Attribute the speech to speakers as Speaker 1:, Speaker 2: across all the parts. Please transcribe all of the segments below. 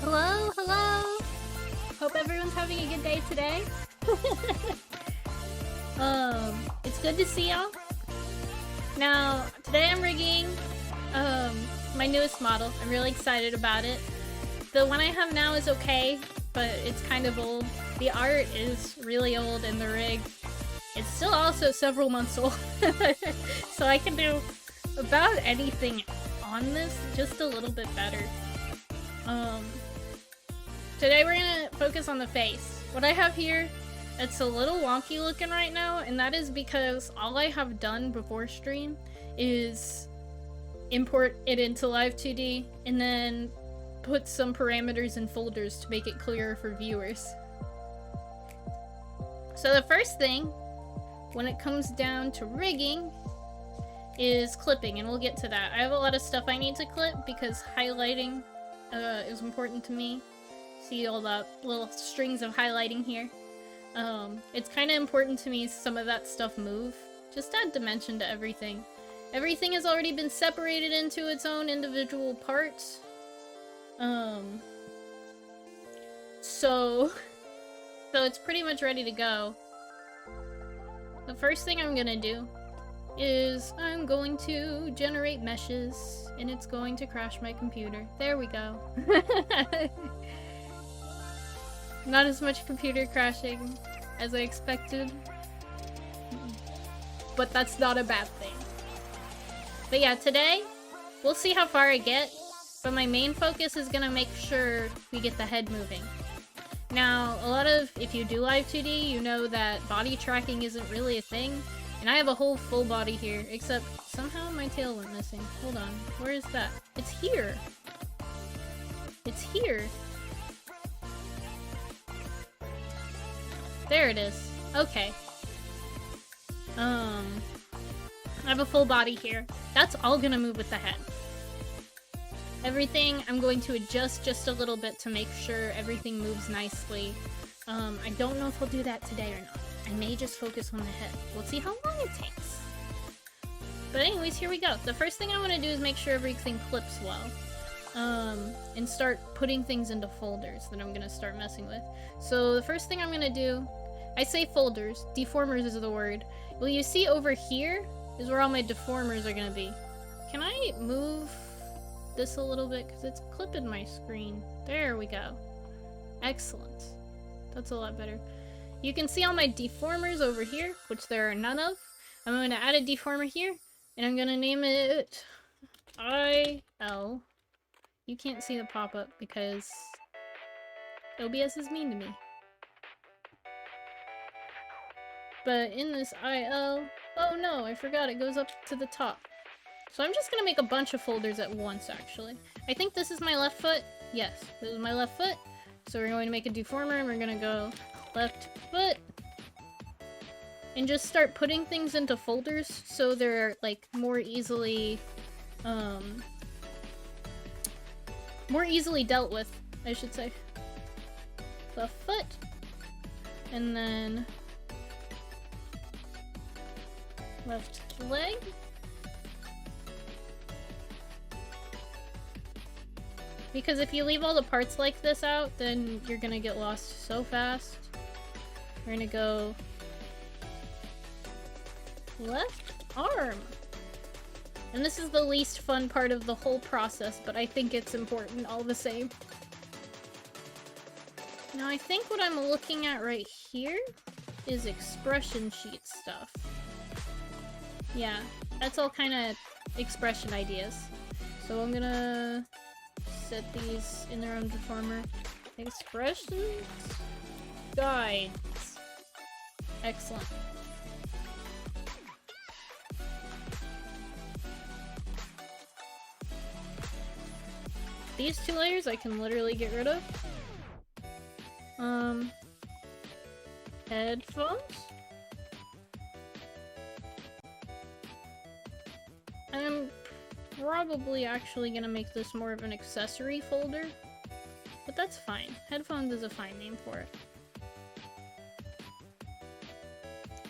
Speaker 1: Hello, hello! Hope everyone's having a good day today. It's good to see y'all. Now, today I'm rigging, my newest model. I'm really excited about it. The one I have now is okay, but it's kind of old. The art is really old and the rig, it's still also several months old. So I can do about anything on this, just a little bit better. Today we're gonna focus on the face. What I have here, it's a little wonky looking right now, and that is because all I have done before stream is import it into Live 2D and then put some parameters in folders to make it clearer for viewers. So the first thing, when it comes down to rigging, is clipping, and we'll get to that. I have a lot of stuff I need to clip because highlighting is important to me. See all the little strings of highlighting here. It's kind of important to me some of that stuff move. Just add dimension to everything. Everything has already been separated into its own individual parts. So it's pretty much ready to go. The first thing I'm gonna do is I'm going to generate meshes, and it's going to crash my computer. There we go. Not as much computer crashing as I expected, but that's not a bad thing. But yeah, today, we'll see how far I get, but my main focus is gonna make sure we get the head moving. Now, if you do Live 2D, you know that body tracking isn't really a thing, and I have a whole full body here, except somehow my tail went missing. Hold on, where is that? It's here! It's here! There it is. Okay. I have a full body here. That's all gonna move with the head. Everything I'm going to adjust just a little bit to make sure everything moves nicely. I don't know if I'll do that today or not. I may just focus on the head. We'll see how long it takes. But anyways, here we go. The first thing I want to do is make sure everything clips well. And start putting things into folders that I'm gonna start messing with. So the first thing I'm gonna do, I say folders, deformers is the word. Well, you see over here is where all my deformers are gonna be. Can I move this a little bit? Because it's clipping my screen. There we go. Excellent. That's a lot better. You can see all my deformers over here, which there are none of. I'm going to add a deformer here, and I'm going to name it IL. You can't see the pop-up because OBS is mean to me. But in this IL... Oh no, I forgot it goes up to the top. So I'm just gonna make a bunch of folders at once, actually. I think this is my left foot. Yes, this is my left foot. So we're going to make a deformer and we're gonna go left foot. And just start putting things into folders so they're like more easily dealt with, I should say. The foot. And then left leg. Because if you leave all the parts like this out, then you're gonna get lost so fast. We're gonna go left arm. And this is the least fun part of the whole process, but I think it's important all the same. Now I think what I'm looking at right here is expression sheet stuff. Yeah, that's all kind of expression ideas. So I'm gonna set these in their own deformer. Expressions guides. Excellent. These two layers I can literally get rid of. Headphones. I'm probably actually gonna make this more of an accessory folder, but that's fine. Headphones is a fine name for it.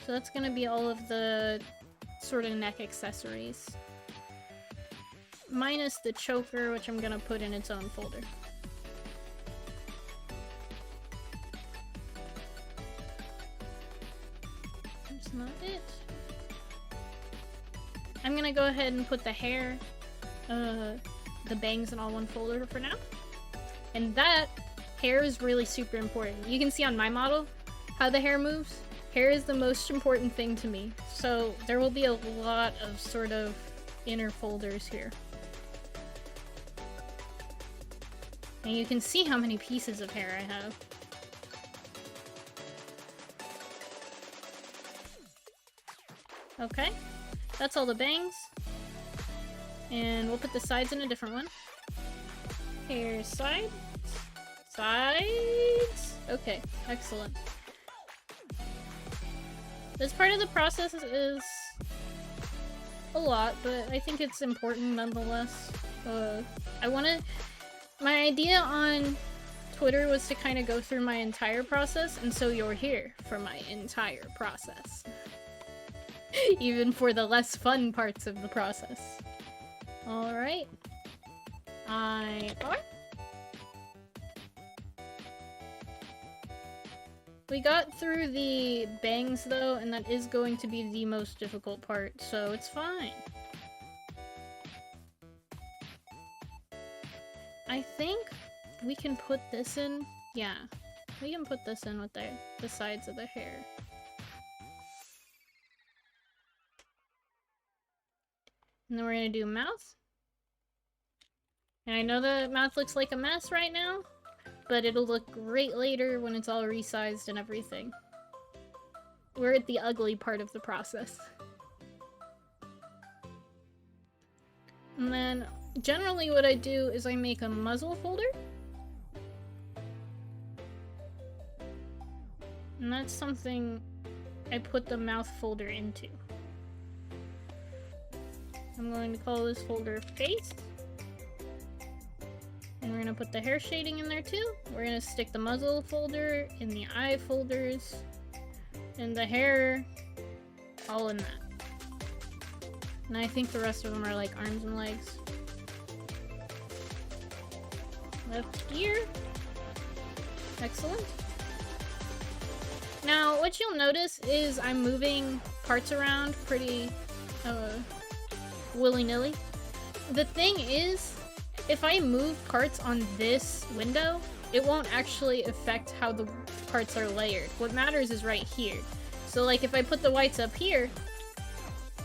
Speaker 1: So that's gonna be all of the sort of neck accessories. Minus the choker, which I'm gonna put in its own folder. That's not it. I'm gonna go ahead and put the hair, the bangs in all one folder for now. And that hair is really super important. You can see on my model how the hair moves. Hair is the most important thing to me. So there will be a lot of sort of inner folders here. And you can see how many pieces of hair I have. Okay, that's all the bangs. And we'll put the sides in a different one. Hair sides. Sides! Okay, excellent. This part of the process is a lot, but I think it's important nonetheless. My idea on Twitter was to kind of go through my entire process, and so you're here for my entire process. Even for the less fun parts of the process. Alright. We got through the bangs though, and that is going to be the most difficult part, so it's fine. I think we can put this in. Yeah, we can put this in with the sides of the hair. And then we're gonna do mouth. And I know the mouth looks like a mess right now, but it'll look great later when it's all resized and everything. We're at the ugly part of the process. And then generally what I do is I make a muzzle folder. And that's something I put the mouth folder into. I'm going to call this folder face. And we're going to put the hair shading in there too. We're going to stick the muzzle folder in the eye folders. And the hair all in that. And I think the rest of them are like arms and legs. Left ear. Excellent. Now, what you'll notice is I'm moving parts around pretty willy-nilly. The thing is, if I move parts on this window, it won't actually affect how the parts are layered. What matters is right here. So like if I put the whites up here,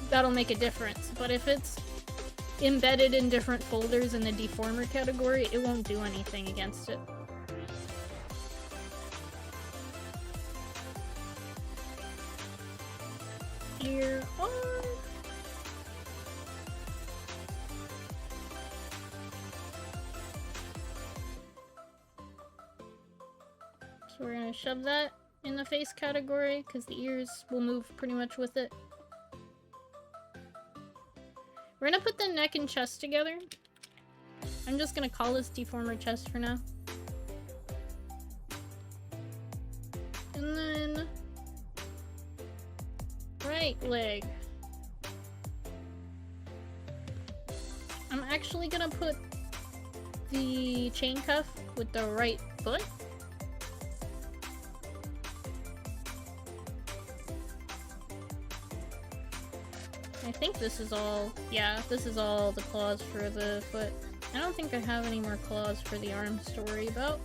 Speaker 1: that'll make a difference. But if it's embedded in different folders in the deformer category, it won't do anything against it. Ear arm. gonna shove that in the face category, because the ears will move pretty much with it. We're gonna put the neck and chest together. I'm just gonna call this deformer chest for now. And then... right leg. I'm actually gonna put the chain cuff with the right foot. I think this is all, yeah, this is all the claws for the foot. I don't think I have any more claws for the arms to worry about.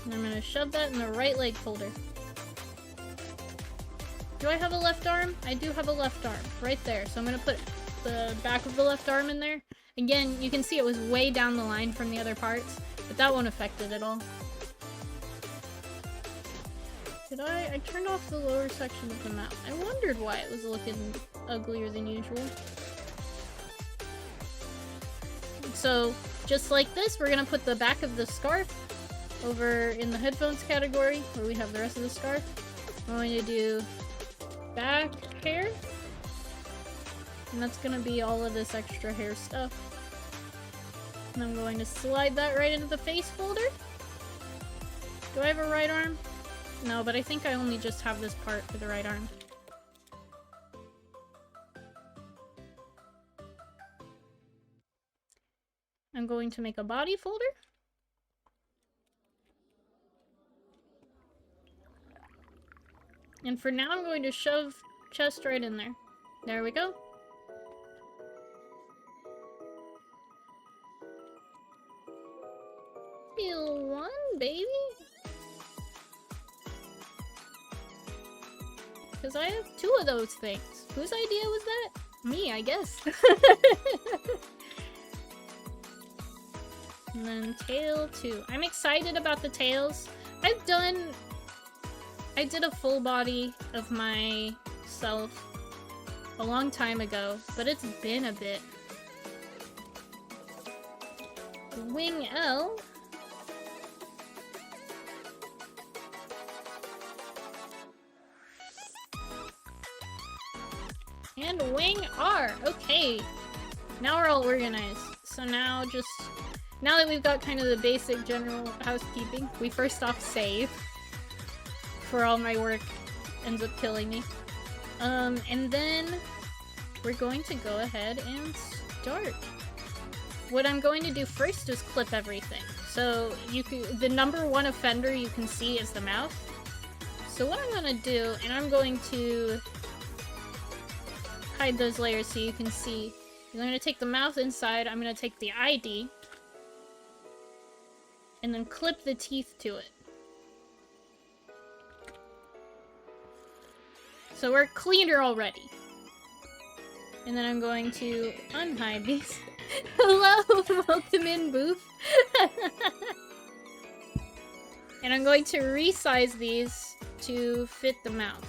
Speaker 1: And I'm gonna shove that in the right leg folder. Do I have a left arm? I do have a left arm, right there. So I'm gonna put the back of the left arm in there. Again, you can see it was way down the line from the other parts, but that won't affect it at all. Did I turned off the lower section of the mouth. I wondered why it was looking uglier than usual. So, just like this, we're gonna put the back of the scarf over in the headphones category, where we have the rest of the scarf. I'm going to do back hair. And that's gonna be all of this extra hair stuff. And I'm going to slide that right into the face folder. Do I have a right arm? No, but I think I only just have this part for the right arm. I'm going to make a body folder. And for now, I'm going to shove chest right in there. There we go. Feel one, baby. Because I have 2 of those things. Whose idea was that? Me, I guess. And then tail 2. I'm excited about the tails. I did a full body of myself a long time ago, but it's been a bit. Wing L. And wing R. Okay. Now we're all organized. So now that we've got kind of the basic general housekeeping, we first off save. For all my work ends up killing me. And then we're going to go ahead and start. What I'm going to do first is clip everything. So the number 1 offender you can see is the mouth. So what I'm gonna do, and I'm going to hide those layers so you can see. I'm gonna take the mouth inside, I'm gonna take the ID, and then clip the teeth to it. So we're cleaner already. And then I'm going to unhide these. Hello! Welcome in, Booth! And I'm going to resize these to fit the mouth.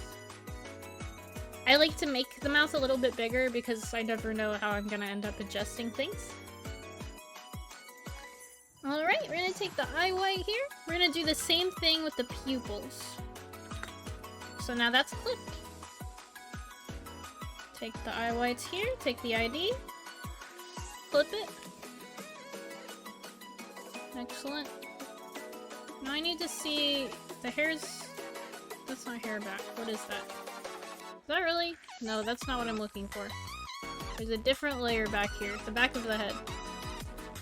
Speaker 1: I like to make the mouth a little bit bigger because I never know how I'm gonna end up adjusting things. Alright, we're gonna take the eye white here. We're gonna do the same thing with the pupils. So now that's clipped. Take the eye whites here, take the ID, clip it. Excellent. Now I need to see the hairs. That's not hair back. What is that? Is that really? No, that's not what I'm looking for. There's a different layer back here. The back of the head.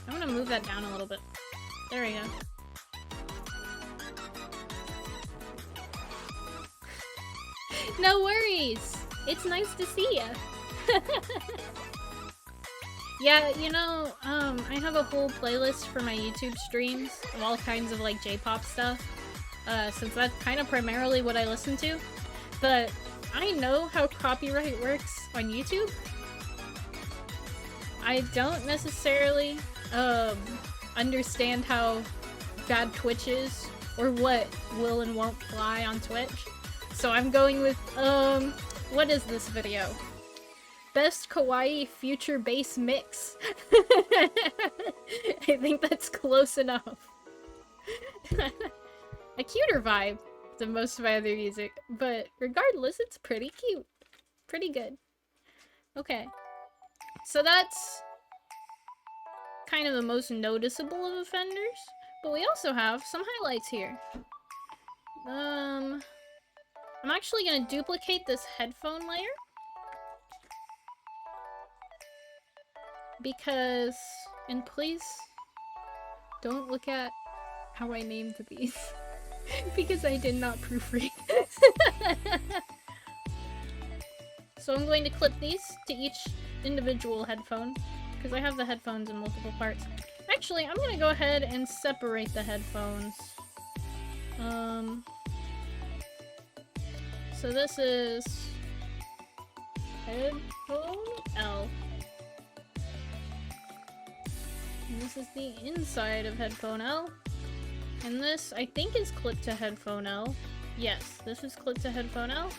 Speaker 1: I'm gonna move that down a little bit. There we go. No worries! It's nice to see ya! Yeah, you know, I have a whole playlist for my YouTube streams of all kinds of, like, J-pop stuff. Since that's kind of primarily what I listen to. But I know how copyright works on YouTube. I don't necessarily, understand how bad Twitch is, or what will and won't fly on Twitch. So I'm going with, what is this video? Best kawaii future bass mix. I think that's close enough. A cuter vibe than most of my other music, but regardless, it's pretty cute. Pretty good. Okay. So that's kind of the most noticeable of offenders, but we also have some highlights here. I'm actually gonna duplicate this headphone layer because, and please don't look at how I named these because I did not proofread. So I'm going to clip these to each individual headphone because I have the headphones in multiple parts. Actually, I'm gonna go ahead and separate the headphones. So this is headphone L. And this is the inside of headphone L. And this, I think, is clipped to headphone L. Yes, this is clipped to headphone L.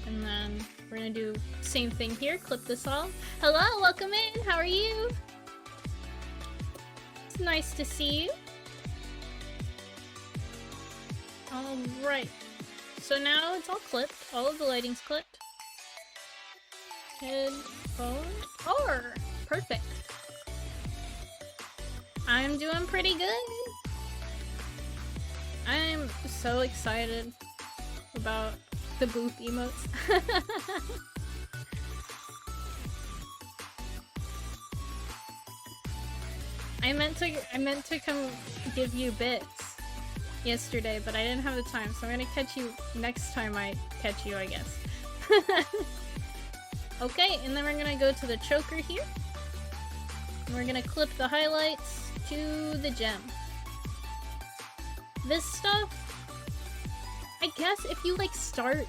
Speaker 1: And then we're gonna do the same thing here, clip this all. Hello, welcome in, how are you? It's nice to see you. Alright. So now it's all clipped. All of the lighting's clipped. Headphone R. Perfect. I'm doing pretty good. I'm so excited about the booth emotes. I meant to come give you bits yesterday, but I didn't have the time, so I'm gonna catch you next time I catch you, I guess. Okay, and then we're gonna go to the choker here. And we're gonna clip the highlights to the gem. This stuff, I guess if you like start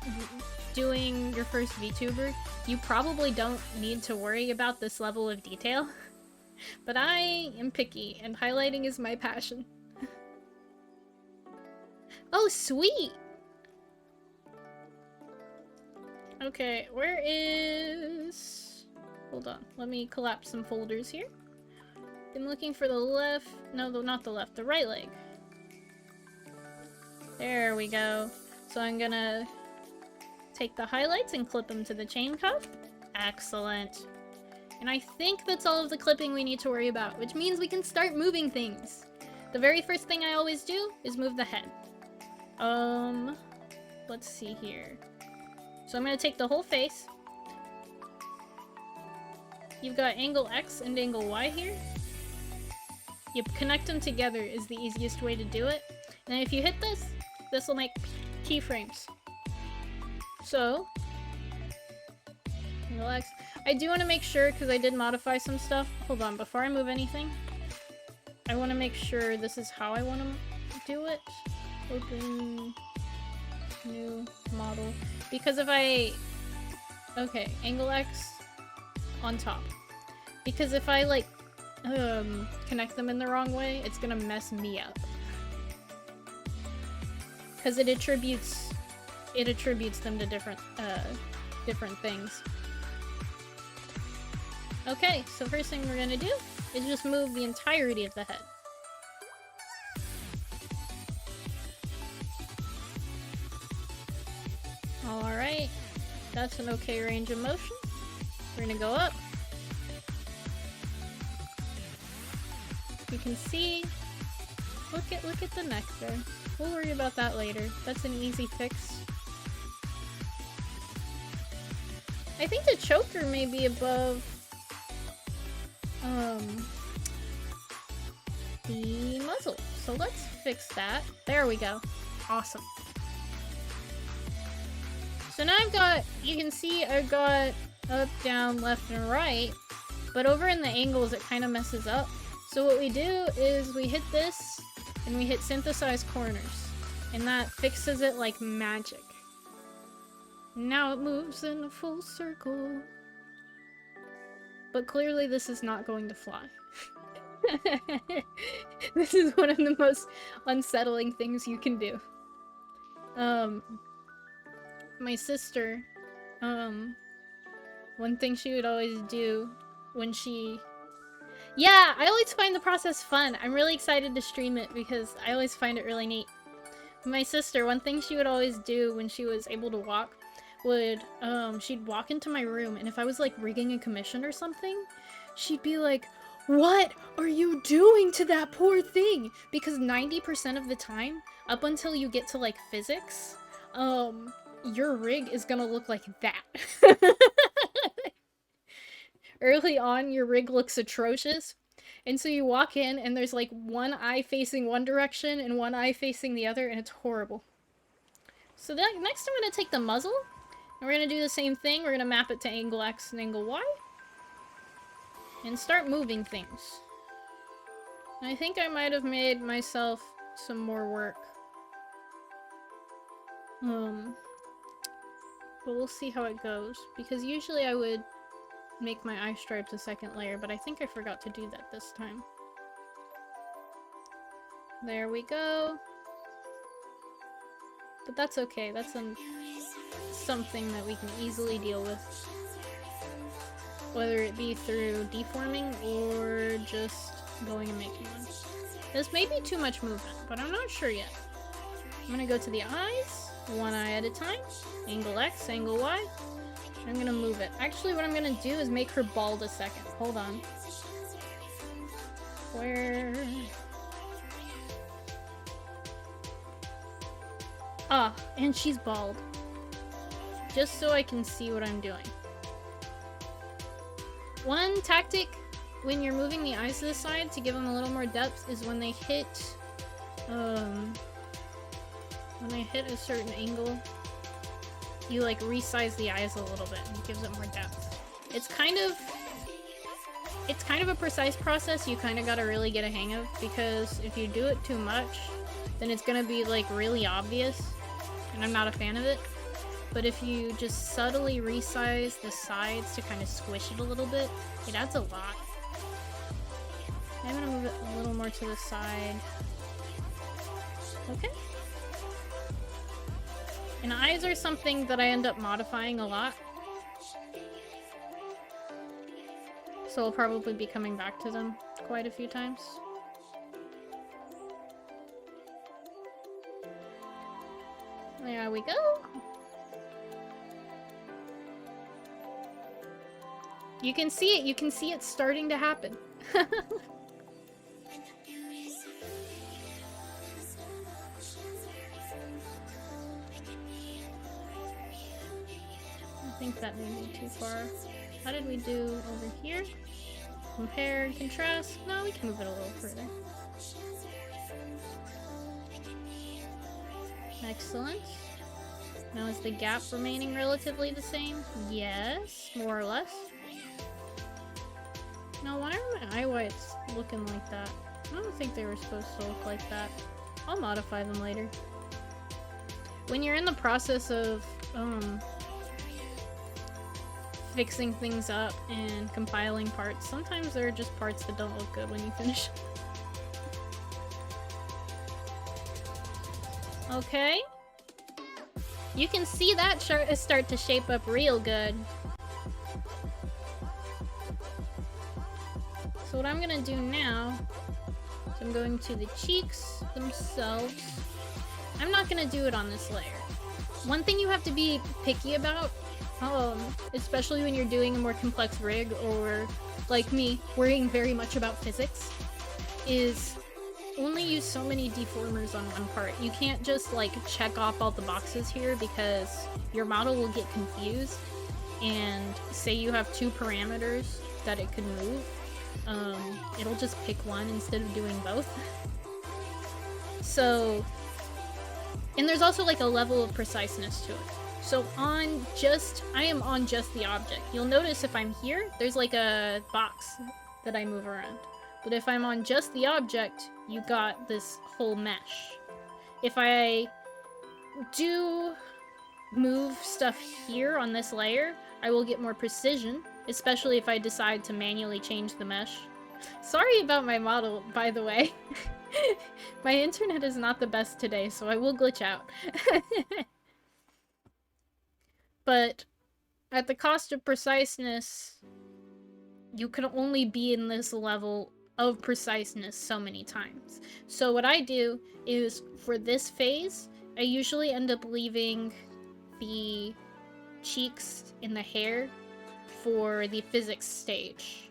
Speaker 1: doing your first VTuber, you probably don't need to worry about this level of detail. But I am picky, and highlighting is my passion. Oh, sweet! Okay, where is... Hold on, let me collapse some folders here. I'm looking for the left... No, not the left, the right leg. There we go. So I'm gonna take the highlights and clip them to the chain cuff. Excellent. And I think that's all of the clipping we need to worry about, which means we can start moving things. The very first thing I always do is move the head. Let's see here. So I'm gonna take the whole face. You've got angle X and angle Y here. You connect them together is the easiest way to do it. And if you hit this, this will make keyframes. So, angle X. I do want to make sure, because I did modify some stuff. Hold on, before I move anything, I want to make sure this is how I want to do it. Open new model. Because if I... Okay, angle X on top. Because if I, like, connect them in the wrong way, it's gonna mess me up. Because it attributes them to different things. Okay, so first thing we're gonna do is just move the entirety of the head. Alright, that's an okay range of motion. We're gonna go up. You can see, look at the neck there. We'll worry about that later. That's an easy fix. I think the choker may be above the muzzle. So let's fix that. There we go. Awesome. So now I've got, you can see I've got up, down, left, and right, but over in the angles it kind of messes up. So what we do is we hit this, and we hit synthesize corners, and that fixes it like magic. Now it moves in a full circle. But clearly this is not going to fly. This is one of the most unsettling things you can do. My sister, one thing she would always do when she... Yeah, I always find the process fun. I'm really excited to stream it because I always find it really neat. My sister, one thing she would always do when she was able to walk would, she'd walk into my room, and if I was, like, rigging a commission or something, she'd be like, "What are you doing to that poor thing?" Because 90% of the time, up until you get to, like, physics, your rig is gonna look like that. Early on, your rig looks atrocious, and so you walk in and there's like one eye facing one direction and one eye facing the other, and it's horrible. So next I'm going to take the muzzle, and we're going to do the same thing. We're going to map it to angle X and angle Y, and start moving things. I think I might have made myself some more work. But we'll see how it goes, because usually I would make my eye stripes a second layer, but I think I forgot to do that this time. There we go. But that's okay, that's something that we can easily deal with. Whether it be through deforming or just going and making one. This may be too much movement, but I'm not sure yet. I'm gonna go to the eyes, one eye at a time, angle X, angle Y. I'm gonna move it. Actually, what I'm gonna do is make her bald a second. Hold on. Where... Ah, and she's bald. Just so I can see what I'm doing. One tactic when you're moving the eyes to the side to give them a little more depth is when they hit... when they hit a certain angle, you like resize the eyes a little bit and it gives it more depth. It's kind of a precise process you kind of gotta really get a hang of, because if you do it too much, then it's gonna be like really obvious, and I'm not a fan of it. But if you just subtly resize the sides to kind of squish it a little bit, it adds a lot. I'm gonna move it a little more to the side. Okay. And eyes are something that I end up modifying a lot. So I'll probably be coming back to them quite a few times. There we go. You can see it starting to happen. I think that may be too far. How did we do over here? Compare and contrast? No, we can move it a little further. Excellent. Now is the gap remaining relatively the same? Yes, more or less. Now why are my eye whites looking like that? I don't think they were supposed to look like that. I'll modify them later. When you're in the process of, fixing things up and compiling parts, sometimes there are just parts that don't look good when you finish. Okay. You can see that start to shape up real good. So what I'm gonna do now is I'm going to the cheeks themselves. I'm not gonna do it on this layer. One thing you have to be picky about, especially when you're doing a more complex rig, or like me, worrying very much about physics, is only use so many deformers on one part. You can't just like check off all the boxes here, because your model will get confused, and say you have two parameters that it could move, it'll just pick one instead of doing both. So, and there's also like a level of preciseness to it. So I am on just the object. You'll notice if I'm here, there's like a box that I move around. But if I'm on just the object, you got this whole mesh. If I do move stuff here on this layer, I will get more precision, especially if I decide to manually change the mesh. Sorry about my model, by the way. My internet is not the best today, so I will glitch out. But at the cost of preciseness, you can only be in this level of preciseness so many times. So what I do is, for this phase, I usually end up leaving the cheeks and the hair for the physics stage.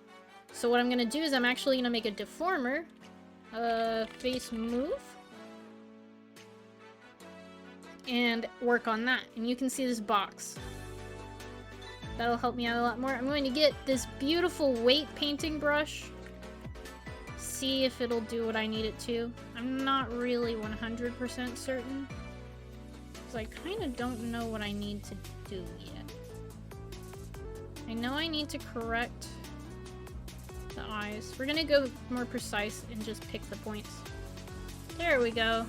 Speaker 1: So what I'm gonna do is I'm actually gonna make a deformer, face move, and work on that. And you can see this box. That'll help me out a lot more. I'm going to get this beautiful weight painting brush. See if it'll do what I need it to. I'm not really 100% certain, because I kind of don't know what I need to do yet. I know I need to correct the eyes. We're gonna go more precise and just pick the points. There we go.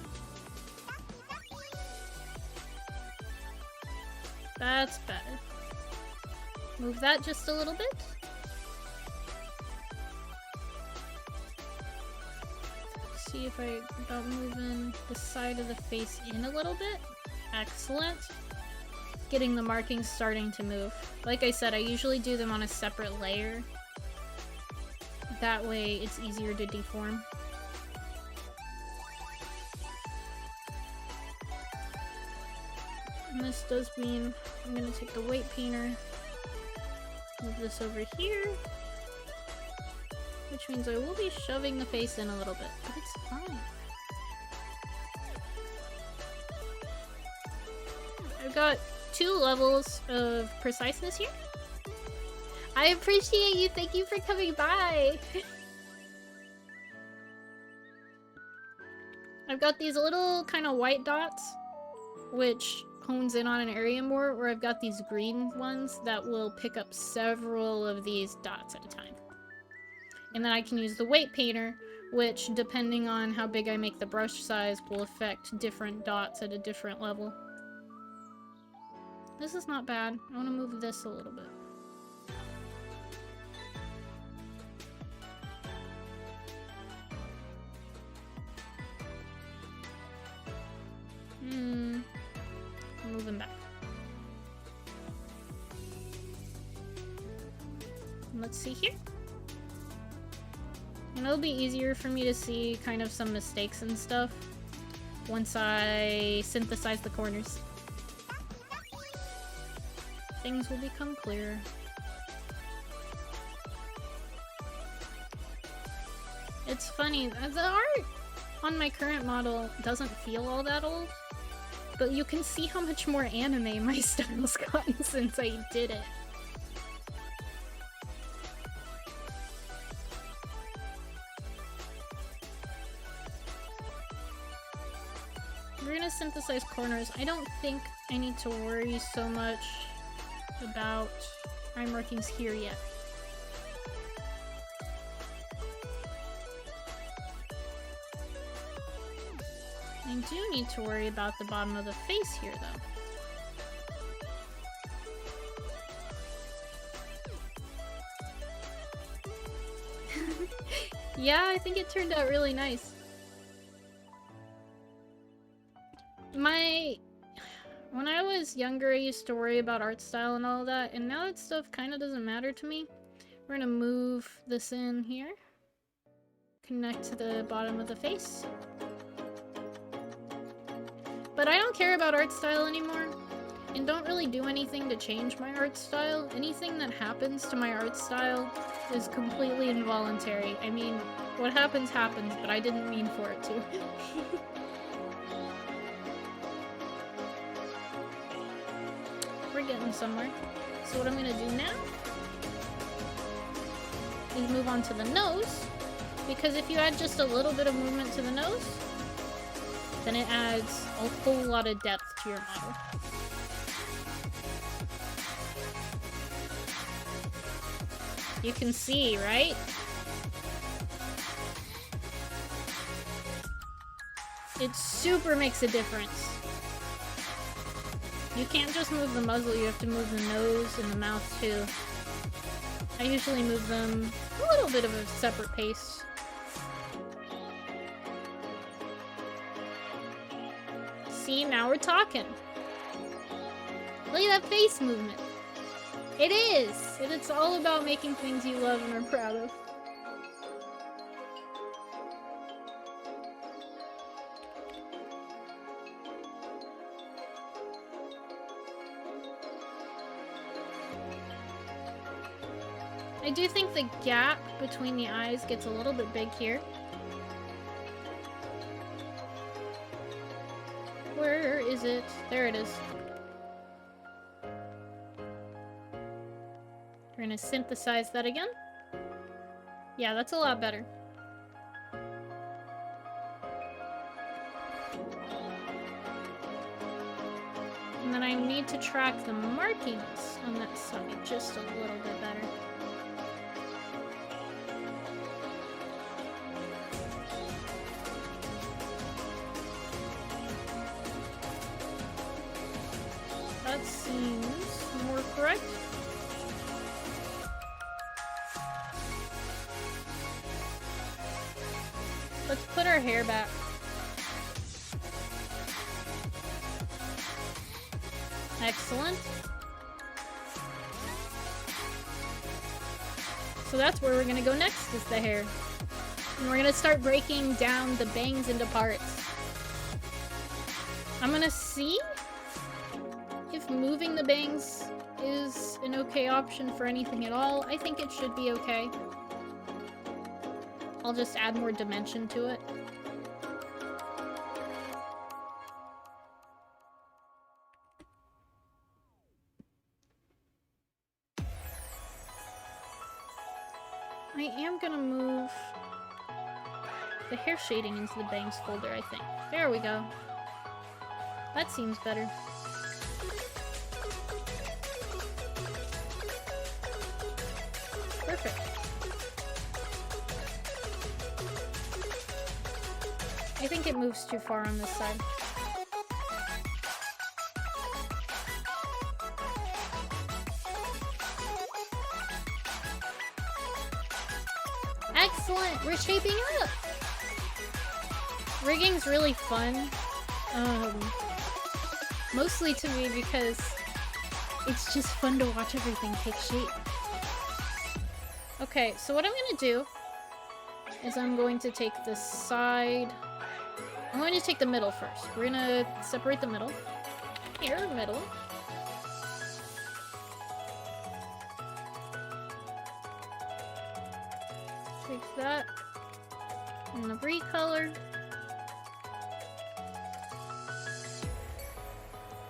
Speaker 1: That's better. Move that just a little bit. See if about moving the side of the face in a little bit. Excellent. Getting the markings starting to move. Like I said, I usually do them on a separate layer. That way it's easier to deform. And this does mean I'm gonna take the weight painter, move this over here, which means I will be shoving the face in a little bit, but it's fine. I've got 2 levels of preciseness here. I appreciate you, thank you for coming by! I've got these little kind of white dots, which hones in on an area more, where I've got these green ones that will pick up several of these dots at a time. And then I can use the weight painter, which, depending on how big I make the brush size, will affect different dots at a different level. This is not bad. I want to move this a little bit. Moving back. Let's see here. And it'll be easier for me to see kind of some mistakes and stuff once I synthesize the corners. Things will become clearer. It's funny, the art on my current model doesn't feel all that old, but you can see how much more anime my style's gotten since I did it. We're gonna synthesize corners. I don't think I need to worry so much about eye markings here yet. I do need to worry about the bottom of the face here, though. Yeah, I think it turned out really nice. When I was younger, I used to worry about art style and all that, and now that stuff kind of doesn't matter to me. We're gonna move this in here. Connect to the bottom of the face. But I don't care about art style anymore, and don't really do anything to change my art style. Anything that happens to my art style is completely involuntary. I mean, what happens happens, but I didn't mean for it to. We're getting somewhere. So what I'm gonna do now is move on to the nose, because if you add just a little bit of movement to the nose, then it adds a whole lot of depth to your model. You can see, right? It super makes a difference. You can't just move the muzzle, you have to move the nose and the mouth too. I usually move them a little bit of a separate pace. See, now we're talking. Look at that face movement. It is! It's all about making things you love and are proud of. I do think the gap between the eyes gets a little bit big here. Where is it? There it is. We're gonna synthesize that again. Yeah, that's a lot better. And then I need to track the markings on that side just a little bit better. That seems more correct. Let's put our hair back. Excellent. So that's where we're gonna go next, is the hair. And we're gonna start breaking down the bangs into parts. I'm gonna see if moving the bangs is an okay option for anything at all. I think it should be okay. I'll just add more dimension to it. I am gonna move the hair shading into the bangs folder, I think. There we go. That seems better. Perfect. I think it moves too far on this side. Excellent! We're shaping up! Rigging's really fun. Mostly to me because it's just fun to watch everything take shape. Okay, so what I'm gonna do is I'm going to take the side... I'm going to take the middle first. We're gonna separate the middle. Here, middle. Take that. And the recolor.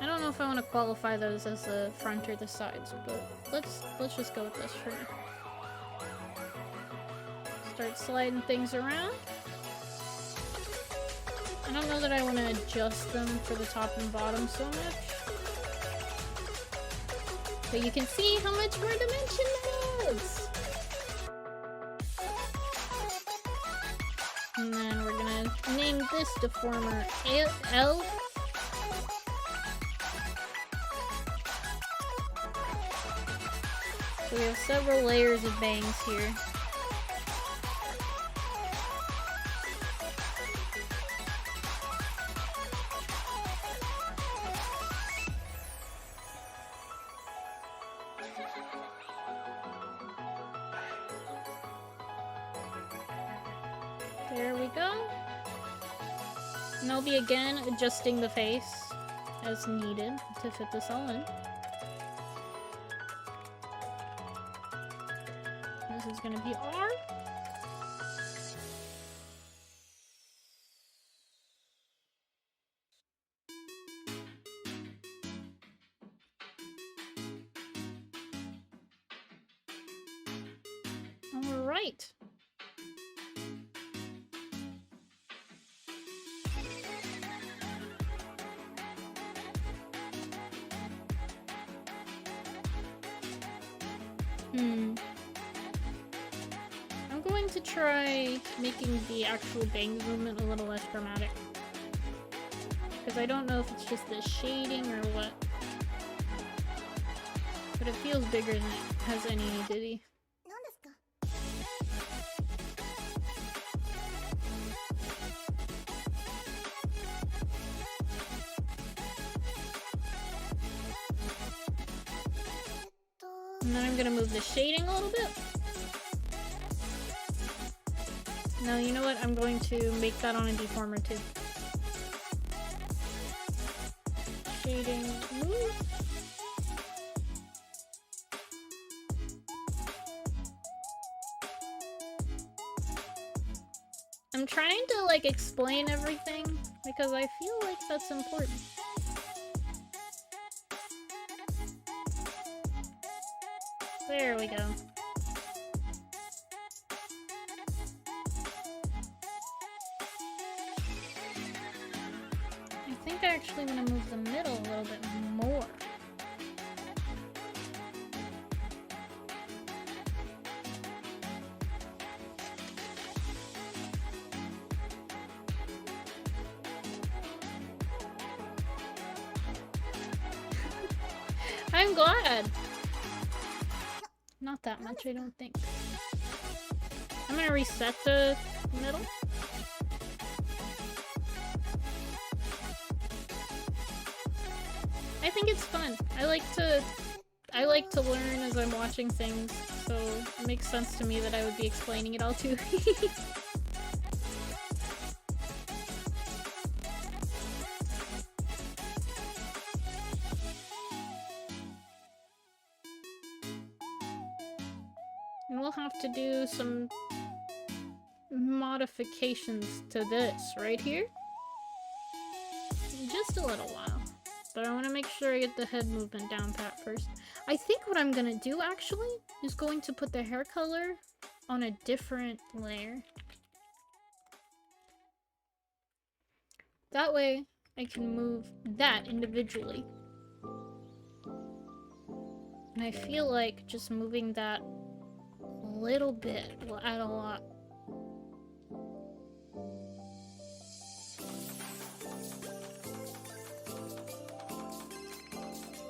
Speaker 1: I don't know if I want to qualify those as the front or the sides, but let's just go with this for now. Start sliding things around. I don't know that I want to adjust them for the top and bottom so much. But you can see how much more dimension that adds! And then we're gonna name this deformer L. So we have several layers of bangs here. There we go. And I'll be again adjusting the face as needed to fit this all in. This is gonna be R. All right. I'm going to try making the actual bangs movement a little less dramatic. Because I don't know if it's just the shading or what. But it feels bigger than it has any nudity. And then I'm gonna move the shading a little bit. No, you know what? I'm going to make that on a deformer too. Shading, move. I'm trying to like explain everything because I feel like that's important. There we go. I think I actually want to move the middle a little bit more. I'm glad. Not that much, I don't think. I'm gonna reset the middle. I think it's fun. I like to learn as I'm watching things, so it makes sense to me that I would be explaining it all too. And we'll have to do some modifications to this right here. Just a little while. But I want to make sure I get the head movement down pat first. I think what I'm gonna do actually is going to put the hair color on a different layer. That way I can move that individually. And I feel like just moving that a little bit will add a lot.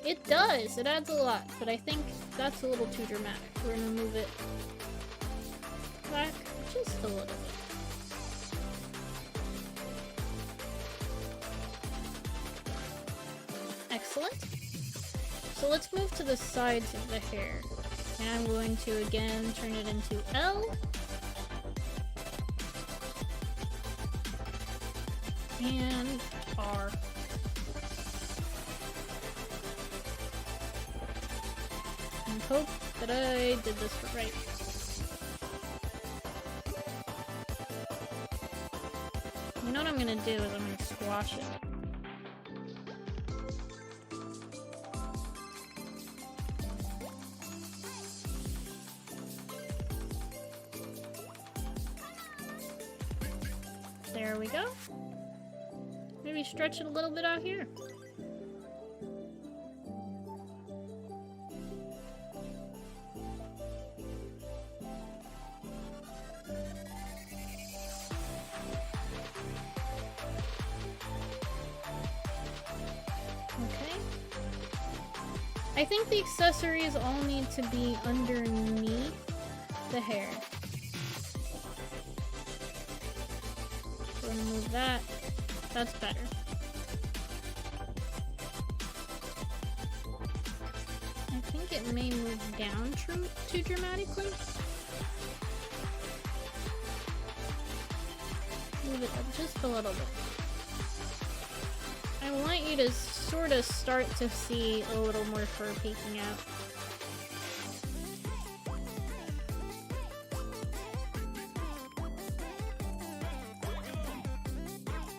Speaker 1: It does! It adds a lot, but I think that's a little too dramatic. We're gonna move it back just a little bit. Excellent. So let's move to the sides of the hair. And I'm going to again turn it into L. And R. And hope that I did this right. You know what I'm gonna do is I'm gonna squash it. There we go. Maybe stretch it a little bit out here. I think the accessories all need to be underneath the hair. We're gonna move that. That's better. I think it may move down too dramatically. Move it up just a little bit. I want you to sort of start to see a little more fur peeking out.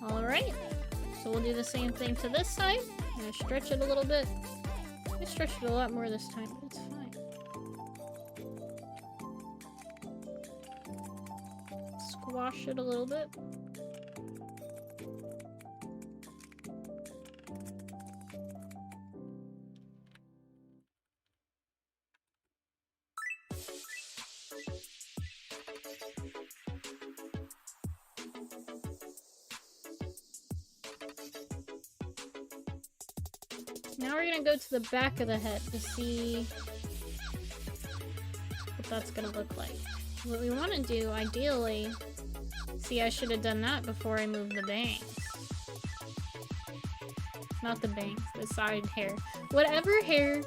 Speaker 1: Alright, so we'll do the same thing to this side. I'm gonna stretch it a little bit. I stretched it a lot more this time, but it's fine. Squash it a little bit. Now we're gonna go to the back of the head to see what that's gonna look like. What we want to do, ideally... See, I should have done that before I moved the bangs. Not the bangs, the side hair. Whatever hair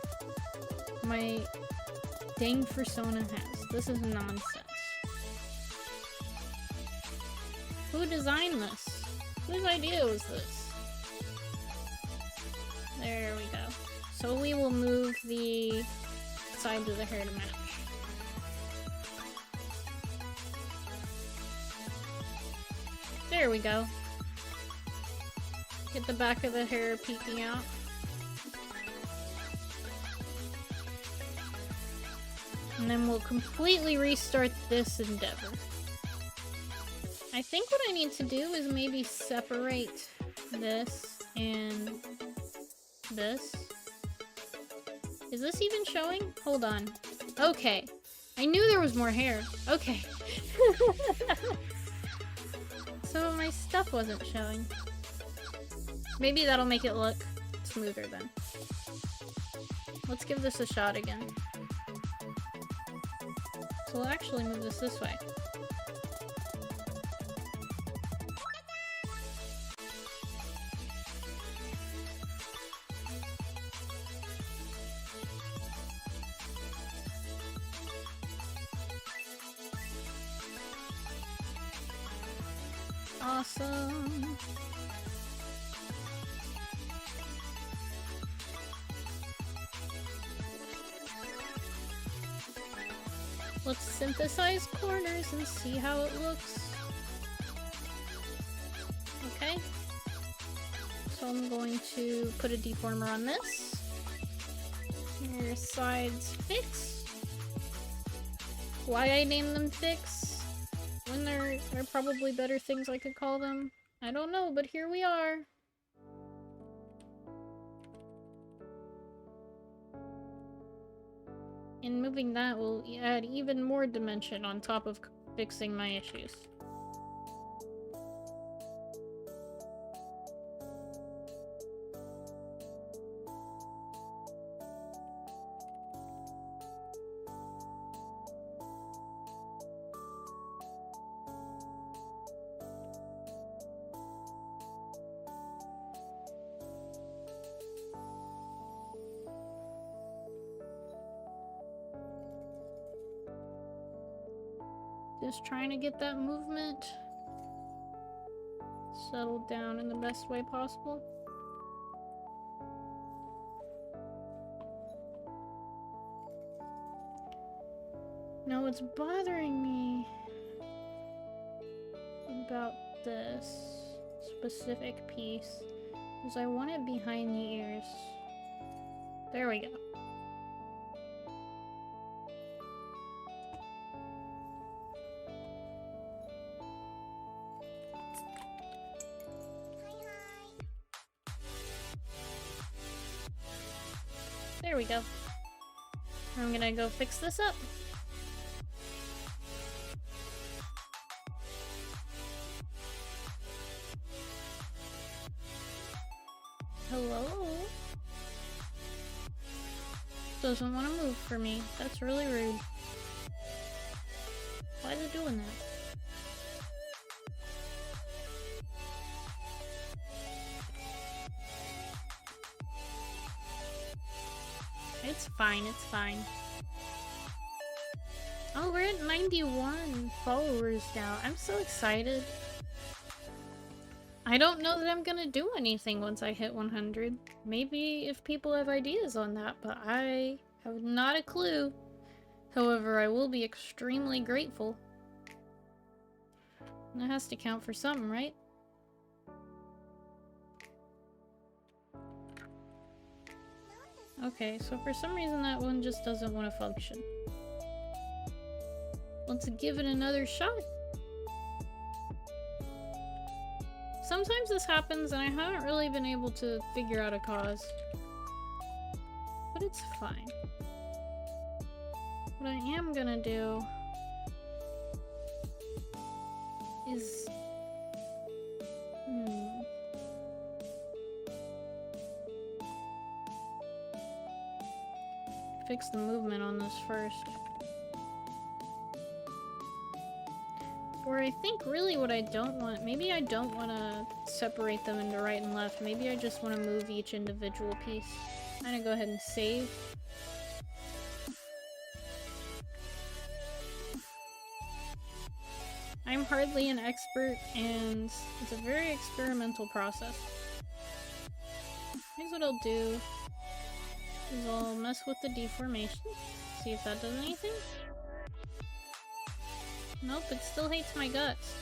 Speaker 1: my dang persona has. This is nonsense. Who designed this? Whose idea was this? There we go. So we will move the sides of the hair to match. There we go. Get the back of the hair peeking out. And then we'll completely restart this endeavor. I think what I need to do is maybe separate this and this. Is this even showing? Hold on. Okay. I knew there was more hair. Okay. Some of my stuff wasn't showing. Maybe that'll make it look smoother then. Let's give this a shot again. So we'll actually move this way. Awesome. Let's synthesize corners and see how it looks. Okay. So I'm going to put a deformer on this. Your sides fix. Why I named them fix? When there are probably better things I could call them. I don't know, but here we are. And moving that will add even more dimension on top of fixing my issues. Just trying to get that movement settled down in the best way possible. Now what's bothering me about this specific piece is I want it behind the ears. There we go. There we go. I'm gonna go fix this up. Hello? Doesn't want to move for me. That's really rude. Why is it doing that? It's fine, it's fine. Oh, we're at 91 followers now. I'm so excited. I don't know that I'm gonna do anything once I hit 100. Maybe if people have ideas on that, but I have not a clue. However, I will be extremely grateful. And that has to count for something, right? Okay, so for some reason that one just doesn't want to function. Let's give it another shot. Sometimes this happens and I haven't really been able to figure out a cause. But it's fine. What I am gonna do is... fix the movement on this first. Or I think really what I don't want, maybe I don't want to separate them into right and left. Maybe I just want to move each individual piece. I'm gonna go ahead and save. I'm hardly an expert, and it's a very experimental process. Here's what I'll do, is I'll mess with the deformation, see if that does anything. Nope, it still hates my guts.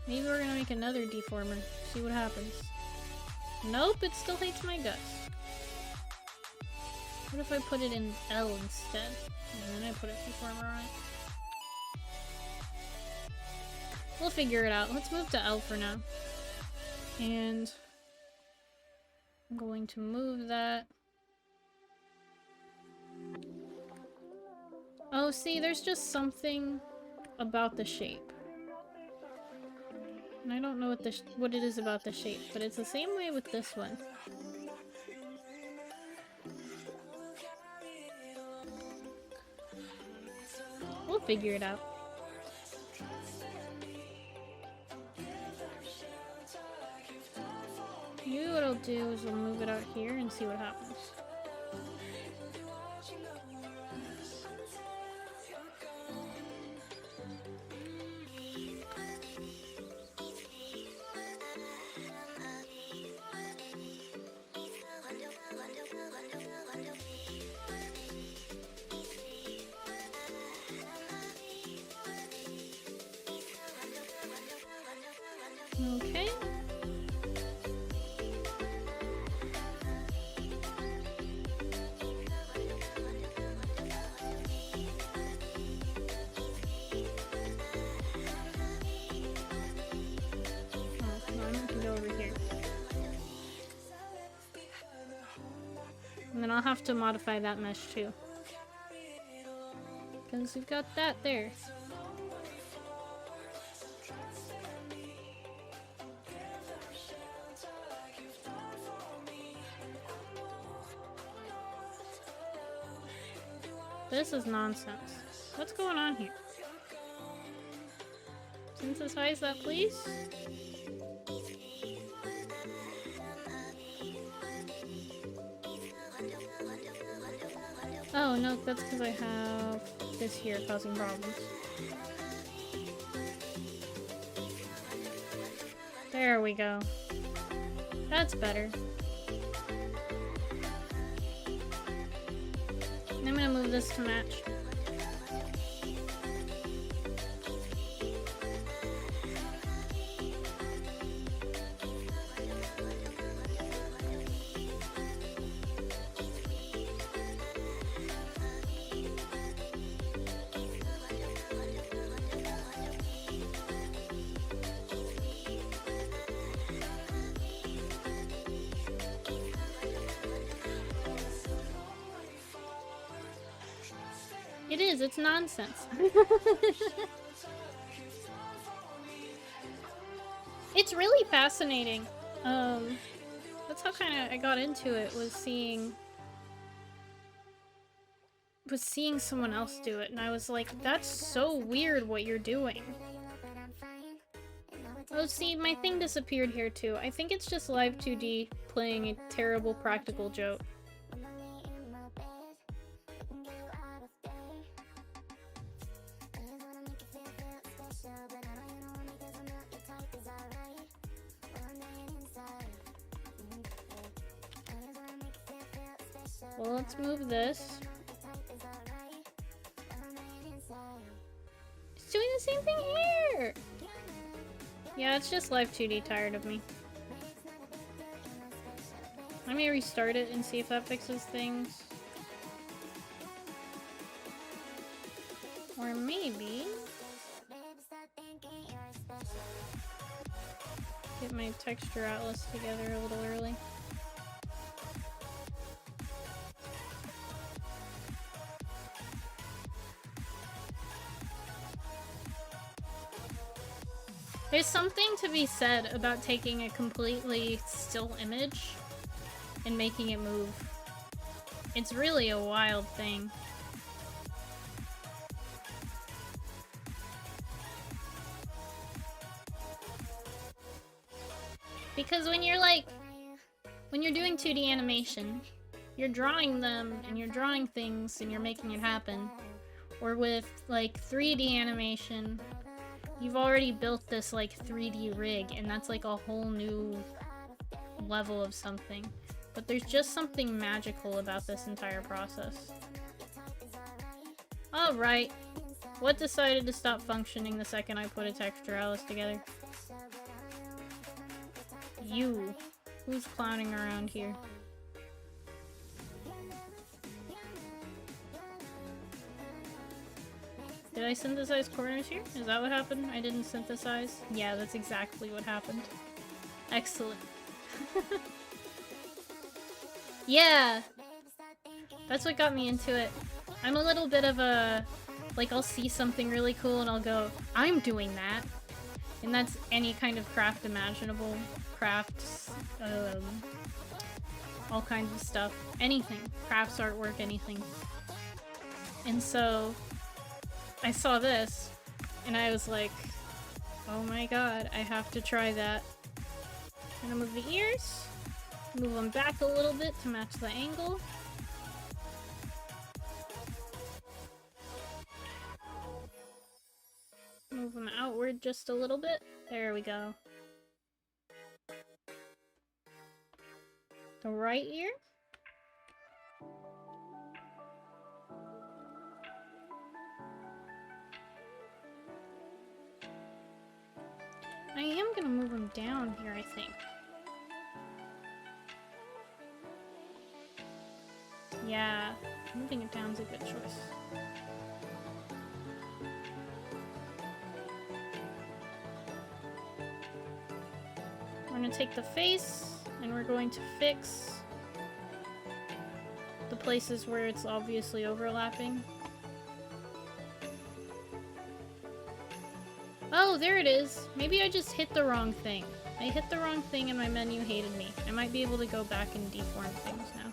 Speaker 1: Maybe we're gonna make another deformer, see what happens. Nope, it still hates my guts. What if I put it in L instead? And then I put a deformer on it. We'll figure it out. Let's move to L for now. And I'm going to move that. Oh, see, there's just something about the shape. And I don't know what it is about the shape, but it's the same way with this one. We'll figure it out. Maybe what I'll do is we'll move it out here and see what happens. Okay. And then I'll have to modify that mesh too. Because we've got that there. This is nonsense. What's going on here? Synthesize that, please? Oh, no, that's because I have this here causing problems. There we go. That's better. I'm gonna move this to match. It is, it's nonsense. It's really fascinating. That's how I got into it, was seeing someone else do it, and I was like, that's so weird what you're doing. Oh, see, my thing disappeared here too. I think it's just Live 2D playing a terrible practical joke. Well, let's move this. It's doing the same thing here! Yeah, it's just Live 2D tired of me. Let me restart it and see if that fixes things. Or maybe... get my texture atlas together a little early. There's something to be said about taking a completely still image and making it move. It's really a wild thing. Because when you're doing 2D animation, you're drawing them and you're drawing things and you're making it happen. Or with like 3D animation, You've already built this like 3D rig, and that's like a whole new level of something. But there's just something magical about this entire process. Alright. What decided to stop functioning the second I put a Texturalis together? You. Who's clowning around here? Did I synthesize corners here? Is that what happened? I didn't synthesize? Yeah, that's exactly what happened. Excellent. Yeah! That's what got me into it. I'm a little bit of a... Like, I'll see something really cool and I'll go, I'm doing that! And that's any kind of craft imaginable. Crafts, all kinds of stuff. Anything. Crafts, artwork, anything. And so... I saw this, and I was like, oh my god, I have to try that. I'm gonna move the ears, move them back a little bit to match the angle. Move them outward just a little bit. There we go. The right ear. I am gonna move them down here, I think. Yeah, moving it down's a good choice. We're gonna take the face, and we're going to fix the places where it's obviously overlapping. Oh, there it is. Maybe I just hit the wrong thing. I hit the wrong thing and my menu hated me. I might be able to go back and deform things now.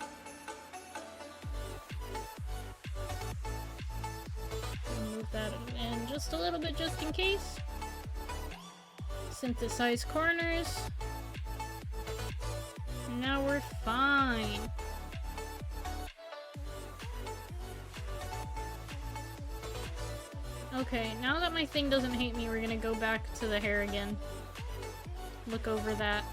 Speaker 1: Move that in just a little bit just in case. Synthesize corners. And now we're fine. Okay, now that my thing doesn't hate me, we're gonna go back to the hair again. Look over that.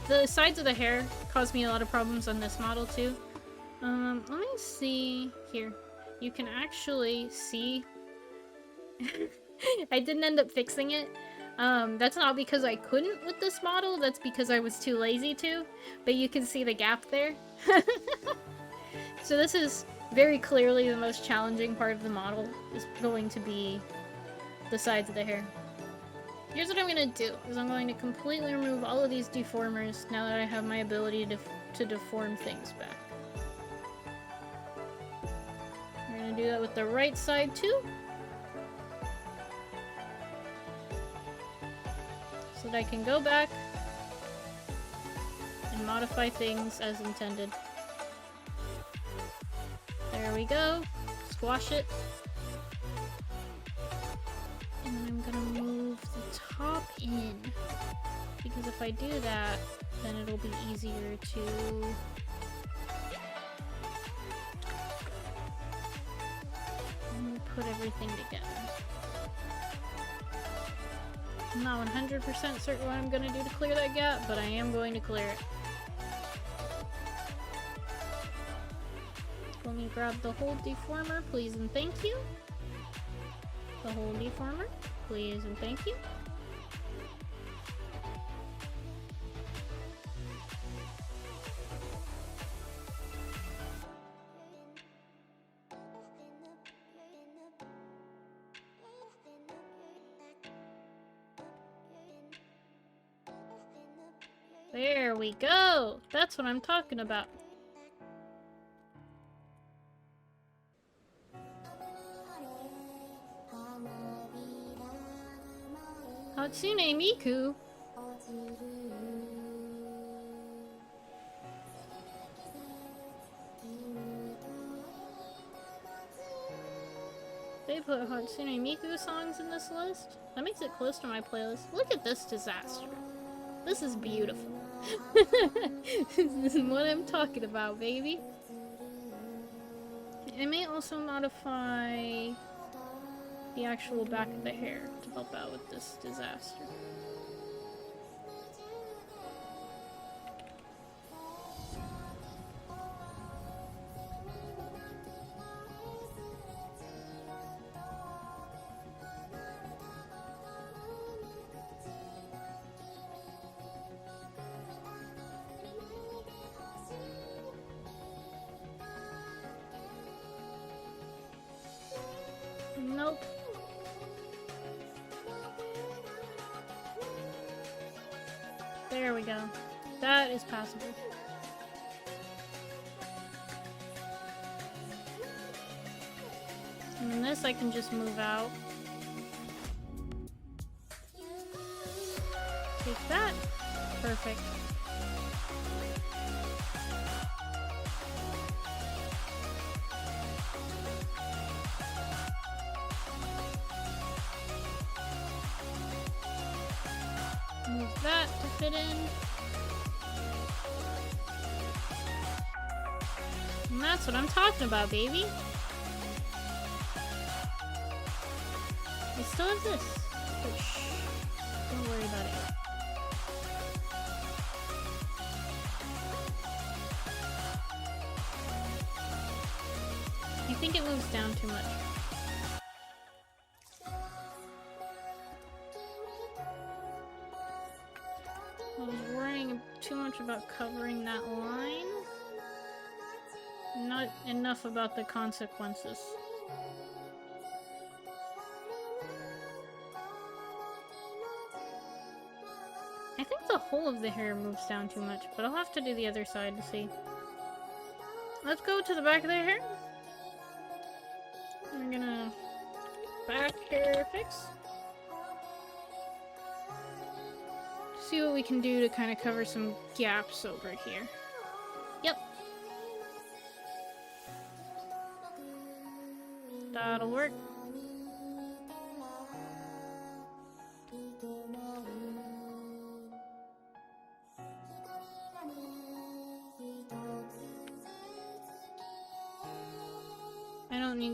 Speaker 1: The sides of the hair caused me a lot of problems on this model too. Let me see here. You can actually see... I didn't end up fixing it. That's not because I couldn't with this model, that's because I was too lazy to. But you can see the gap there. So this is very clearly the most challenging part of the model, is going to be the sides of the hair. Here's what I'm gonna do, is I'm going to completely remove all of these deformers now that I have my ability to deform things back. We're gonna do that with the right side too. So that I can go back and modify things as intended. There we go. Squash it. And then I'm gonna move the top in. Because if I do that, then it'll be easier to... put everything together. I'm not 100% certain what I'm gonna do to clear that gap, but I am going to clear it. Let me grab the whole deformer, please and thank you. The whole deformer, please and thank you. There we go! That's what I'm talking about. Hatsune Miku? They put Hatsune Miku songs in this list? That makes it close to my playlist. Look at this disaster. This is beautiful. This is what I'm talking about, baby. I may also modify the actual back of the hair to help out with this disaster. Nope. There we go. That is passable. And then this I can just move out. Take that. Perfect. Move that to fit in. And that's what I'm talking about, baby. I still have this, but shh, don't worry about it. I think it moves down too much. I was worrying too much about covering that line. Not enough about the consequences. I think the whole of the hair moves down too much, but I'll have to do the other side to see. Let's go to the back of the hair. We're gonna back hair fix. See what we can do to kind of cover some gaps over here. Yep. That'll work.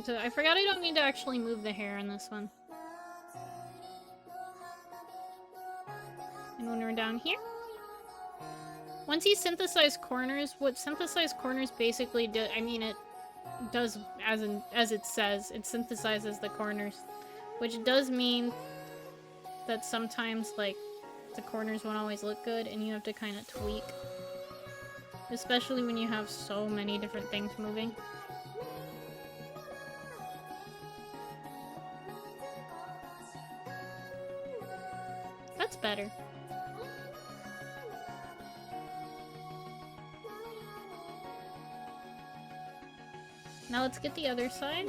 Speaker 1: I forgot I don't need to actually move the hair in this one. And when we're down here, once you synthesize corners, what synthesize corners basically do, I mean, it does as it says, it synthesizes the corners, which does mean that sometimes, like, the corners won't always look good and you have to kind of tweak, especially when you have so many different things moving. That's better. Now let's get the other side.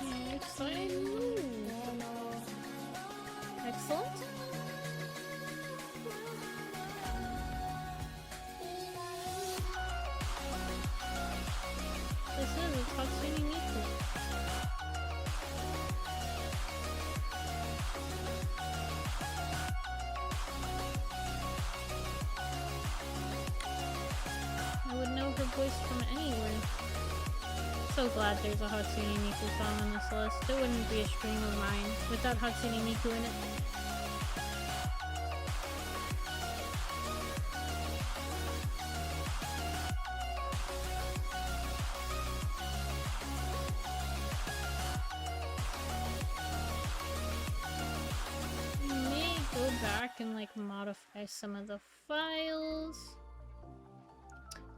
Speaker 1: Other side. Ooh. Excellent. This is a Tatsumi Miku. I would know her voice from anywhere. So glad there's a Hatsune Miku song on this list. It wouldn't be a stream of mine without Hatsune Miku in it. I may go back and like modify some of the files.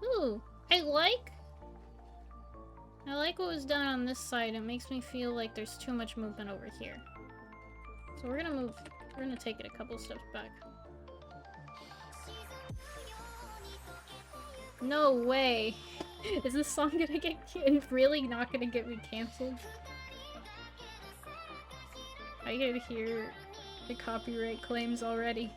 Speaker 1: Ooh, I like what was done on this side. It makes me feel like there's too much movement over here. So we're gonna take it a couple steps back. No way! Is this song gonna get really not gonna get me cancelled? I can hear the copyright claims already.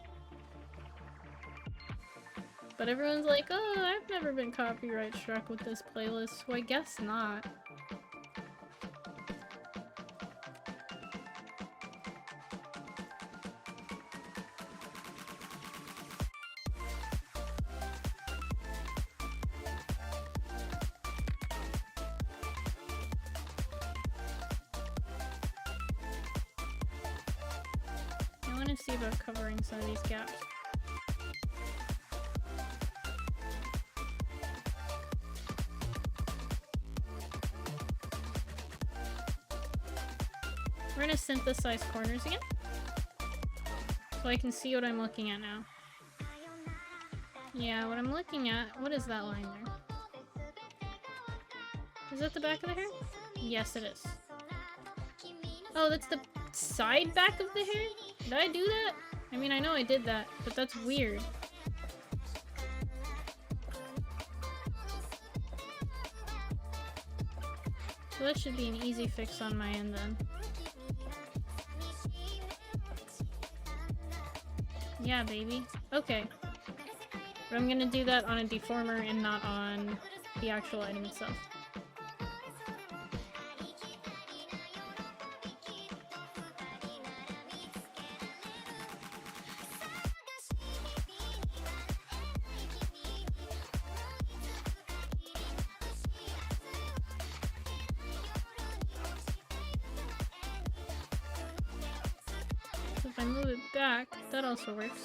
Speaker 1: But everyone's like, oh, I've never been copyright struck with this playlist, so I guess not. want to see about covering some of these gaps. We're gonna synthesize corners again, so I can see what I'm looking at now. Yeah, what I'm looking at... What is that line there? Is that the back of the hair? Yes, it is. Oh, that's the side back of the hair? Did I do that? I mean, I know I did that, but that's weird. So that should be an easy fix on my end then. Yeah, baby. Okay. But I'm gonna do that on a deformer and not on the actual item itself. So if I move it back, that also works.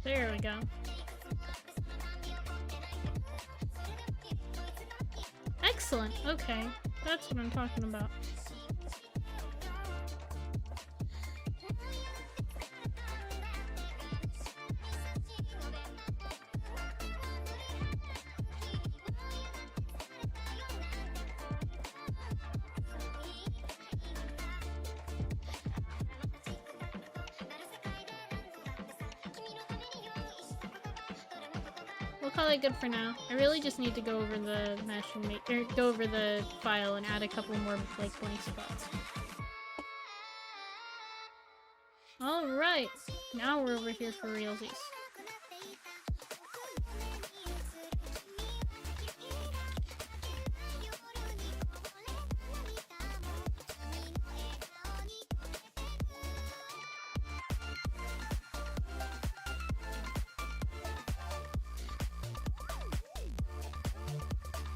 Speaker 1: There we go. Excellent. Okay. That's what I'm talking about. We'll call it good for now. I really just need to go over the mesh and go over the file and add a couple more like blank spots. Alright, now we're over here for realsies.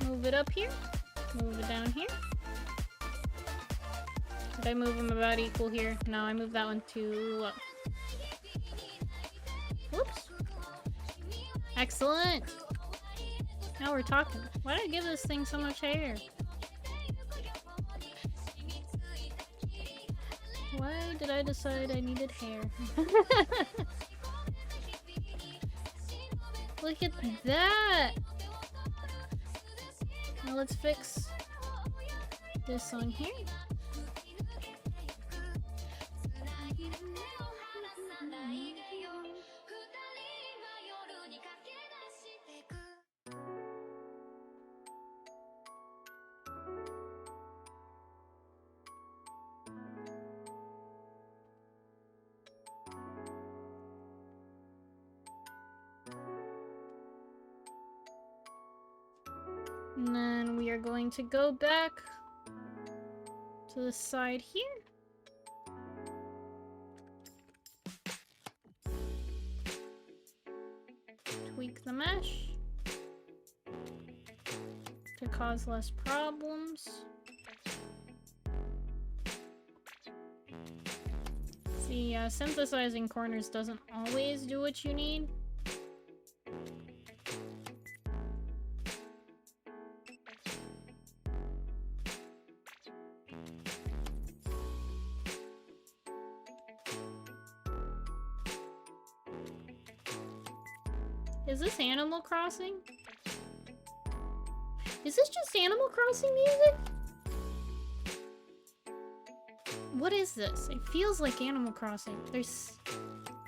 Speaker 1: Move it up here, move it down here. Did I move them about equal here? No, I moved that one too low. Whoops. Excellent! Now we're talking. Why did I give this thing so much hair? Why did I decide I needed hair? Look at that! Now let's fix this on here. And then we are going to go back to the side here. Tweak the mesh to cause less problems. See, synthesizing corners doesn't always do what you need. Is this Animal Crossing? Is this just Animal Crossing music? What is this? It feels like Animal Crossing.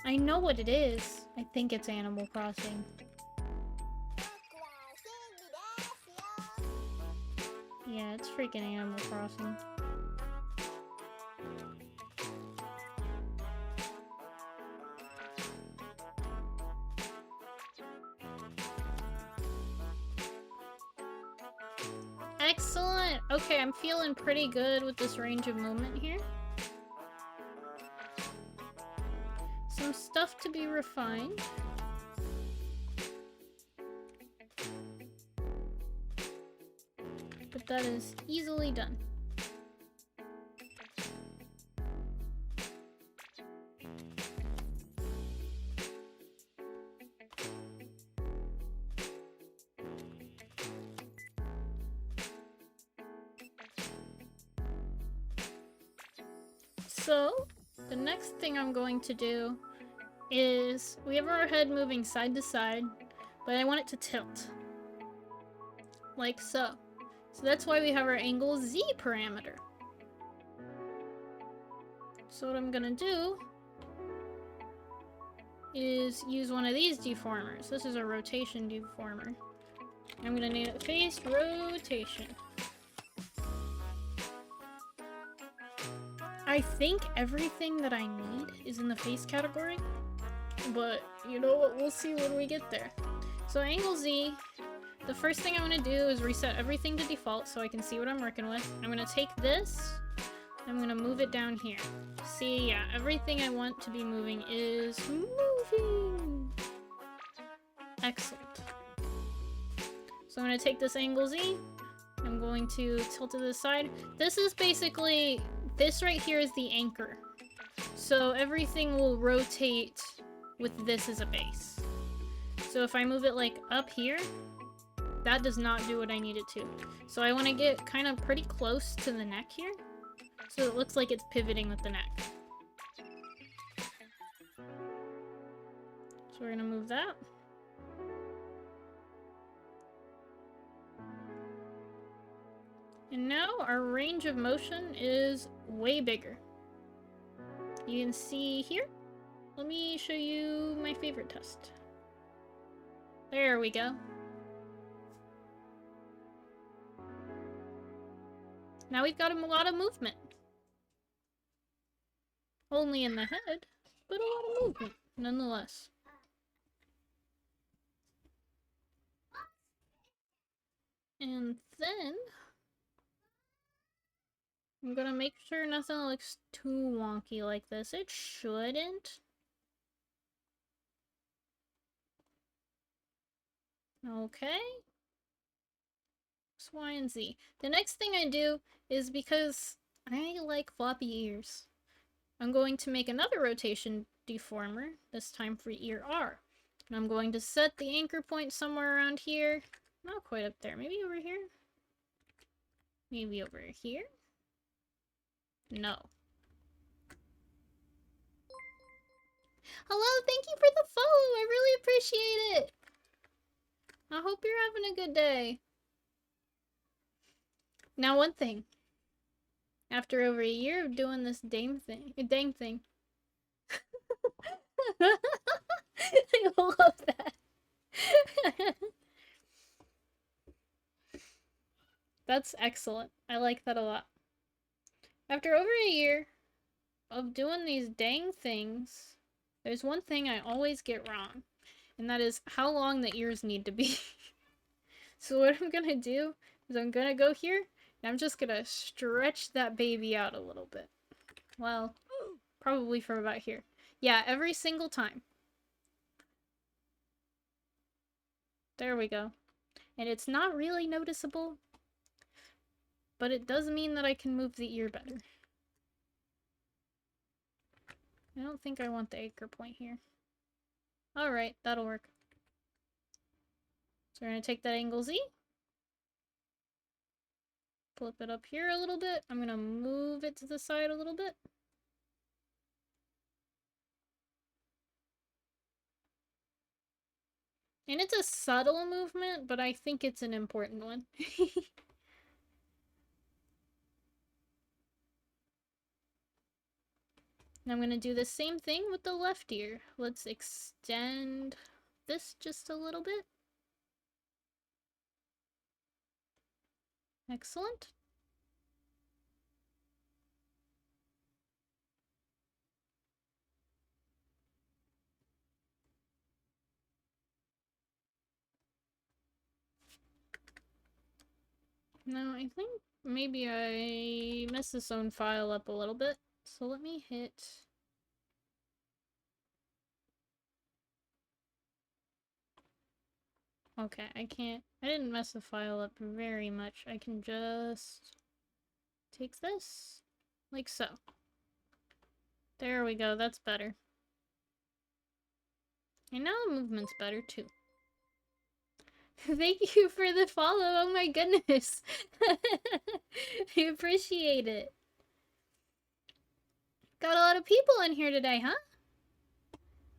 Speaker 1: I know what it is. I think it's Animal Crossing. Yeah, it's freaking Animal Crossing. Excellent! Okay, I'm feeling pretty good with this range of movement here. Some stuff to be refined. But that is easily done. So, the next thing I'm going to do is, we have our head moving side to side, but I want it to tilt. Like so. So that's why we have our angle Z parameter. So what I'm gonna do is use one of these deformers. This is a rotation deformer. I'm gonna name it face rotation. I think everything that I need is in the face category, but you know what, we'll see when we get there. So angle Z, the first thing I want to do is reset everything to default so I can see what I'm working with. I'm going to take this, I'm going to move it down here. See, yeah, everything I want to be moving is moving. Excellent. So I'm going to take this angle Z, I'm going to tilt to the side. This is basically, this right here is the anchor. So everything will rotate with this as a base. So if I move it like up here, that does not do what I need it to. So I want to get kind of pretty close to the neck here, so it looks like it's pivoting with the neck. So we're gonna move that. And now our range of motion is way bigger. You can see here. Let me show you my favorite test. There we go. Now we've got a lot of movement. Only in the head, but a lot of movement, nonetheless. And then I'm gonna make sure nothing looks too wonky like this. It shouldn't. Okay. X, Y, and Z. The next thing I do is, because I like floppy ears, I'm going to make another rotation deformer, this time for ear R. And I'm going to set the anchor point somewhere around here. Not quite up there. Maybe over here? Maybe over here? No. Hello, thank you for the follow! I really appreciate it! I hope you're having a good day. Now, one thing. After over a year of doing this dang thing. I love that. That's excellent. I like that a lot. After over a year of doing these dang things, there's one thing I always get wrong, and that is how long the ears need to be. So what I'm gonna do is I'm gonna go here, and I'm just gonna stretch that baby out a little bit. Well, probably from about here. Yeah, every single time. There we go. And it's not really noticeable, but it does mean that I can move the ear better. I don't think I want the anchor point here. Alright, that'll work. So we're gonna take that angle Z. Flip it up here a little bit. I'm gonna move it to the side a little bit. And it's a subtle movement, but I think it's an important one. And I'm gonna do the same thing with the left ear. Let's extend this just a little bit. Excellent. No, I think maybe I messed this own file up a little bit. So let me hit... Okay, I didn't mess the file up very much. I can just take this, like so. There we go, that's better. And now the movement's better too. Thank you for the follow, oh my goodness. I appreciate it. Got a lot of people in here today, huh?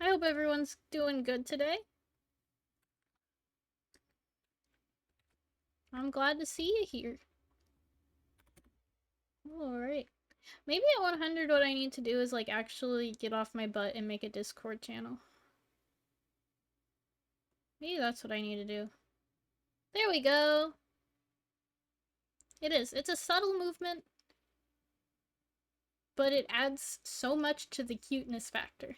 Speaker 1: I hope everyone's doing good today. I'm glad to see you here. Alright. Maybe at 100 what I need to do is like actually get off my butt and make a Discord channel. Maybe that's what I need to do. There we go! It is. It's a subtle movement, but it adds so much to the cuteness factor.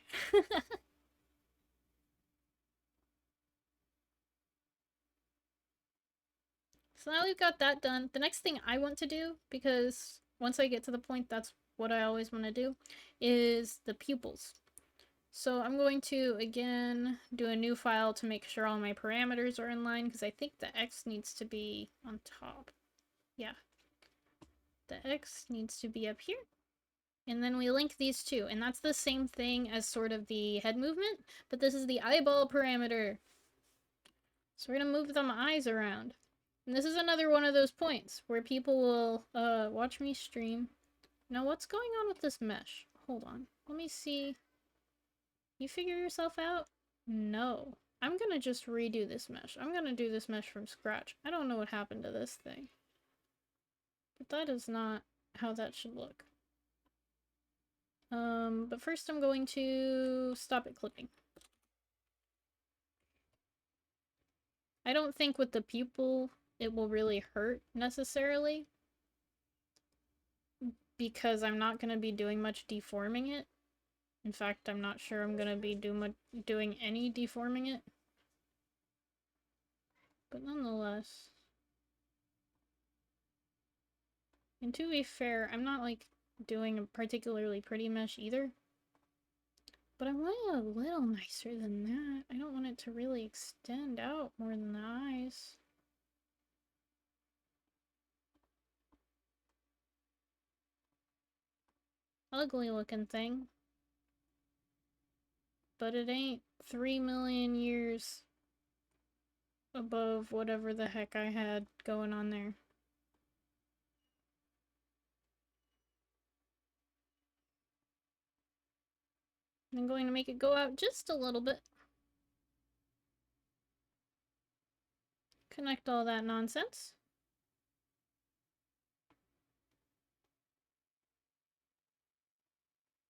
Speaker 1: So now we've got that done. The next thing I want to do, because once I get to the point that's what I always want to do, is the pupils. So I'm going to, again, do a new file to make sure all my parameters are in line, because I think the X needs to be on top. Yeah. The X needs to be up here. And then we link these two, and that's the same thing as sort of the head movement, but this is the eyeball parameter. So we're gonna move the eyes around. And this is another one of those points where people will, watch me stream. Now what's going on with this mesh? Hold on. Let me see. You figure yourself out? No. I'm gonna just redo this mesh. I'm gonna do this mesh from scratch. I don't know what happened to this thing. But that is not how that should look. But first I'm going to stop it clipping. I don't think with the pupil it will really hurt necessarily, because I'm not going to be doing much deforming it. In fact, I'm not sure I'm going to be doing any deforming it. But nonetheless. And to be fair, I'm not like doing a particularly pretty mesh either. But I want it a little nicer than that. I don't want it to really extend out more than the eyes. Ugly looking thing. But it ain't 3 million years above whatever the heck I had going on there. I'm going to make it go out just a little bit. Connect all that nonsense.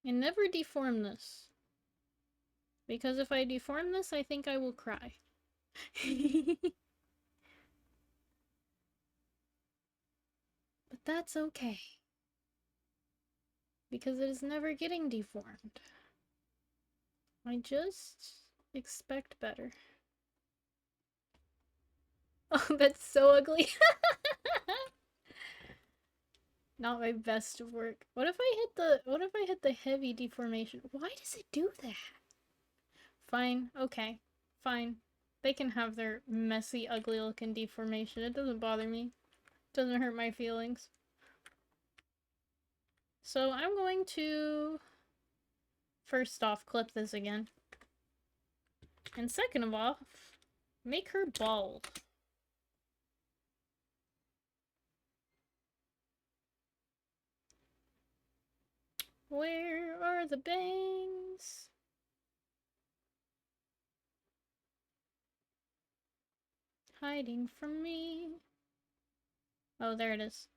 Speaker 1: And never deform this. Because if I deform this, I think I will cry. But that's okay. Because it is never getting deformed. I just expect better. Oh, that's so ugly. Not my best of work. What if I hit the heavy deformation? Why does it do that? Fine, okay. Fine. They can have their messy, ugly looking deformation. It doesn't bother me. It doesn't hurt my feelings. So I'm going to first off clip this again. And second of all, make her bald. Where are the bangs? Hiding from me. Oh, there it is.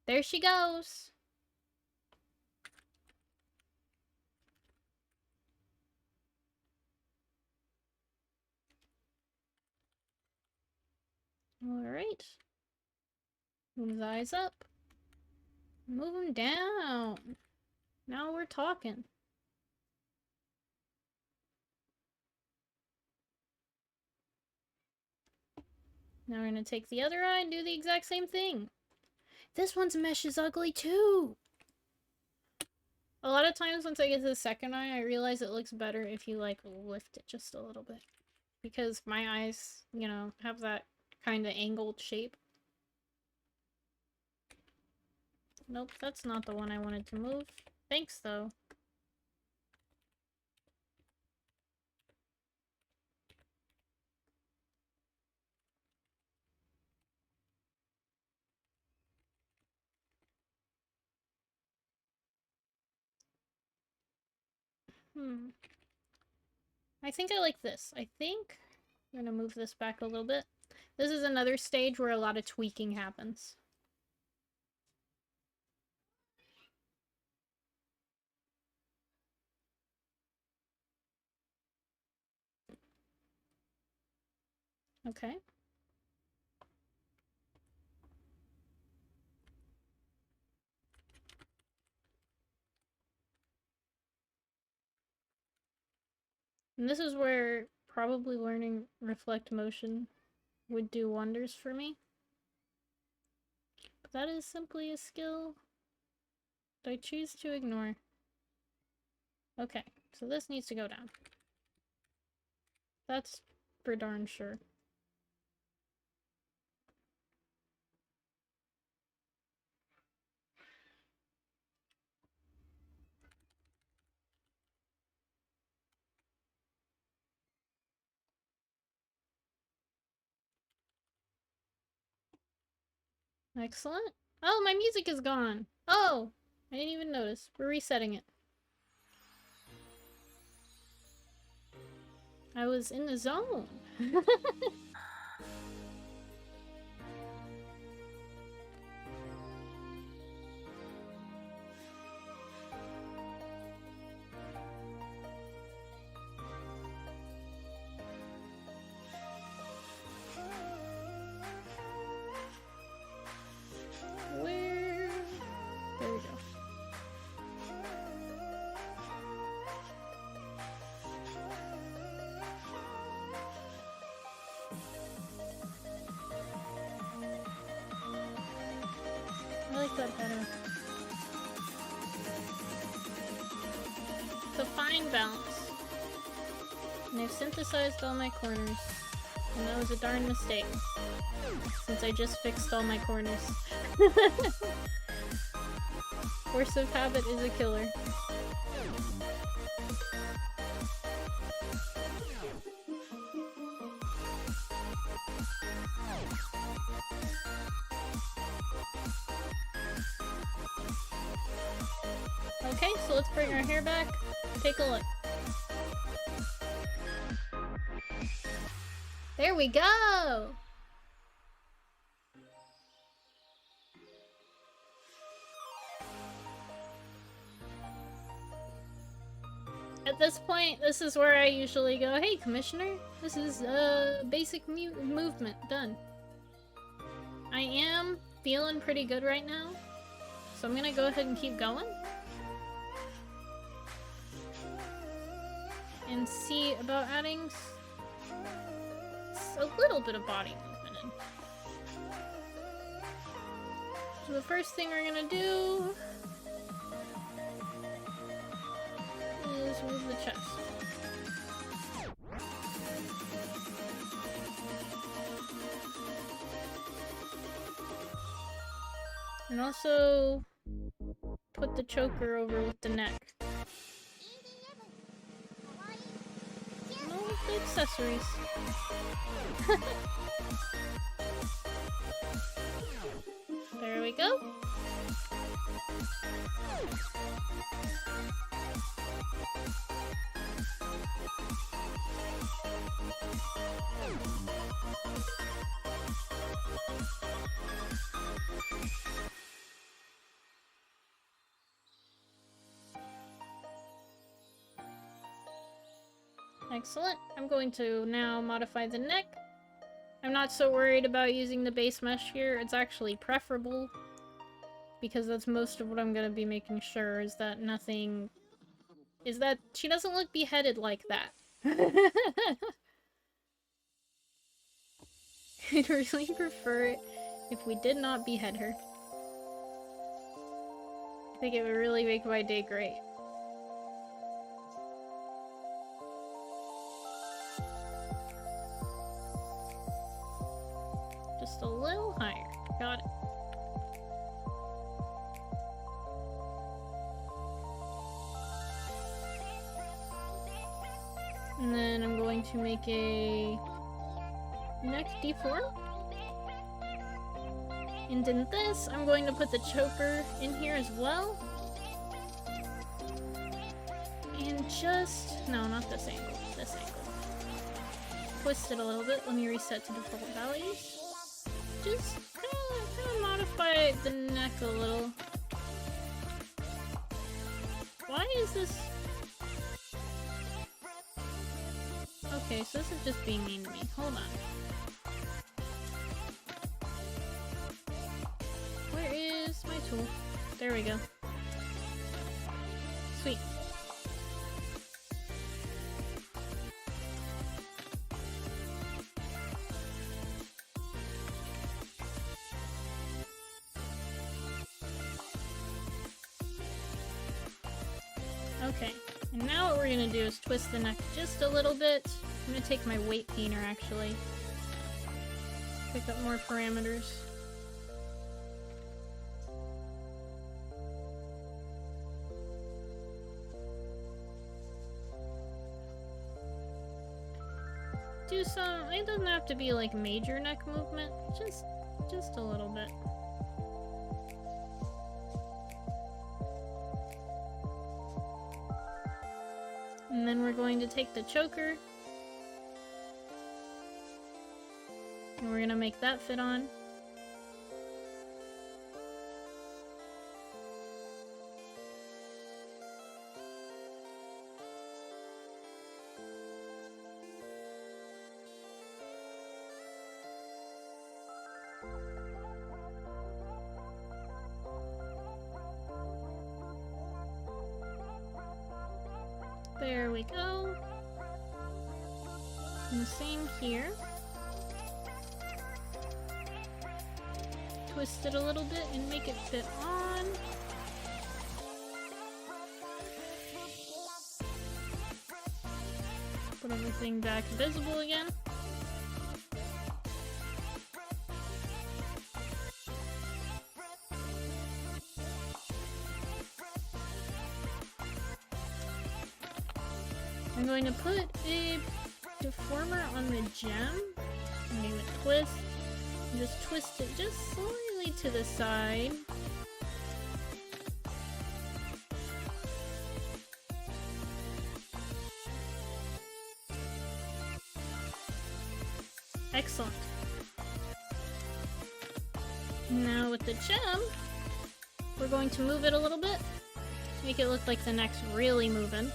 Speaker 1: There she goes. Alright. Move his eyes up. Move him down. Now we're talking. Now we're gonna take the other eye and do the exact same thing. This one's mesh is ugly too! A lot of times once I get to the second eye, I realize it looks better if you, like, lift it just a little bit. Because my eyes, you know, have that kind of angled shape. Nope, that's not the one I wanted to move. Thanks, though. I think I like this. I think I'm gonna move this back a little bit. This is another stage where a lot of tweaking happens. Okay. And this is where probably learning reflect motion would do wonders for me. But that is simply a skill that I choose to ignore. Okay, so this needs to go down. That's for darn sure. Excellent. Oh, my music is gone. Oh, I didn't even notice. We're resetting it. I was in the zone. Where? There we go. I like that better. It's a fine balance. And I've synthesized all my corners. And that was a darn mistake. Since I just fixed all my corners. Force of habit is a killer. Okay, so let's bring our hair back. Take a look. There we go! At this point, this is where I usually go, hey, Commissioner, this is basic movement done. I am feeling pretty good right now, so I'm gonna go ahead and keep going. And see about adding a little bit of body movement in. So the first thing we're gonna do is move the chest. And also put the choker over with the neck. No, the accessories. There we go. Excellent. I'm going to now modify the neck. I'm not so worried about using the base mesh here. It's actually preferable, because that's most of what I'm gonna be making sure is that nothing... is that she doesn't look beheaded like that. I'd really prefer it if we did not behead her. I think it would really make my day great. Just a little higher. Got it. And then I'm going to make a neck deform. And in this, I'm going to put the choker in here as well. And just... no, not this angle. This angle. Twist it a little bit. Let me reset to default values. Just kind of modify the neck a little. Why is this... okay, so this is just being mean to me. Hold on. Where is my tool? There we go. Sweet. Okay, and now what we're gonna do is twist the neck just a little bit. I'm gonna take my weight painter actually. Pick up more parameters. Do some, it doesn't have to be like major neck movement, just a little bit. And then we're going to take the choker and we're gonna make that fit on. There we go. And the same here. Twist it a little bit and make it fit on. Put everything back visible again. I'm going to put a deformer on the gem. I'm going to twist. And just twist it just slightly to the side. Excellent. Now with the gem, we're going to move it a little bit. Make it look like the neck's really moving.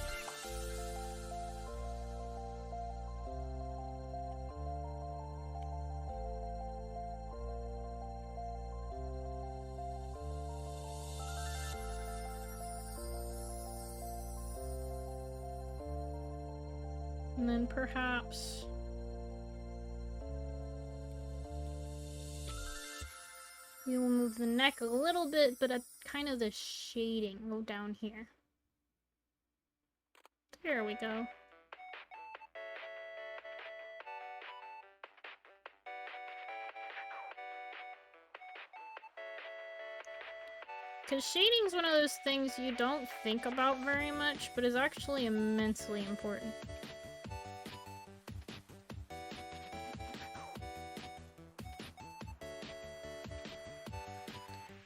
Speaker 1: And then perhaps we will move the neck a little bit, but at kind of the shading go down here. There we go. Because shading's one of those things you don't think about very much, but is actually immensely important.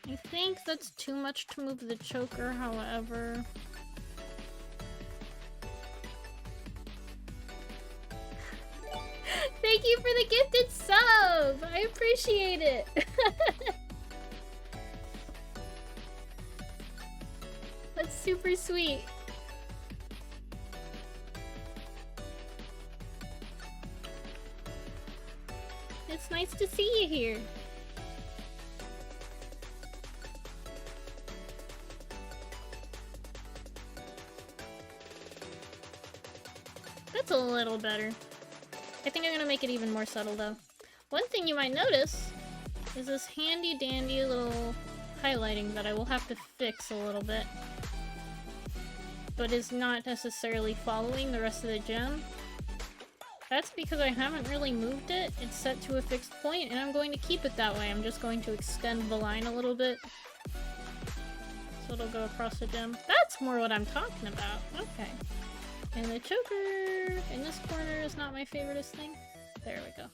Speaker 1: I think that's too much to move the choker, however. Thank you for the gifted sub! I appreciate it! That's super sweet. It's nice to see you here. That's a little better. I think I'm gonna make it even more subtle though. One thing you might notice is this handy dandy little highlighting that I will have to fix a little bit, but is not necessarily following the rest of the gem. That's because I haven't really moved it. It's set to a fixed point, and I'm going to keep it that way. I'm just going to extend the line a little bit, so it'll go across the gem. That's more what I'm talking about. Okay. And the choker in this corner is not my favoriteest thing. There we go.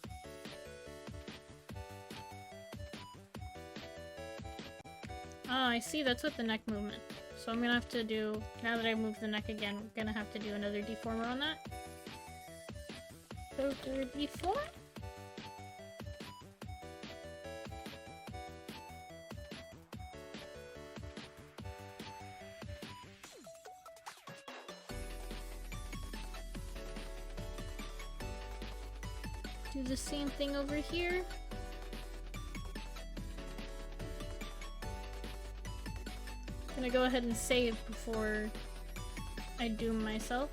Speaker 1: Ah, I see, that's with the neck movement. So I'm gonna have to do, now that I moved the neck again, I'm gonna have to do another deformer on that. Choker deform? Do the same thing over here. Gonna go ahead and save before I doom myself.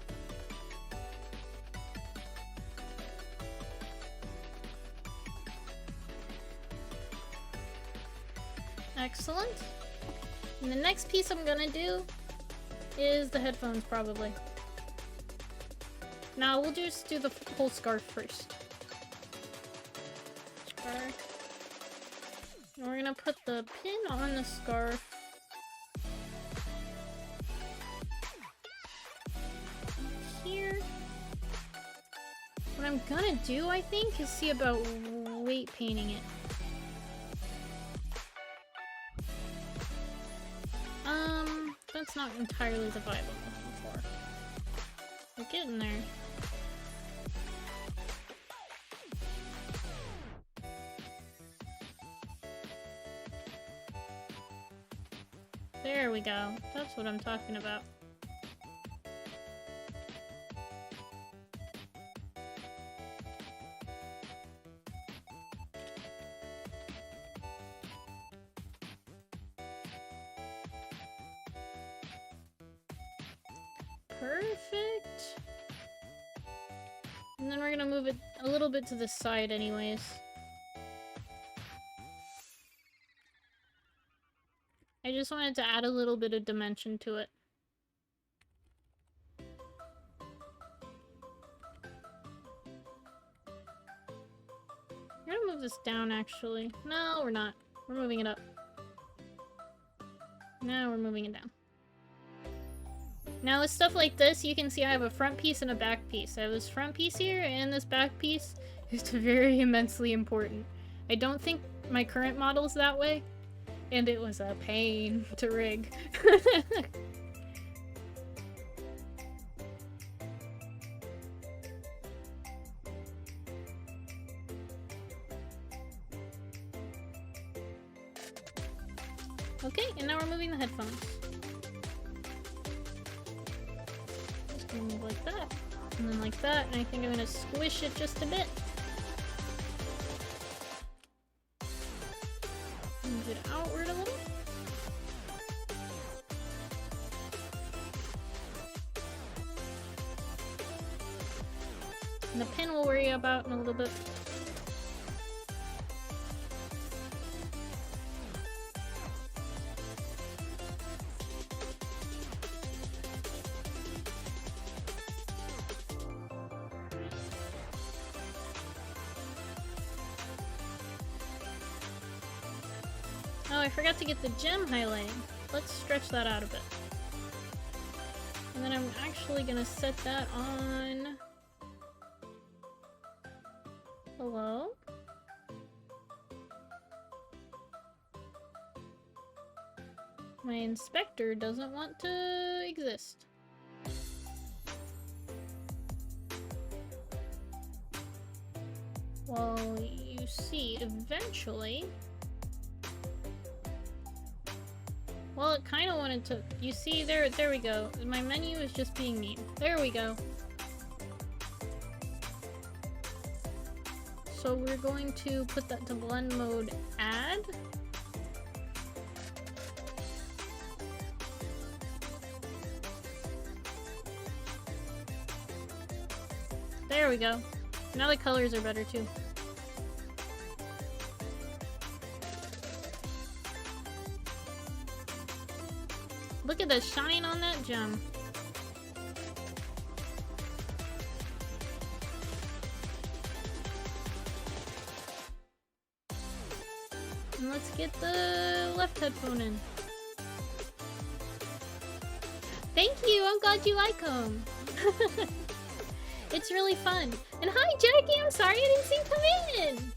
Speaker 1: Excellent. And the next piece I'm gonna do is the headphones, probably. Now we'll just do the whole scarf first. Scarf. And we're gonna put the pin on the scarf. Here. What I'm gonna do, I think, is see about weight painting it. That's not entirely the vibe I'm looking for. We're getting there. There we go. That's what I'm talking about. Perfect. And then we're gonna move it a little bit to the side anyways. I just wanted to add a little bit of dimension to it. We're gonna move this down actually. No, we're not. We're moving it up. No, we're moving it down. Now with stuff like this, you can see I have a front piece and a back piece. I have this front piece here, and this back piece is very immensely important. I don't think my current model's that way, and it was a pain to rig. Okay, and now we're moving the headphones. Move like that, and then like that, and I think I'm gonna squish it just a bit. Move it outward a little. And the pin we'll worry about in a little bit. Oh, I forgot to get the gem highlighting. Let's stretch that out a bit. And then I'm actually gonna set that on... Hello? My inspector doesn't want to exist. Well, you see, eventually... Well, it kind of wanted to... You see, there we go. My menu is just being mean. There we go. So we're going to put that to blend mode, add. There we go. Now the colors are better too. Look at the shine on that gem. And let's get the left headphone in. Thank you! I'm glad you like them! It's really fun. And hi, Jackie! I'm sorry I didn't see you come in!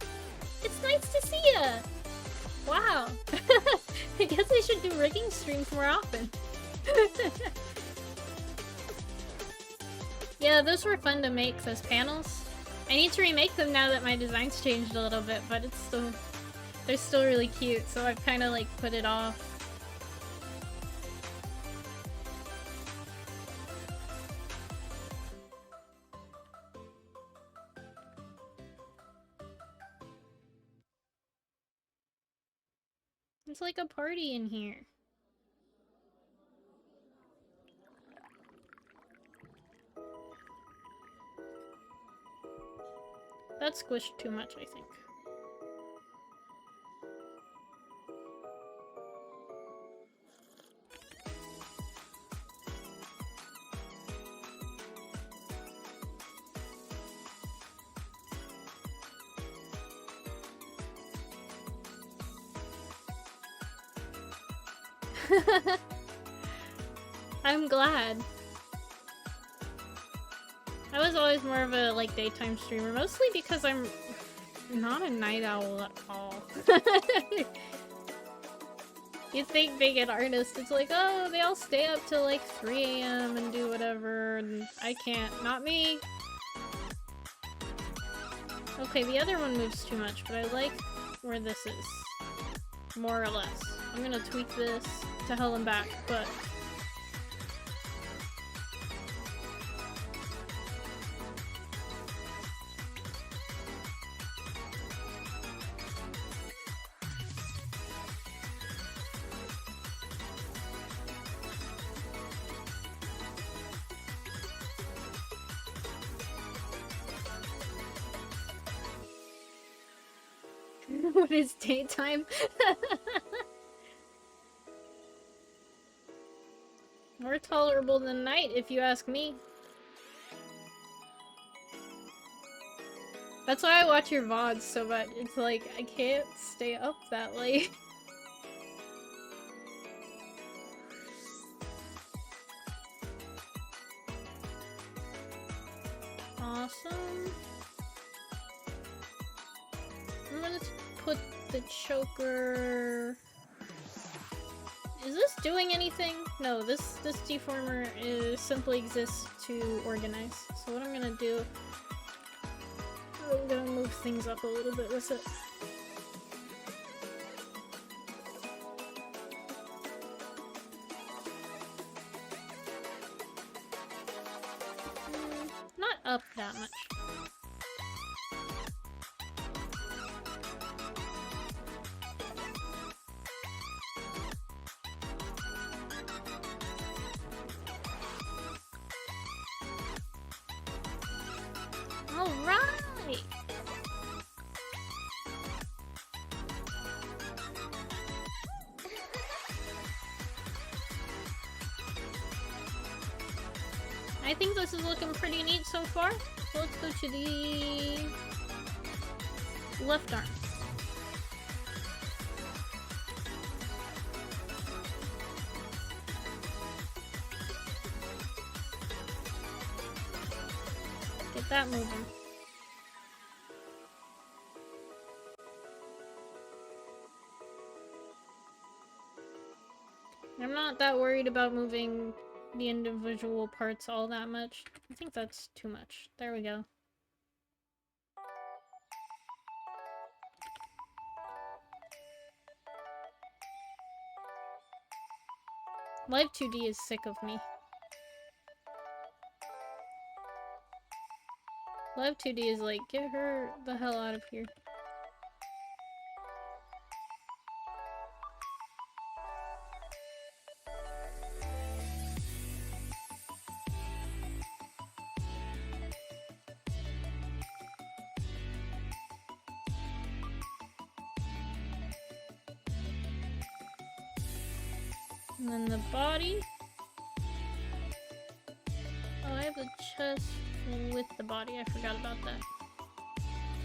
Speaker 1: It's nice to see ya! Wow! I guess I should do rigging streams more often. Yeah, those were fun to make, those panels. I need to remake them now that my design's changed a little bit, but it's still... they're still really cute, so I've kind of like put it off. It's like a party in here. That squished too much, I think. I'm glad. I was always more of a like daytime streamer, mostly because I'm not a night owl at all. You think being an artist, it's like, oh, they all stay up till like 3 AM and do whatever, and I can't. Not me. Okay, the other one moves too much, but I like where this is. More or less. I'm gonna tweak this to hell and back, but... What is daytime? More tolerable than night, if you ask me. That's why I watch your VODs so much. It's like, I can't stay up that late. Awesome. I'm gonna put the choker... Is this doing anything? No, this deformer simply exists to organize. So what I'm gonna do... I'm gonna move things up a little bit with it. Not up that much. Alright! I think this is looking pretty neat so far. So let's go to the left arm. Get that moving. I'm not that worried about moving the individual parts all that much. I think that's too much. There we go. Live 2D is sick of me. Live 2D is like, get her the hell out of here. And then the body. Oh, I have the chest with the body. I forgot about that.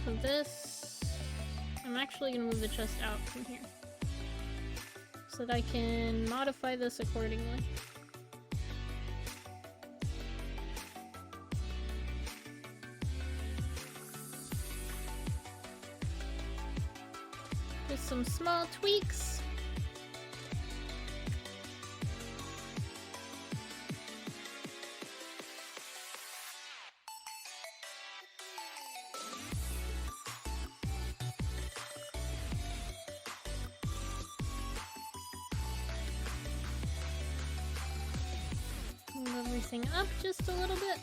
Speaker 1: So this... I'm actually gonna move the chest out from here, so that I can modify this accordingly. Just some small tweaks. Move everything up just a little bit.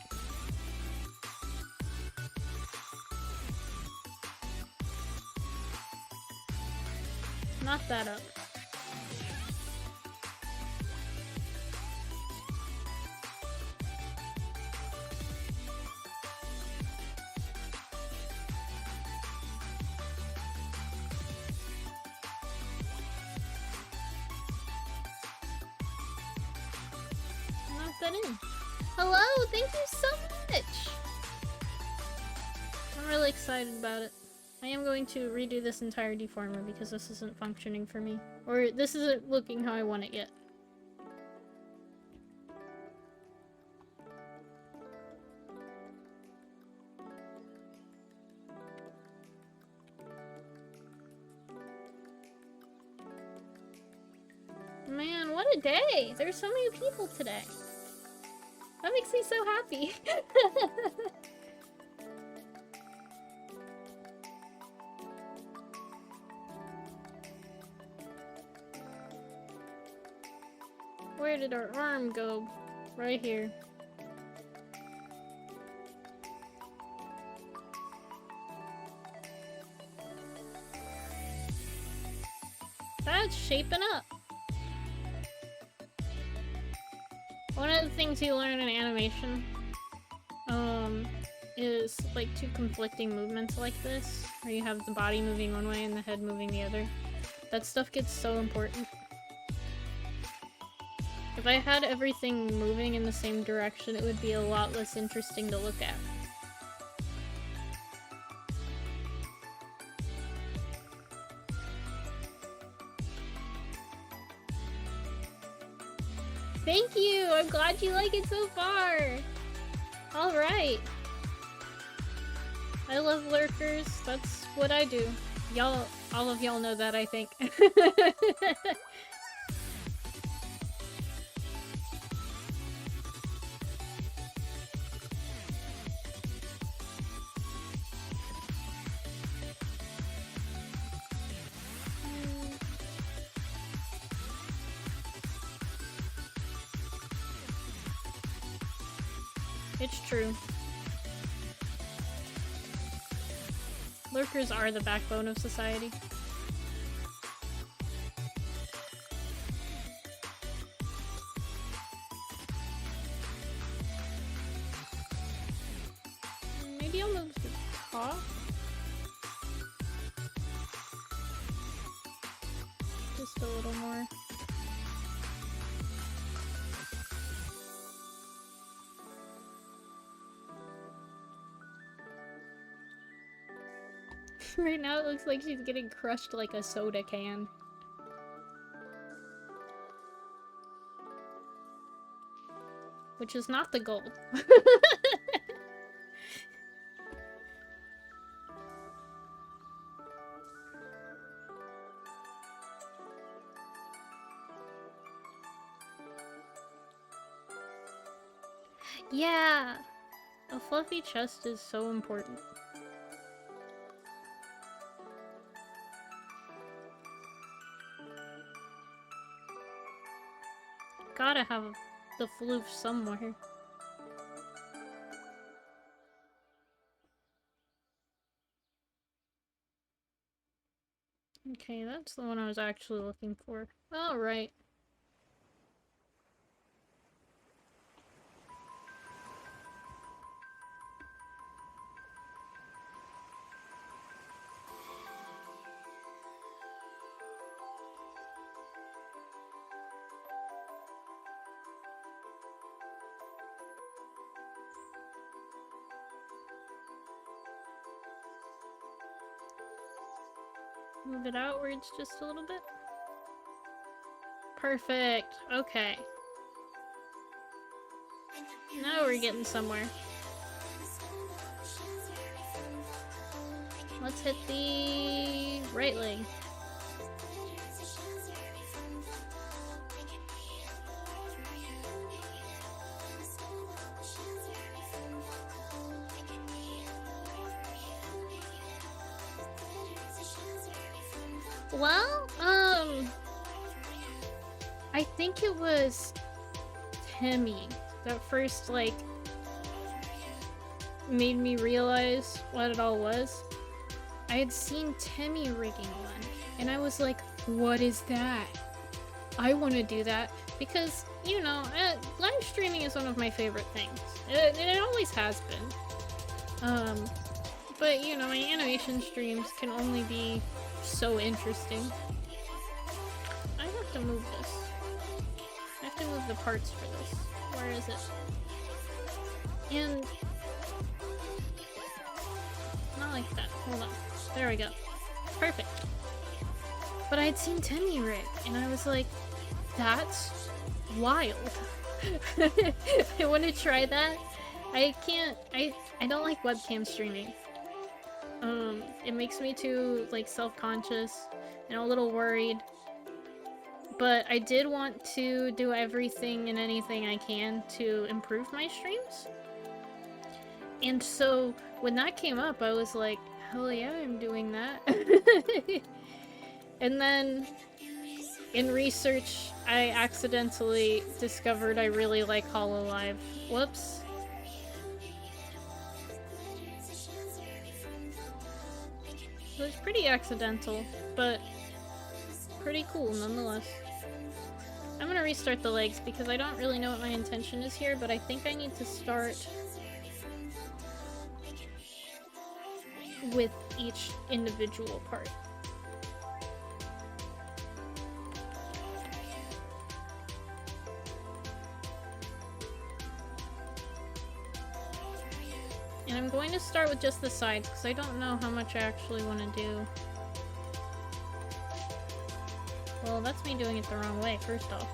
Speaker 1: Not that up. Knock that in. Hello, thank you so much! I'm really excited about it. I am going to redo this entire deformer because this isn't functioning for me. Or this isn't looking how I want it yet. Man, what a day! There's so many people today. That makes me so happy. Where did our arm go? Right here. That's shaping up. One of the things you learn in animation, is like two conflicting movements like this, where you have the body moving one way and the head moving the other. That stuff gets so important. If I had everything moving in the same direction, it would be a lot less interesting to look at. Thank you! I'm glad you like it so far! Alright. I love lurkers. That's what I do. Y'all, all of y'all know that, I think. It's true. Lurkers are the backbone of society. Maybe I'll move the top? Just a little more. Right now it looks like she's getting crushed like a soda can. Which is not the goal. Yeah! A fluffy chest is so important. Gotta have the floof somewhere. Okay, that's the one I was actually looking for. Alright. Move it outwards just a little bit. Perfect. Okay. Now we're getting somewhere. Let's hit the right leg. Well, I think it was Temmie that first, like, made me realize what it all was. I had seen Temmie rigging one, and I was like, what is that? I want to do that, because, you know, live streaming is one of my favorite things. It always has been. But, you know, my animation streams can only be so interesting. I have to move this. I have to move the parts for this. Where is it? And... not like that. Hold on. There we go. Perfect. But I had seen Temmie rig, and I was like, that's wild. I want to try that. I can't... I don't like webcam streaming. It makes me too, like, self-conscious and a little worried. But I did want to do everything and anything I can to improve my streams. And so, when that came up, I was like, hell yeah, I'm doing that. And then, in research, I accidentally discovered I really like Hololive. Whoops. It was pretty accidental, but pretty cool nonetheless. I'm gonna restart the legs because I don't really know what my intention is here, but I think I need to start with each individual part. And I'm going to start with just the sides, because I don't know how much I actually want to do. Well, that's me doing it the wrong way, first off.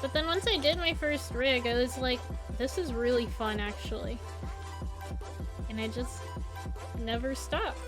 Speaker 1: But then once I did my first rig, I was like, this is really fun, actually. And I just never stopped.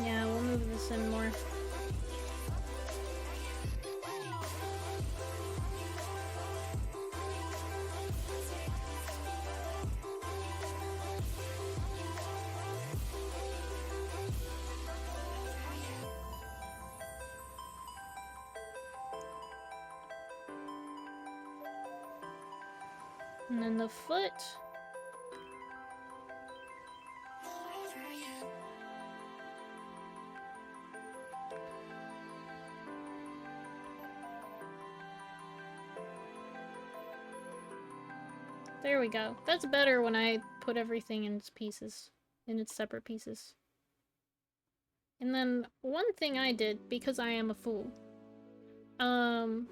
Speaker 1: Yeah, we'll move this in more. And then the foot. There we go. That's better when I put everything in its pieces, in its separate pieces. And then one thing I did, because I am a fool, and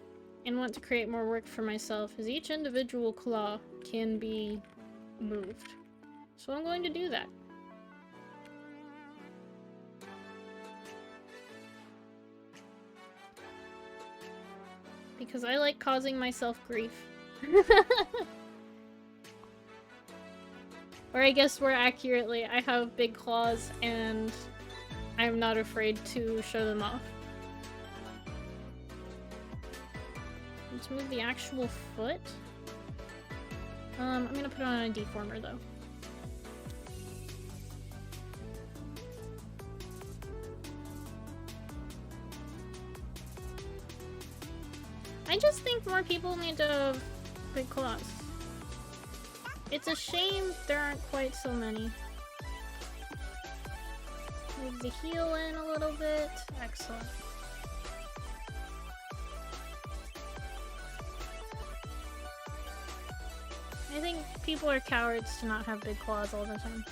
Speaker 1: want to create more work for myself, is each individual claw can be moved. So I'm going to do that. Because I like causing myself grief. Or I guess more accurately, I have big claws and I'm not afraid to show them off. Let's move the actual foot. I'm gonna put it on a deformer though. I just think more people need to have big claws. It's a shame there aren't quite so many. Move the heel in a little bit. Excellent. I think people are cowards to not have big claws all the time.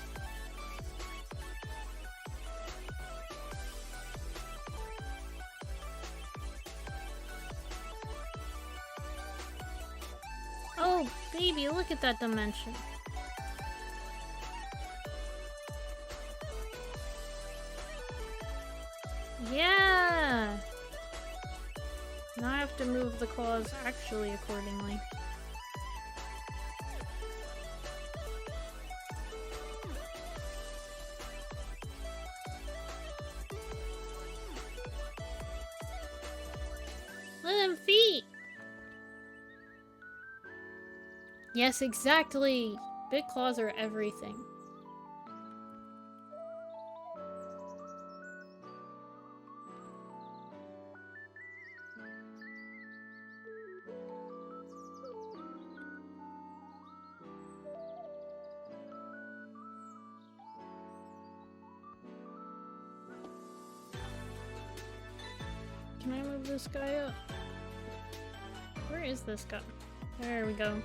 Speaker 1: Oh, baby, look at that dimension. Yeah! Now I have to move the claws actually accordingly. Look at them feet! Yes, exactly! Big claws are everything. Can I move this guy up? Where is this guy? There we go.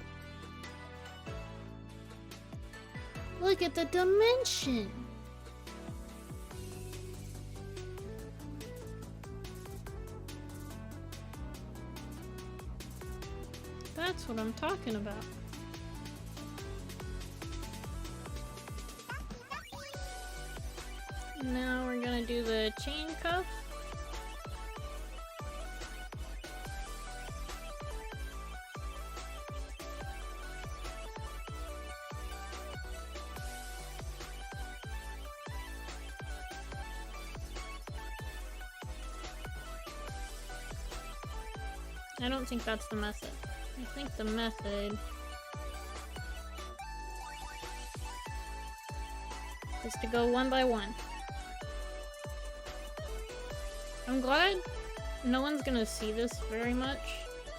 Speaker 1: Look at the dimension! That's what I'm talking about. Now we're gonna do the chain cuff. I don't think that's the method. I think the method is to go one by one. I'm glad no one's gonna see this very much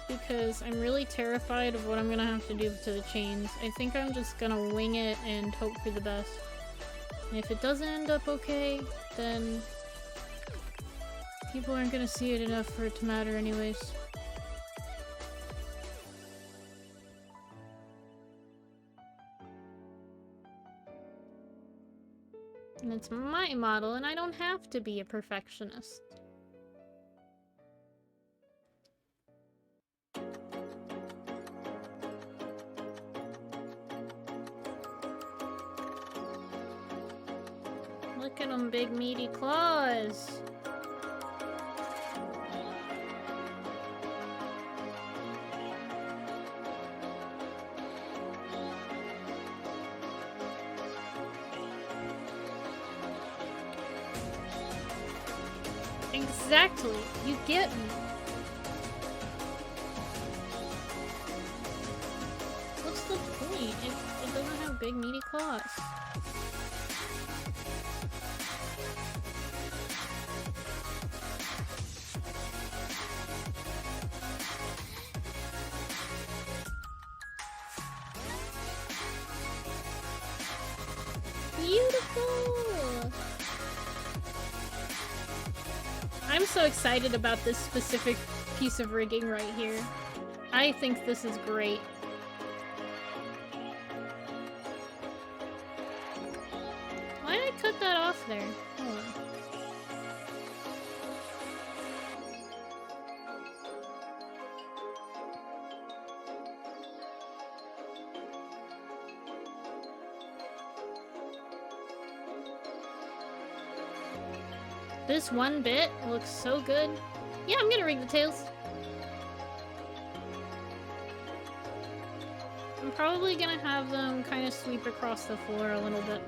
Speaker 1: because I'm really terrified of what I'm gonna have to do to the chains. I think I'm just gonna wing it and hope for the best. And if it doesn't end up okay, then people aren't gonna see it enough for it to matter anyways. And it's my model, and I don't have to be a perfectionist. Look at them big meaty claws! Exactly! You get me! What's the point? It doesn't have big meaty claws. Beautiful! I'm so excited about this specific piece of rigging right here. I think this is great. Why did I cut that off there? Hold on. This one bit looks so good. Yeah, I'm gonna rig the tails. I'm probably gonna have them kind of sweep across the floor a little bit.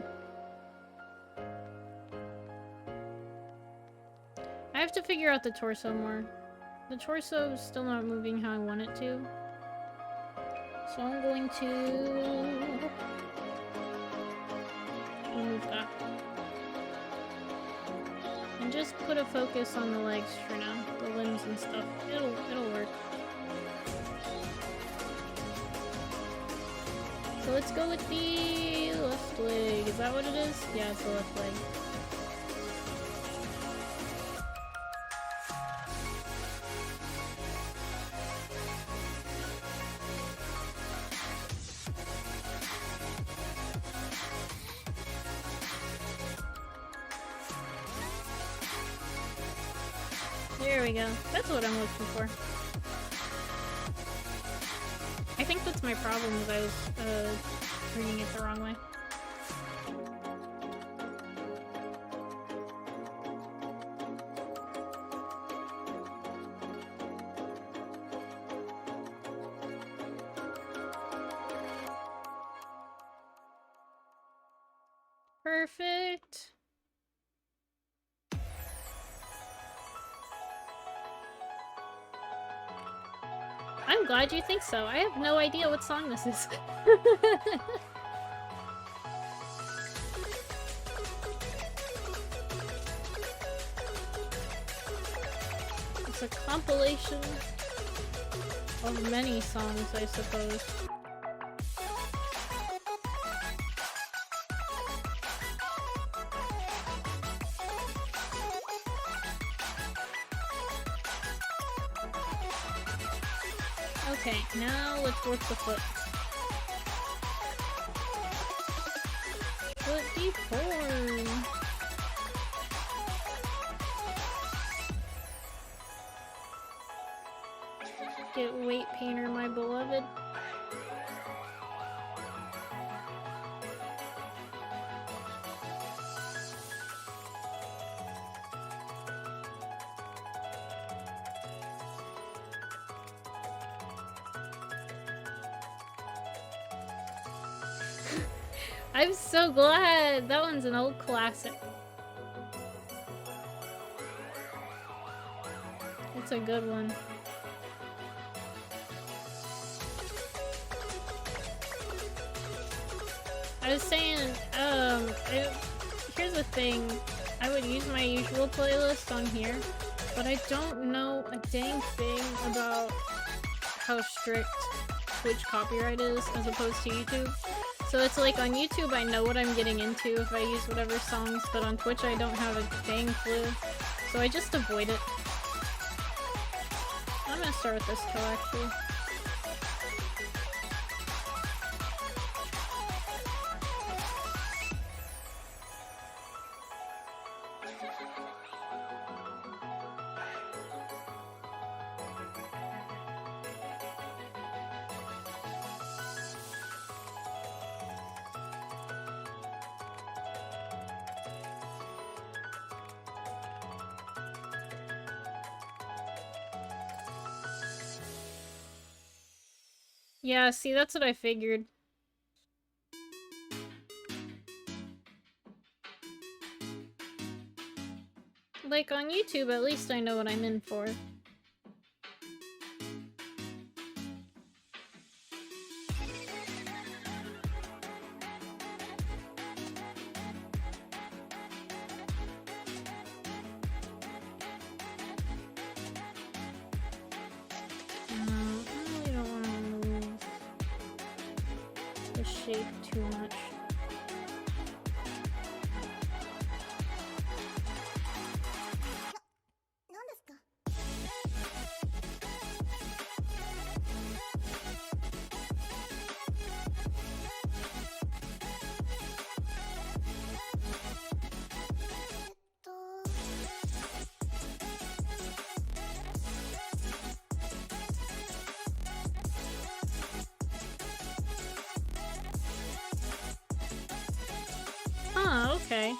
Speaker 1: I have to figure out the torso more. The torso is still not moving how I want it to. So I'm going to remove that. And just put a focus on the legs for now, the limbs and stuff. It'll work. So let's go with the left leg. Is that what it is? Yeah, it's the left leg. There we go. That's what I'm looking for. I think that's my problem, is I was reading it the wrong way. Perfect. I'm glad you think so. I have no idea what song this is. It's a compilation of many songs, I suppose. Okay, now let's work the foot. Foot deform. Get weight painter, my beloved. I'm so glad! That one's an old classic. It's a good one. I was saying, here's the thing. I would use my usual playlist on here, but I don't know a dang thing about how strict Twitch copyright is as opposed to YouTube. So it's like on YouTube I know what I'm getting into if I use whatever songs, but on Twitch I don't have a dang clue. So I just avoid it. I'm gonna start with this kill actually. Yeah, see, that's what I figured. Like, on YouTube, at least I know what I'm in for. Too much. Okay.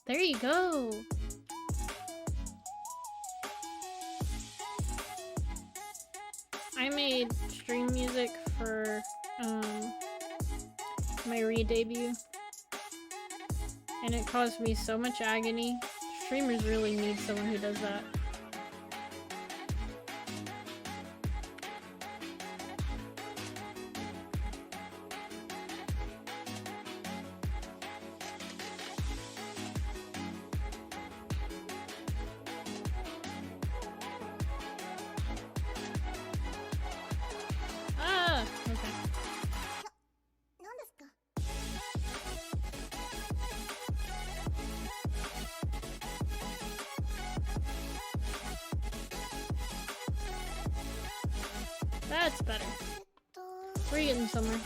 Speaker 1: There you go. I made stream music for my re-debut, and it caused me so much agony. Streamers really need someone who does that. That's better. We're getting somewhere.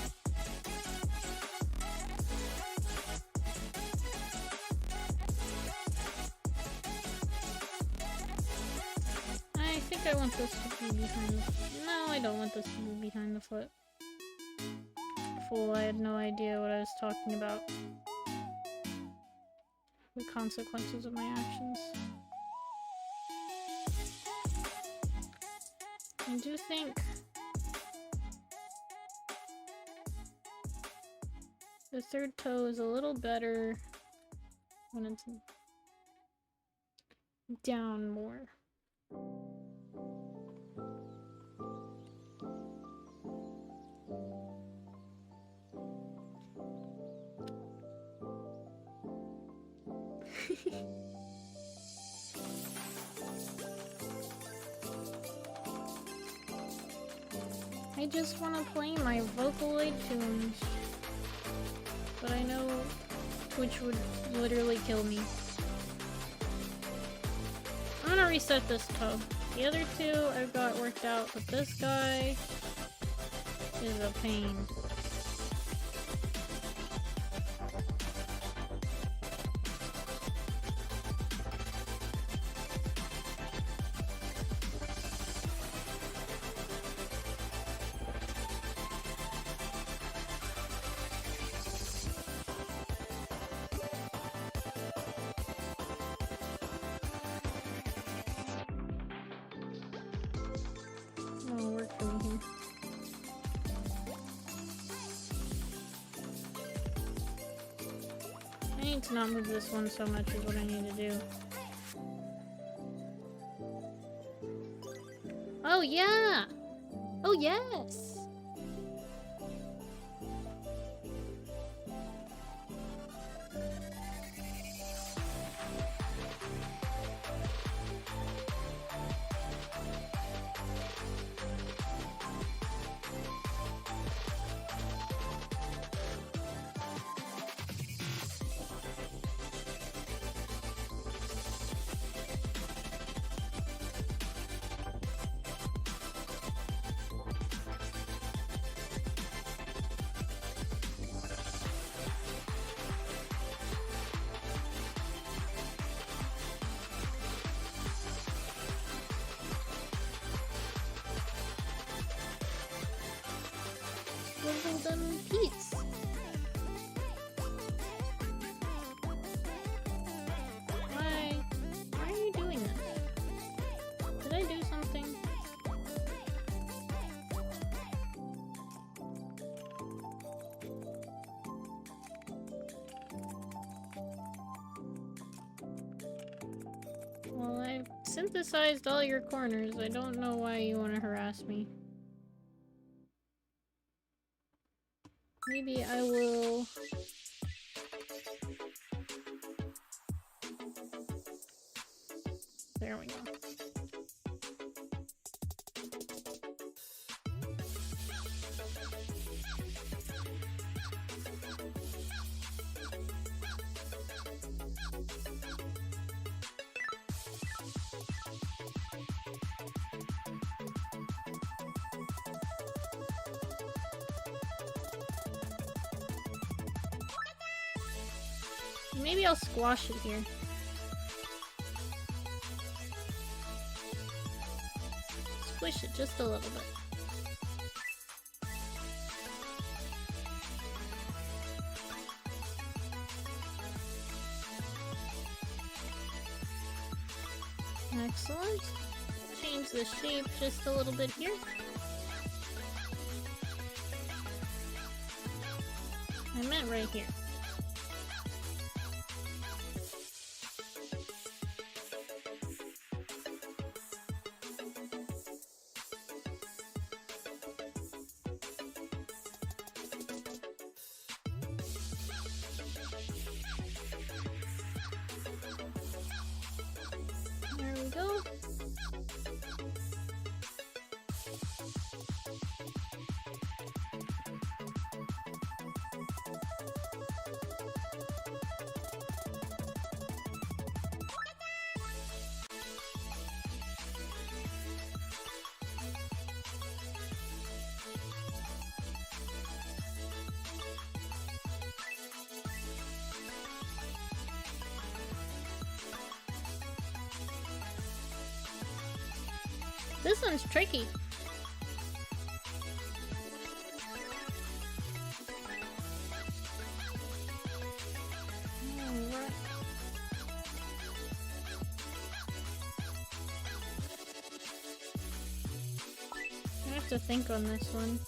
Speaker 1: I want this to be behind the foot. No, I don't want this to be behind the foot. Fool, I had no idea what I was talking about. The consequences of my actions. I do think the third toe is a little better when it's down more. I just want to play my Vocaloid tunes, but I know Twitch would literally kill me. I'm gonna reset this toe. The other two I've got worked out, but this guy is a pain. It'll work for me here. I need to not move this one so much is what I need to do. Oh yeah! Oh yes! Wimbledon Pete's. Why are you doing this? Did I do something? Well, I've synthesized all your corners. I don't know why you want to harass me. Maybe I will... There we go. Maybe I'll squash it here. Squish it just a little bit. Excellent. Change the shape just a little bit here. I meant right here. There we go. This one's tricky. Alright. I have to think on this one.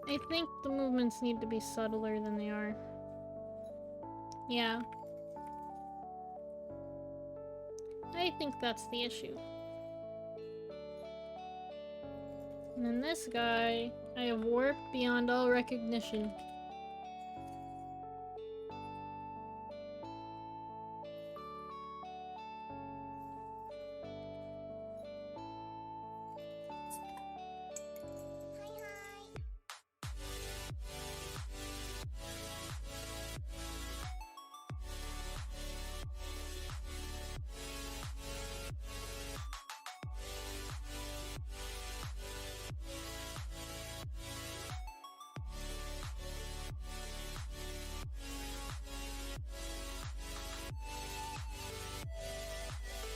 Speaker 1: I think the movements need to be subtler than they are. Yeah. I think that's the issue. And then this guy, I have warped beyond all recognition.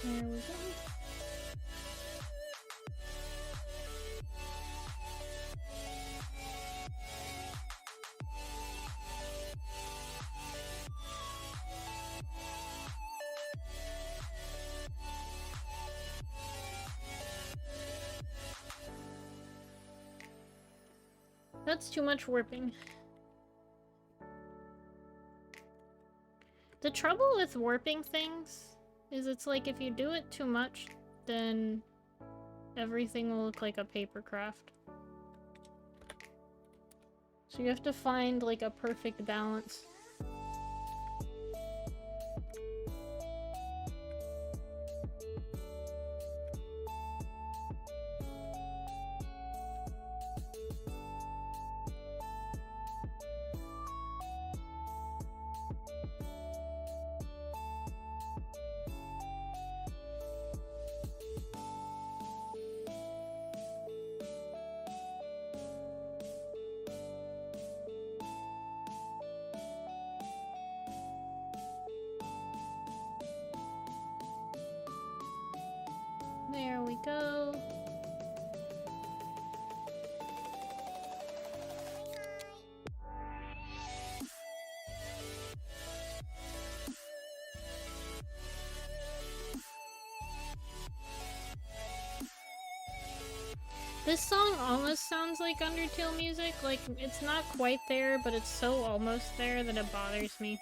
Speaker 1: There we go. That's too much warping. The trouble with warping things is it's like if you do it too much, then everything will look like a paper craft. So you have to find like a perfect balance. There we go. This song almost sounds like Undertale music. Like, it's not quite there, but it's so almost there that it bothers me.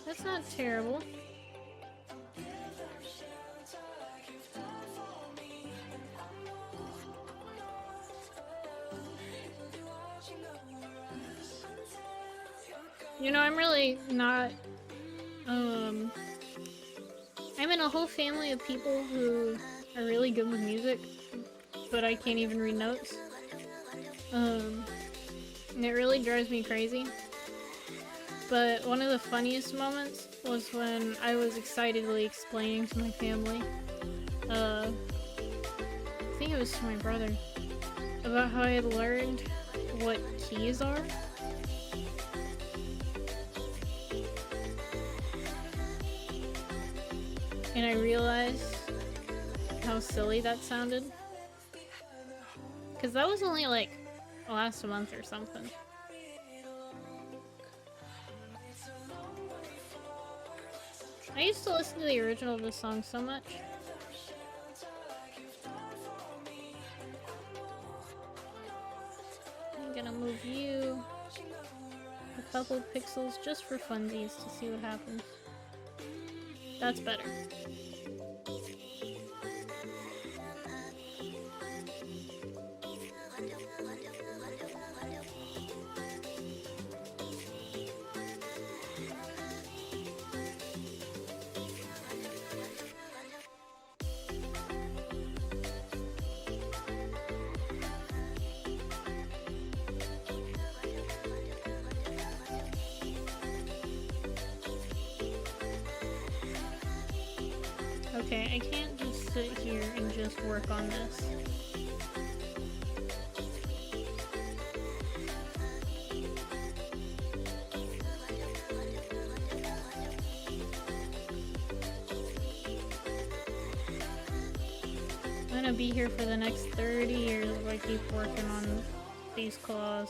Speaker 1: That's not terrible. You know, I'm really not, I'm in a whole family of people who are really good with music. but I can't even read notes. And it really drives me crazy. But one of the funniest moments was when I was excitedly explaining to my family, I think it was to my brother, about how I had learned what keys are. And I realized how silly that sounded. Because that was only like last month or something. I used to listen to the original of this song so much. I'm gonna move you a couple pixels just for funsies to see what happens. That's better. Okay, I can't just sit here and just work on this. I'm gonna be here for the next 30 years if I keep working on these claws.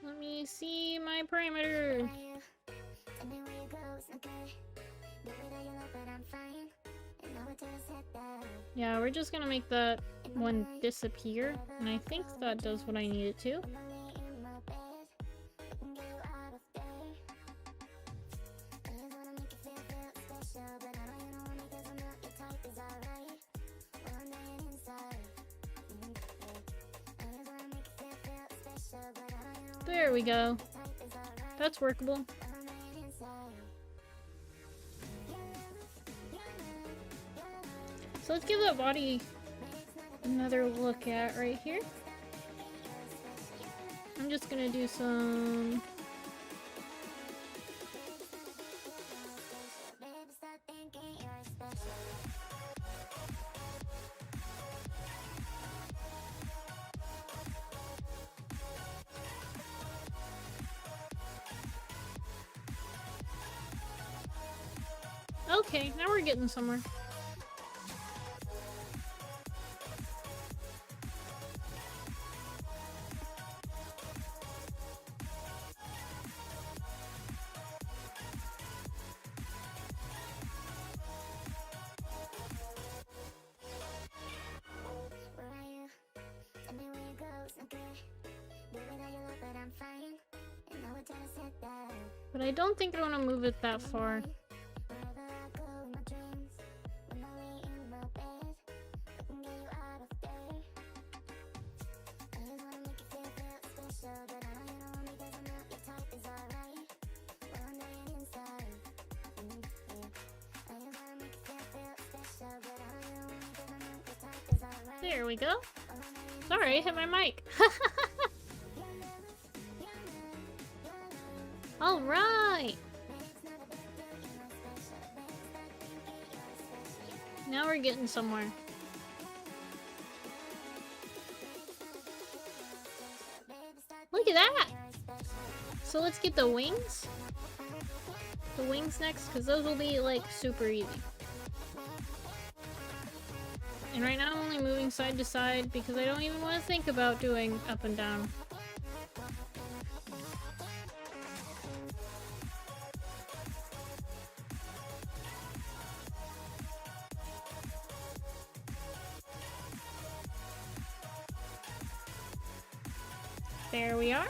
Speaker 1: Let me see my parameter. Yeah, we're just gonna make that one disappear, and I think that does what I need it to. There we go. That's workable. So let's give that body another look at right here. I'm just gonna do some... Okay, now we're getting somewhere. But I don't think I want to move it that far. There we go. Sorry, I hit my mic. Alright! Now we're getting somewhere. Look at that! So let's get the wings. The wings next, because those will be like super easy. And right now I'm only moving side to side because I don't even want to think about doing up and down. There we are.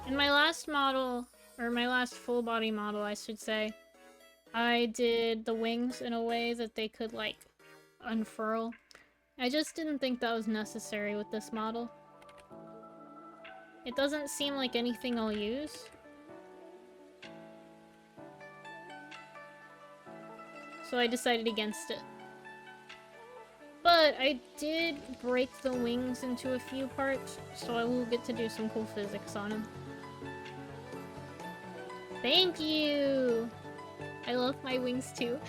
Speaker 1: In my last model, or my last full body model I should say, I did the wings in a way that they could like unfurl. I just didn't think that was necessary with this model. It doesn't seem like anything I'll use. So I decided against it. But I did break the wings into a few parts, so I will get to do some cool physics on them. Thank you! I love my wings too.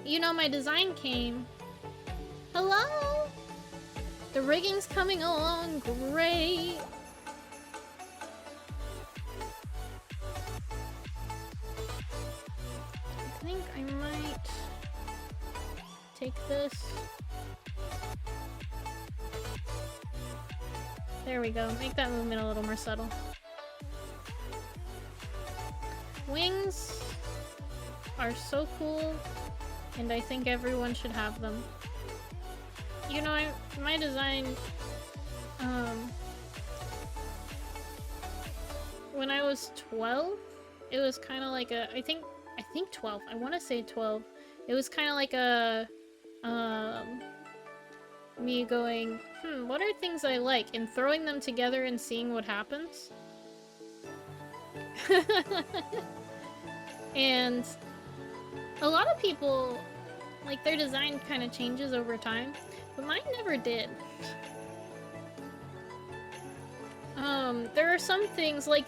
Speaker 1: You know, my design came. Hello? The rigging's coming along great. I think I might take this. There we go. Make that movement a little more subtle. Wings are so cool, and I think everyone should have them. You know, my design, when I was 12, it was kind of like a, I think 12, I want to say 12. It was kind of like a, me going, what are things I like, and throwing them together and seeing what happens. And a lot of people, like, their design kind of changes over time, but mine never did. There are some things, like,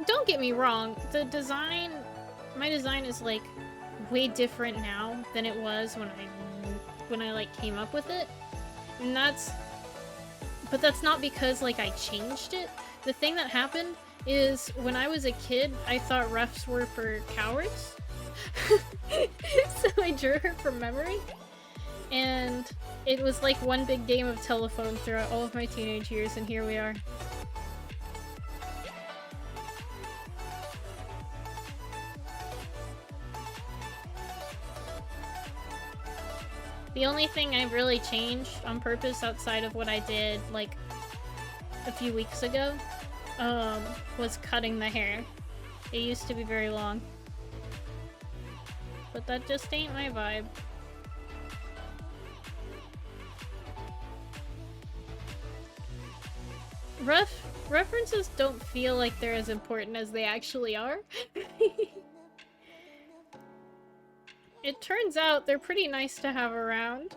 Speaker 1: don't get me wrong, my design is, like, way different now than it was when I like, came up with it. And but that's not because, like, I changed it. The thing that happened is, when I was a kid, I thought refs were for cowards. So I drew her from memory. And it was like one big game of telephone throughout all of my teenage years, and here we are. The only thing I really changed on purpose outside of what I did, like, a few weeks ago, was cutting the hair. It used to be very long. But that just ain't my vibe. References don't feel like they're as important as they actually are. It turns out they're pretty nice to have around.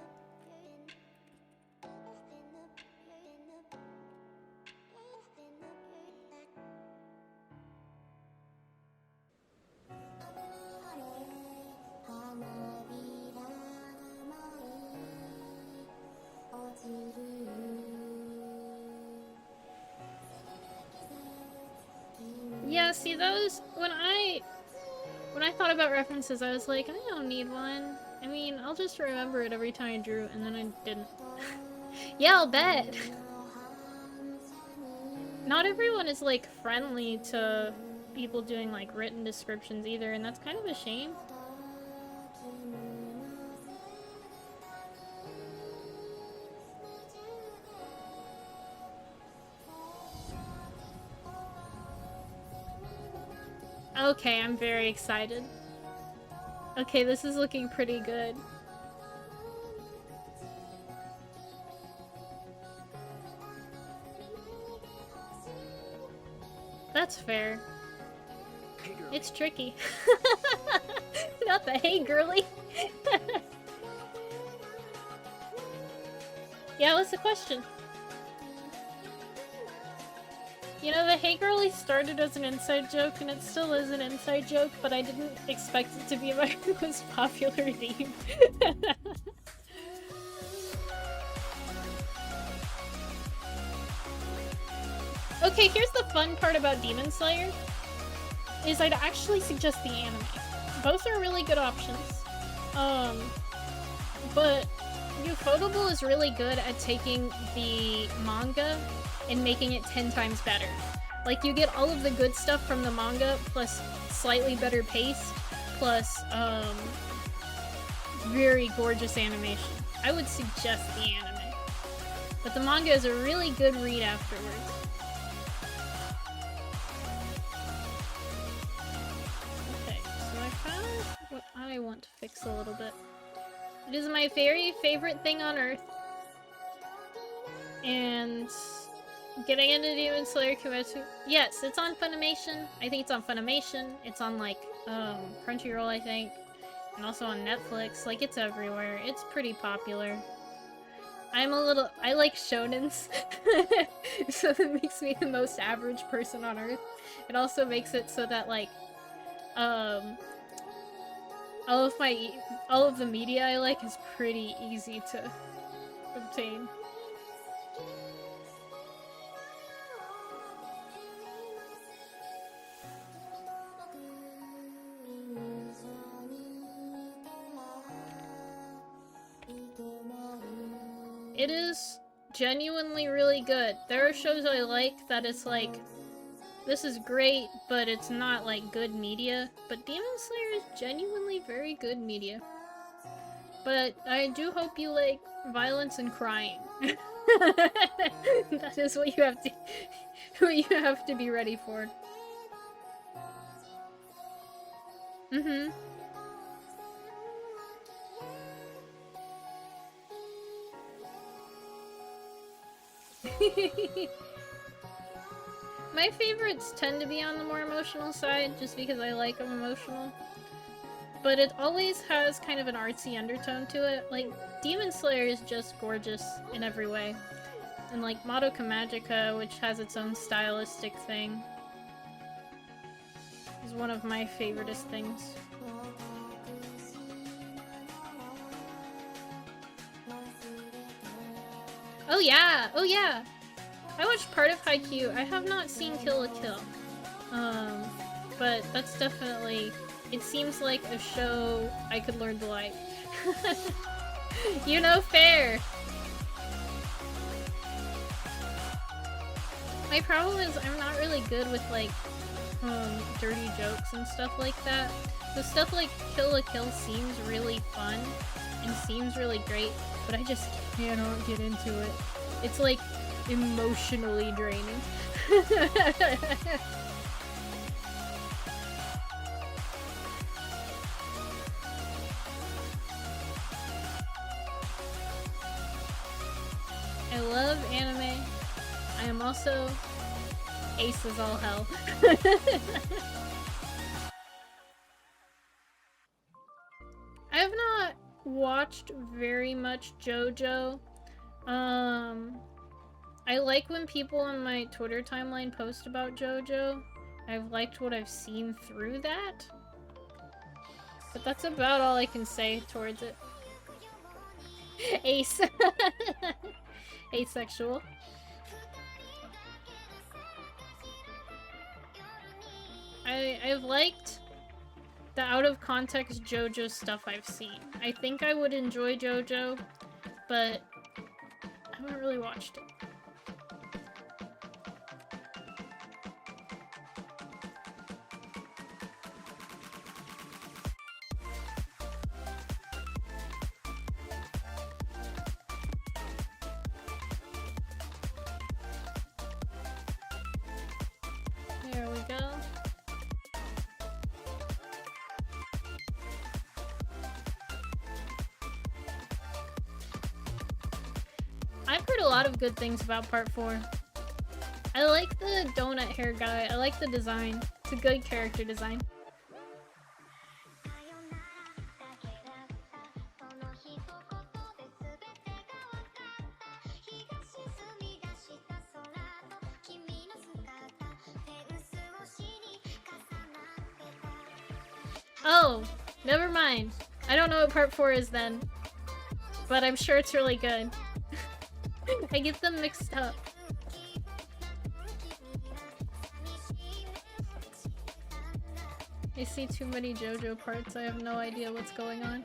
Speaker 1: Yeah, see, those, when I thought about references, I was like, I don't need one. I mean, I'll just remember it every time I drew, and then I didn't. Yeah, I'll bet! Not everyone is, like, friendly to people doing, like, written descriptions either, and that's kind of a shame. Okay, I'm very excited. Okay, this is looking pretty good. That's fair. Hey, it's tricky. Not the hey girly. Yeah, what's the question? You know, the hey girly started as an inside joke, and it still is an inside joke, but I didn't expect it to be my most popular name. Okay, here's the fun part about Demon Slayer, is I'd actually suggest the anime. Both are really good options. But Ufotable is really good at taking the manga and making it 10 times better. Like, you get all of the good stuff from the manga, plus slightly better pace, plus, very gorgeous animation. I would suggest the anime. But the manga is a really good read afterwards. Okay, so I found what I want to fix a little bit. It is my very favorite thing on Earth. And getting into Demon Slayer Kimetsu. Yes, it's on Funimation. I think it's on Funimation. It's on like Crunchyroll, I think. And also on Netflix. Like, it's everywhere. It's pretty popular. I like shonens. So that makes me the most average person on Earth. It also makes it so that like all of the media I like is pretty easy to obtain. It is genuinely really good. There are shows I like that it's like, this is great, but it's not like good media. But Demon Slayer is genuinely very good media. But I do hope you like violence and crying. That is what you have to be ready for. Mm-hmm. My favorites tend to be on the more emotional side, just because I like them emotional. But it always has kind of an artsy undertone to it. Like, Demon Slayer is just gorgeous in every way. And like, Madoka Magica, which has its own stylistic thing, is one of my favoriteest things. Oh yeah! Oh yeah! I watched part of Haikyuu. I have not seen Kill la Kill. But that's definitely... It seems like a show I could learn to like. You know, fair! My problem is I'm not really good with, like, dirty jokes and stuff like that. So stuff like Kill la Kill seems really fun and seems really great, but I just cannot get into it. It's, like, emotionally draining. I love anime. I am also ace as all hell. I have not watched very much JoJo. I like when people on my Twitter timeline post about JoJo. I've liked what I've seen through that. But that's about all I can say towards it. Ace. Asexual. I've liked the out-of-context JoJo stuff I've seen. I think I would enjoy JoJo, but I haven't really watched it. There we go. I've heard a lot of good things about Part 4. I like the donut hair guy. I like the design. It's a good character design. Oh, never mind. I don't know what Part 4 is then. But I'm sure it's really good. I get them mixed up. I see too many JoJo parts, I have no idea what's going on.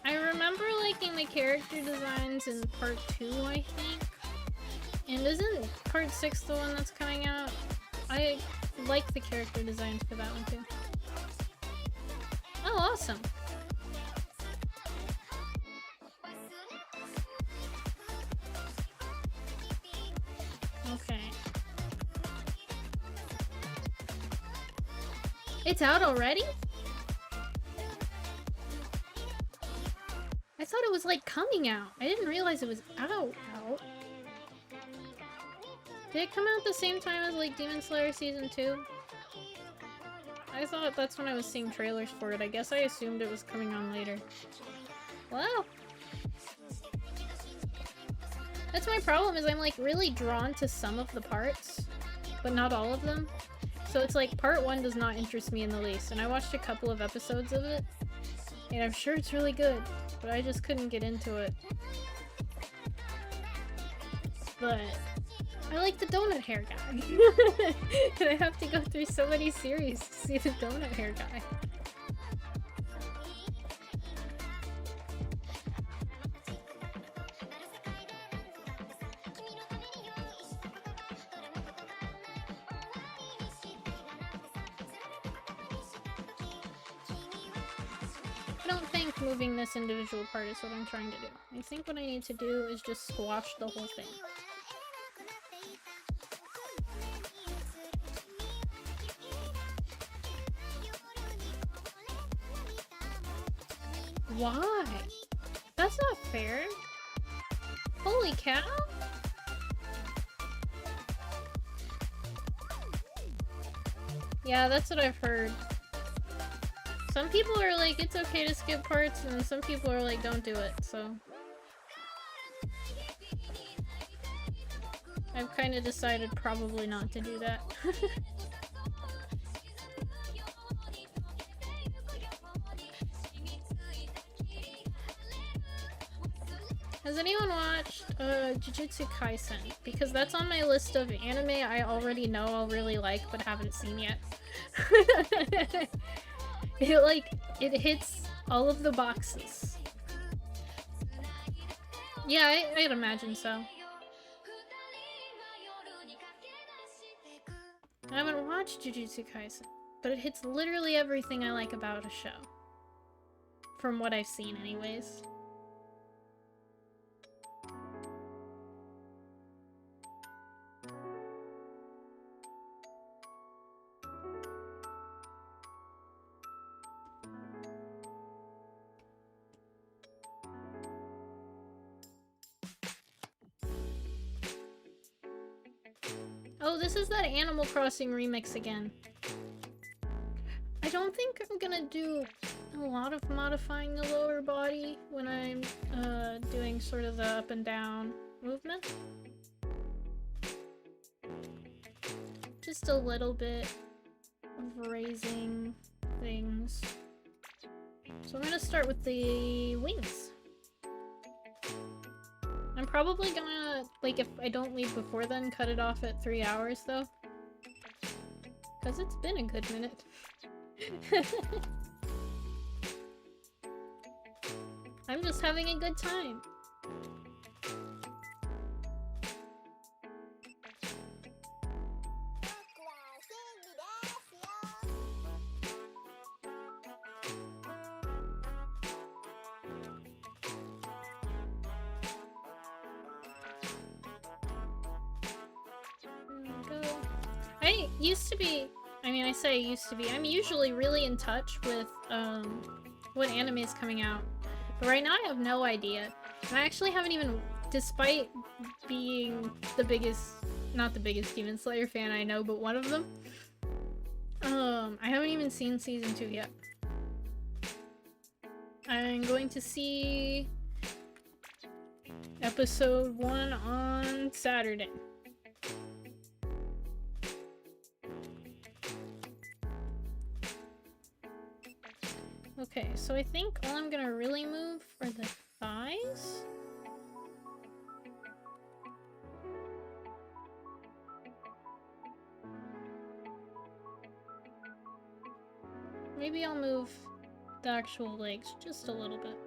Speaker 1: I remember liking the character designs in Part 2, I think. And isn't Part 6 the one that's coming out? I like the character designs for that one too. Oh, awesome. Okay. It's out already? I thought it was like coming out. I didn't realize it was out. Did it come out the same time as like Demon Slayer Season 2? I thought that's when I was seeing trailers for it. I guess I assumed it was coming on later. Wow. That's my problem, is I'm like really drawn to some of the parts, but not all of them. So it's like part 1 does not interest me in the least, and I watched a couple of episodes of it, and I'm sure it's really good, but I just couldn't get into it. But I like the donut hair guy. And I have to go through so many series to see the donut hair guy. I don't think moving this individual part is what I'm trying to do. I think what I need to do is just squash the whole thing. Why? That's not fair. Holy cow! Yeah, that's what I've heard. Some people are like, it's okay to skip parts, and some people are like, don't do it, so... I've kind of decided probably not to do that. Has anyone watched Jujutsu Kaisen? Because that's on my list of anime I already know I'll really like but haven't seen yet. It hits all of the boxes. Yeah, I'd imagine so. I haven't watched Jujutsu Kaisen, but it hits literally everything I like about a show. From what I've seen anyways. Oh, this is that Animal Crossing remix again. I don't think I'm gonna do a lot of modifying the lower body when I'm doing sort of the up and down movement. Just a little bit of raising things. So I'm gonna start with the wings. I'm probably gonna, like, if I don't leave before then, cut it off at 3 hours, though. Because it's been a good minute. I'm just having a good time. I say used to be. I'm usually really in touch with what anime is coming out, but right now I have no idea. And I actually haven't even, despite being the biggest, not the biggest Demon Slayer fan I know, but one of them, I haven't even seen season 2 yet. I'm going to see episode 1 on Saturday. Okay, so I think all I'm gonna really move are the thighs. Maybe I'll move the actual legs just a little bit.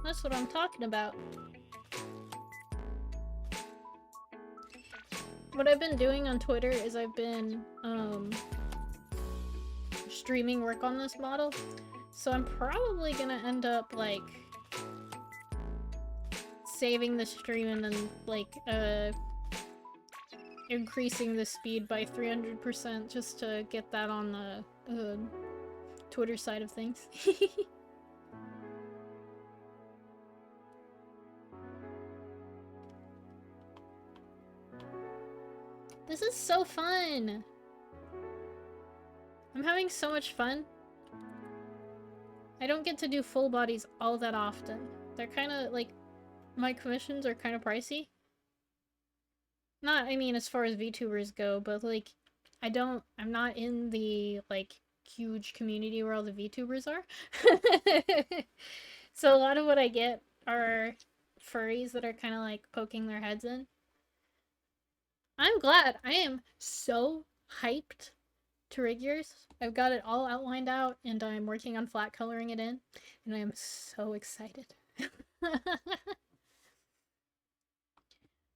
Speaker 1: That's what I'm talking about. What I've been doing on Twitter is I've been, streaming work on this model. So I'm probably gonna end up, like, saving the stream and then, like, increasing the speed by 300% just to get that on the, Twitter side of things. This is so fun! I'm having so much fun. I don't get to do full bodies all that often. They're kinda, like, my commissions are kinda pricey. Not, I mean, as far as VTubers go, but, like, I'm not in the, like, huge community where all the VTubers are. So a lot of what I get are furries that are kinda, like, poking their heads in. I'm glad. I am so hyped to rig yours. I've got it all outlined out and I'm working on flat coloring it in and I am so excited.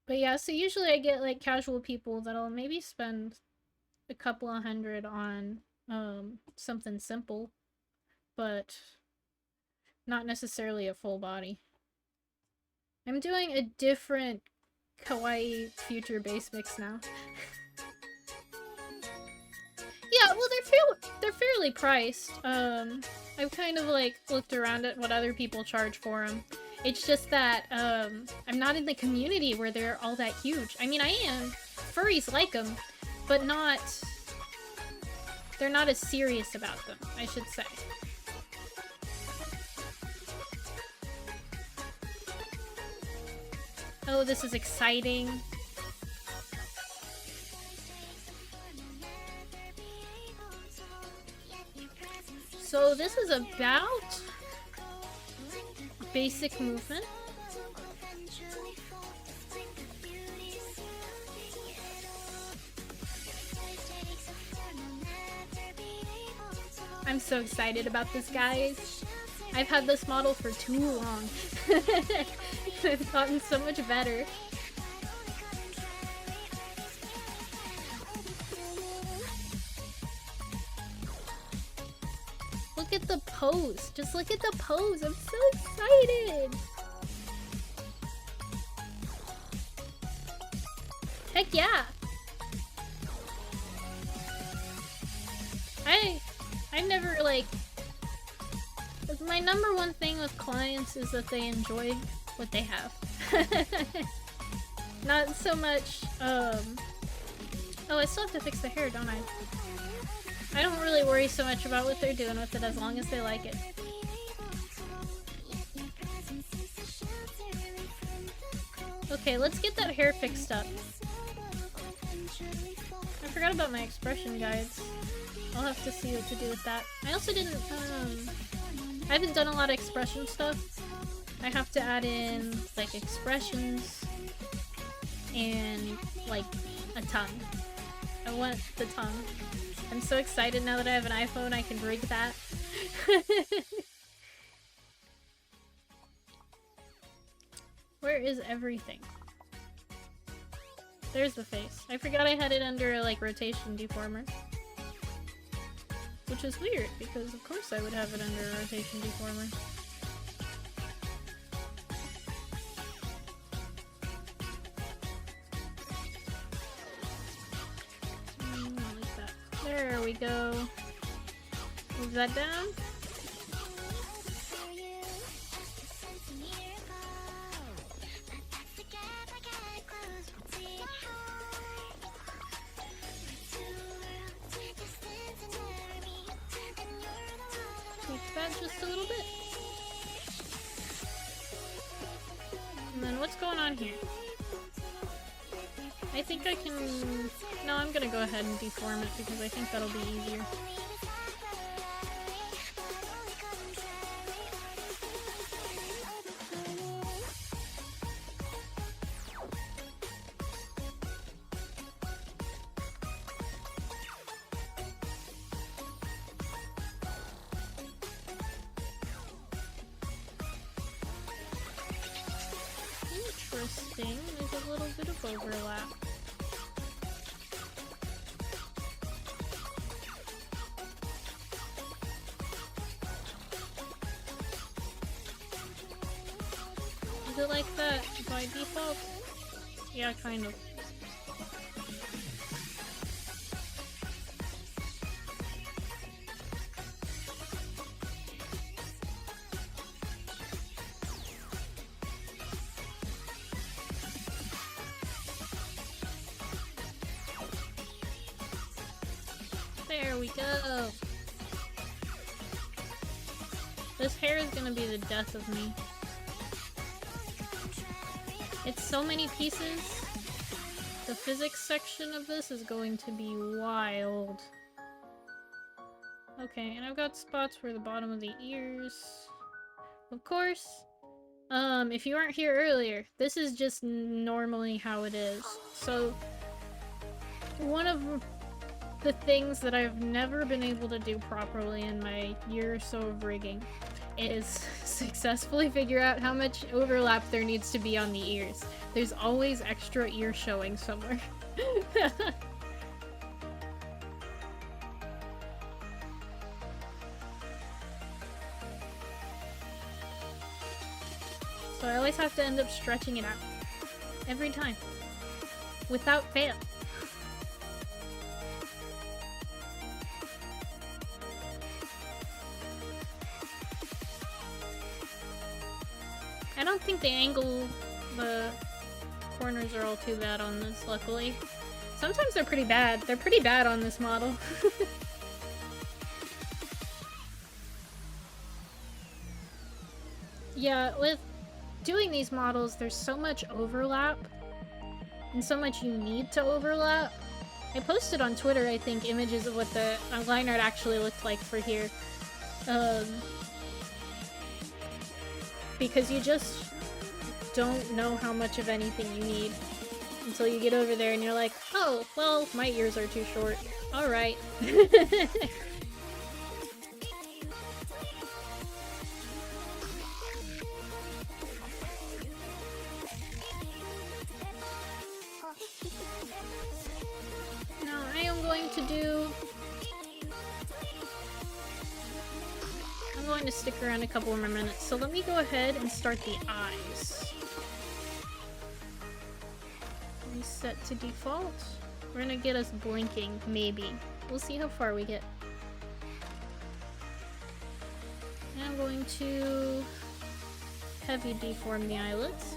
Speaker 1: But yeah, so usually I get like casual people that'll maybe spend a couple of $100 on something simple, but not necessarily a full body. I'm doing a different kawaii future base mix now. Yeah, well, they're fairly priced. I've kind of like looked around at what other people charge for them. It's just that I'm not in the community where they're all that huge. I mean, I am. Furries like them, but not. They're not as serious about them, I should say. Oh, this is exciting. So this is about basic movement. I'm so excited about this, guys. I've had this model for too long. It's gotten so much better. Look at the pose. Just look at the pose. I'm so excited. Heck yeah. I never, like... My number one thing with clients is that they enjoy what they have. Not so much, Oh, I still have to fix the hair, don't I? I don't really worry so much about what they're doing with it as long as they like it. Okay, let's get that hair fixed up. I forgot about my expression guides. I'll have to see what to do with that. I also didn't, I haven't done a lot of expression stuff. I have to add in, like, expressions and, like, a tongue. I want the tongue. I'm so excited now that I have an iPhone, I can rig that. Where is everything? There's the face. I forgot I had it under, like, rotation deformer. Which is weird, because of course I would have it under a rotation deformer. Like that. There we go. Move that down. Tweak that just a little bit. And then what's going on here? I think I can... No, I'm gonna go ahead and deform it because I think that'll be easier. overlap. Is it like that by default? Yeah, kind of. There we go! This hair is gonna be the death of me. It's so many pieces. The physics section of this is going to be wild. Okay, and I've got spots for the bottom of the ears. Of course. If you weren't here earlier, this is just normally how it is. So, one of the things that I've never been able to do properly in my year or so of rigging is successfully figure out how much overlap there needs to be on the ears. There's always extra ear showing somewhere. So I always have to end up stretching it out. Every time. Without fail. I don't think the corners are all too bad on this, luckily. Sometimes they're pretty bad. They're pretty bad on this model. Yeah, with doing these models, there's so much overlap. And so much you need to overlap. I posted on Twitter, I think, images of what the line art actually looked like for here. Because you just don't know how much of anything you need until you get over there and you're like, oh, well, my ears are too short. Alright. Now, I am going to do... I'm going to stick around a couple more minutes, so let me go ahead and start the eyes. Reset to default. We're gonna get us blinking, maybe. We'll see how far we get. And I'm going to heavy deform the eyelids.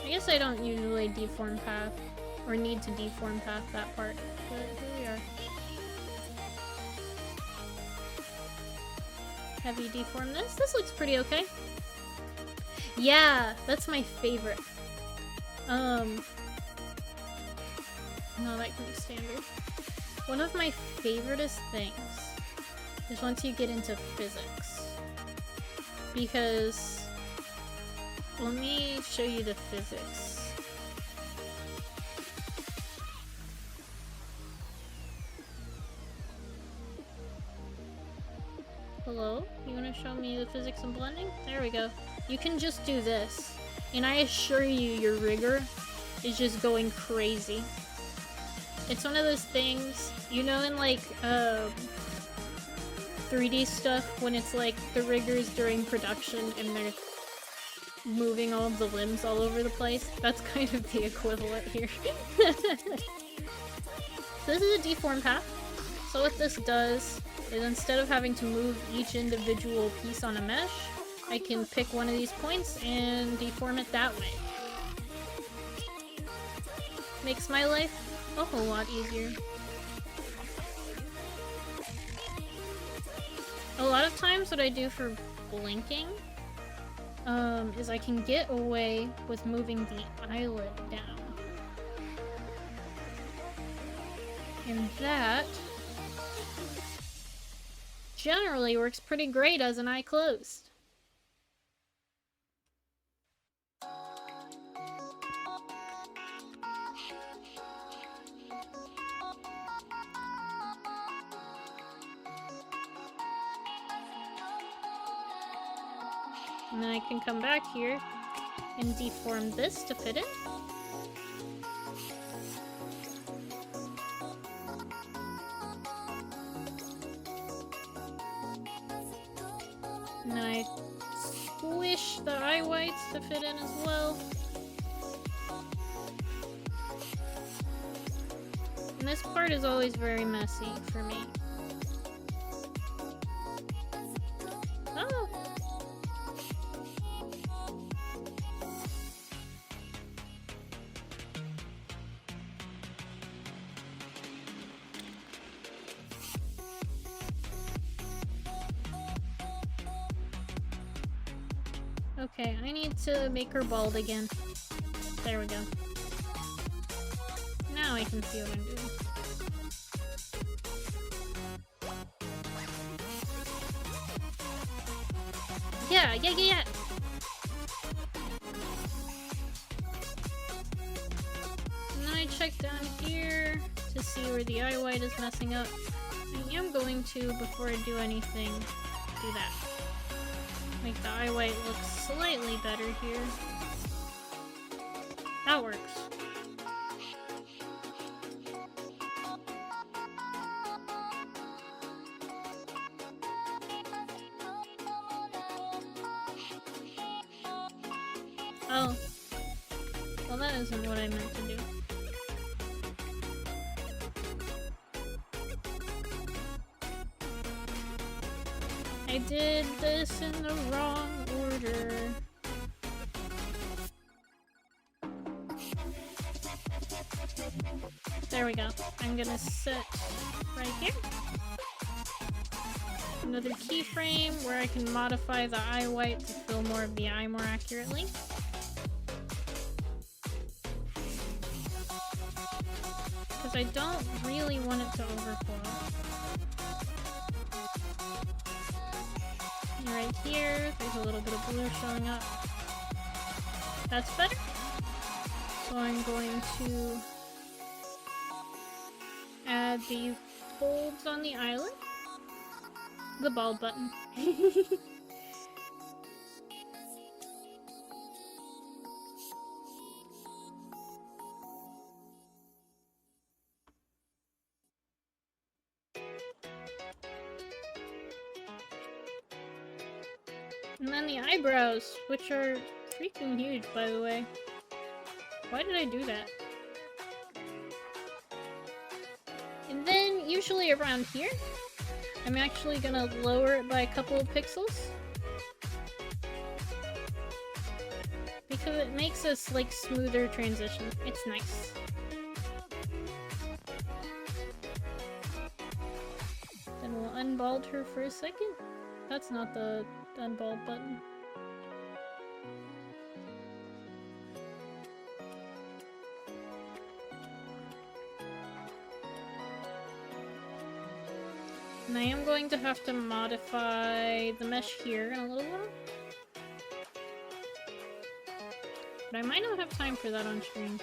Speaker 1: I guess I don't usually deform path, or need to deform path that part, but here we are. Heavy deform this. This looks pretty okay. Yeah, that's my favorite. No, that can be standard. One of my favoriteest things is once you get into physics. Because... let me show you the physics. Hello? You wanna show me the physics and blending? There we go. You can just do this. And I assure you, your rigger is just going crazy. It's one of those things, you know, in like 3D stuff, when it's like the riggers during production and they're moving all of the limbs all over the place? That's kind of the equivalent here. So this is a deform path. So what this does is instead of having to move each individual piece on a mesh, I can pick one of these points and deform it that way. Makes my life a whole lot easier. A lot of times what I do for blinking is I can get away with moving the eyelid down. And that generally works pretty great as an eye closed. And then I can come back here And deform this to fit it. And I squish the eye whites to fit in as well. And this part is always very messy for me. Oh! Okay, I need to make her bald again. There we go. Now I can see what I'm doing. Yeah. And then I check down here to see where the eye white is messing up. I am going to, before I do anything, do that. Make the eye white look slightly better here. That works. Oh. Well, that isn't what I meant to do. I did this in the wrong order. There we go. I'm gonna set right here. Another keyframe where I can modify the eye white to fill more of the eye more accurately. Because I don't really want it to overflow. And right here, there's a little bit of blue showing up. That's better. So I'm going to add these folds on the eyelid. The bald button. And then the eyebrows, which are freaking huge, by the way. Why did I do that? And then, usually around here, I'm actually gonna lower it by a couple of pixels. Because it makes this, like, smoother transition. It's nice. Then we'll unbald her for a second. That's not the unbald button. And I am going to have to modify the mesh here in a little while. But I might not have time for that on stream.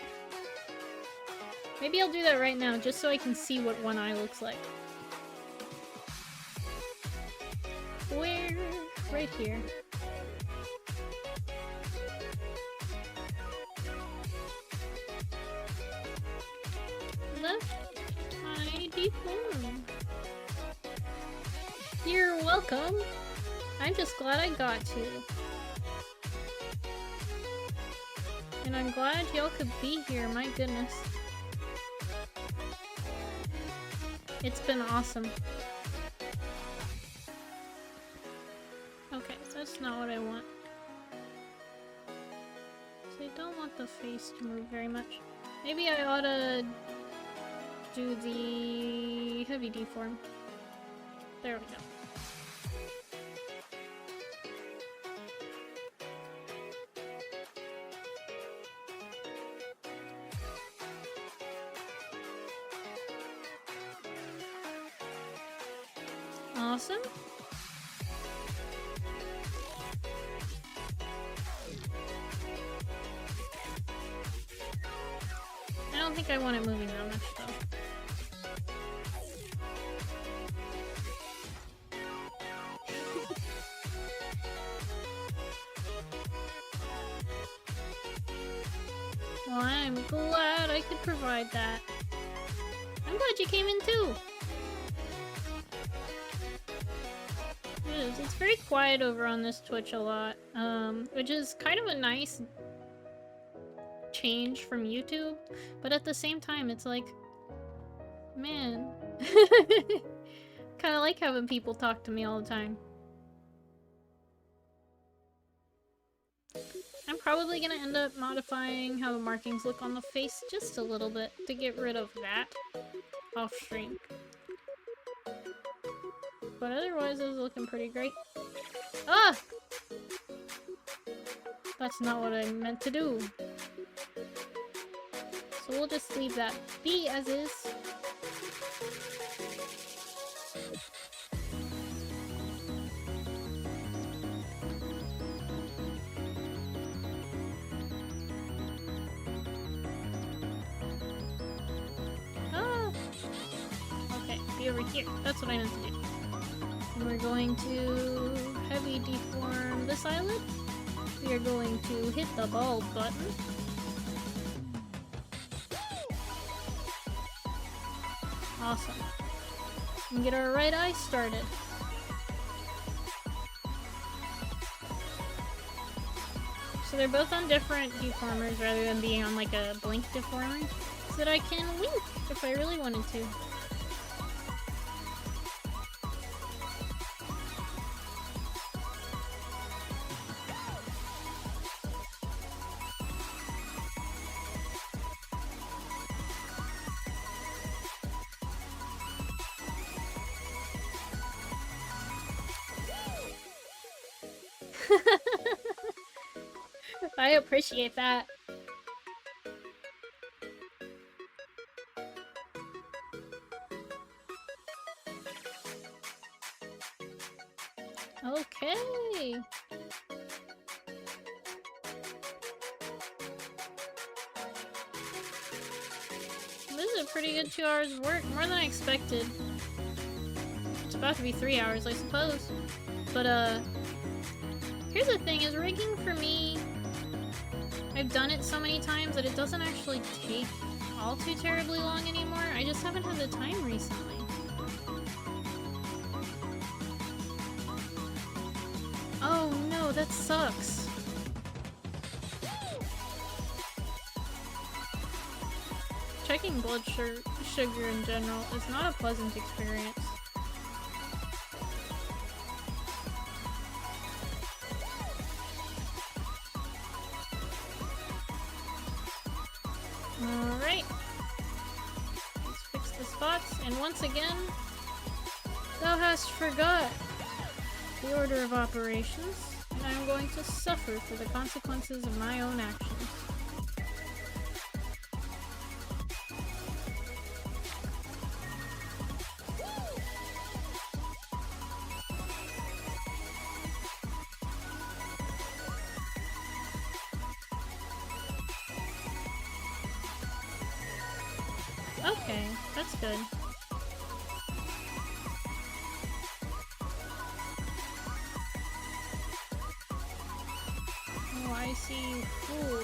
Speaker 1: Maybe I'll do that right now, just so I can see what one eye looks like. Where? Right here. Left eye deform. You're welcome. I'm just glad I got to. And I'm glad y'all could be here, my goodness. It's been awesome. Okay, that's not what I want. So I don't want the face to move very much. Maybe I ought to do the heavy deform. There we go. Awesome. I don't think I want it moving that much though. I'm glad I could provide that. I'm glad you came in too. It's very quiet over on this Twitch a lot, which is kind of a nice change from YouTube, but at the same time, it's like, man, kind of like having people talk to me all the time. I'm probably gonna end up modifying how the markings look on the face just a little bit to get rid of that off stream. But otherwise, it's looking pretty great. Ah! That's not what I meant to do. So we'll just leave that be as is. Ah! Okay, be over here. That's what I meant to do. And we're going to heavy deform this eyelid. We are going to hit the bulb button. Awesome. And get our right eye started. So they're both on different deformers rather than being on like a blink deformer, so that I can wink if I really wanted to. I appreciate that. Okay. This is a pretty good 2 hours of work, more than I expected. It's about to be 3 hours, I suppose. But, here's the thing, is rigging for me, I've done it so many times that it doesn't actually take all too terribly long anymore. I just haven't had the time recently. Oh no, that sucks. Checking blood sugar in general is not a pleasant experience. Alright. Let's fix the spots, and once again, thou hast forgot the order of operations, and I am going to suffer for the consequences of my own actions. Okay, that's good. Oh, I see. Ooh,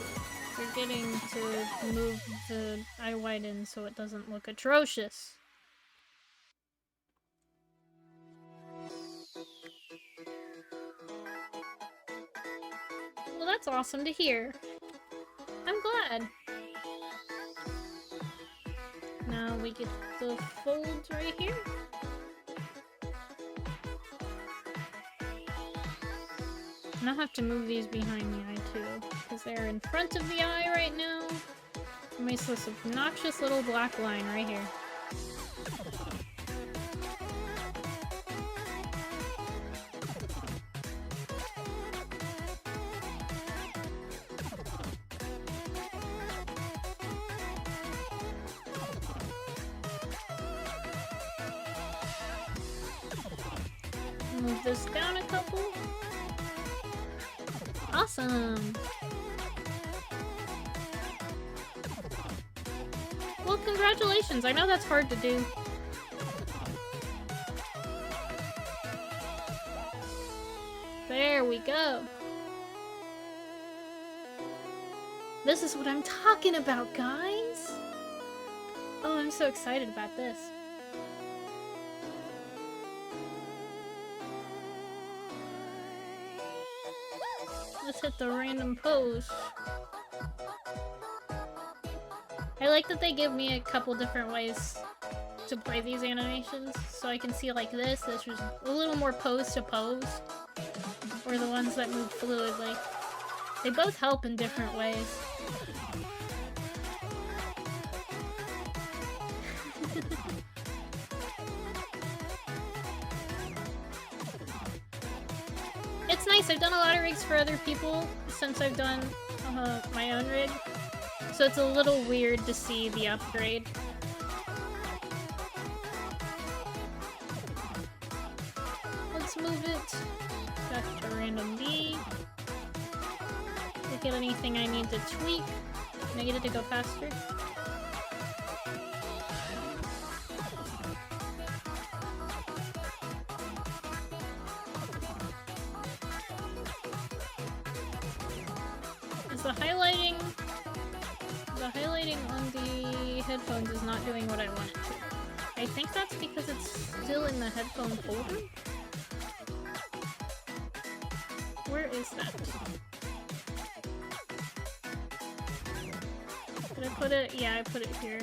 Speaker 1: forgetting to move the eye white in so it doesn't look atrocious. Well, that's awesome to hear. I'm glad. Now we get the folds right here. And I'll have to move these behind the eye too, because they're in front of the eye right now. It makes this obnoxious little black line right here. Move this down a couple. Awesome! Well, congratulations! I know that's hard to do. There we go. This is what I'm talking about, guys! Oh, I'm so excited about this. Let's hit the random pose. I like that they give me a couple different ways to play these animations, so I can see like this was a little more pose to pose, or the ones that move fluidly. They both help in different ways. It's nice, I've done a lot of rigs for other people since I've done my own rig, so it's a little weird to see the upgrade. Let's move it back to random B. Look at anything I need to tweak. Can I get it to go faster? The highlighting on the headphones is not doing what I want it to. I think that's because it's still in the headphone folder? Where is that? Did I put it? Yeah, I put it here.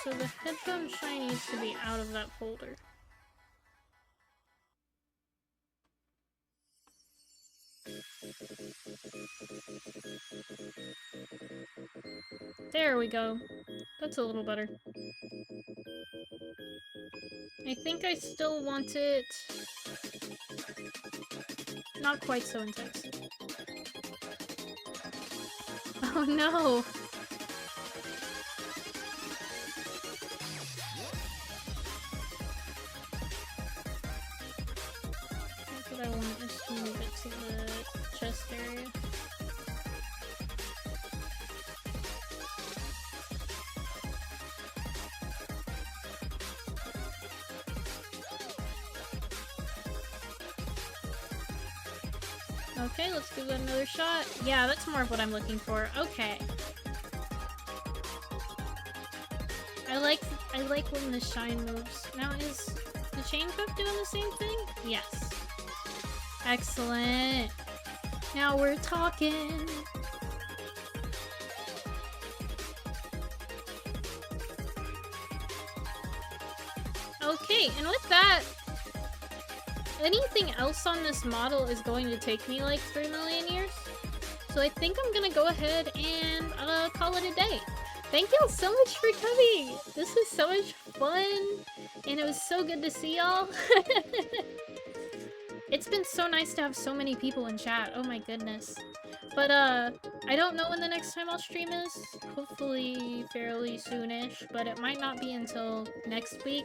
Speaker 1: So the headphone shine needs to be out of that folder. There we go. That's a little better. I think I still want it not quite so intense. Oh no! That's what I want, is to move it to the chest area. Okay, let's give that another shot. Yeah, that's more of what I'm looking for. Okay. I like when the shine moves. Now, is the chain cup doing the same thing? Yes. Excellent. Now we're talking. Okay, and with that, anything else on this model is going to take me like 3 million years. So I think I'm gonna go ahead and call it a day. Thank y'all so much for coming! This was so much fun! And it was so good to see y'all! It's been so nice to have so many people in chat, oh my goodness. But I don't know when the next time I'll stream is. Hopefully fairly soonish, but it might not be until next week.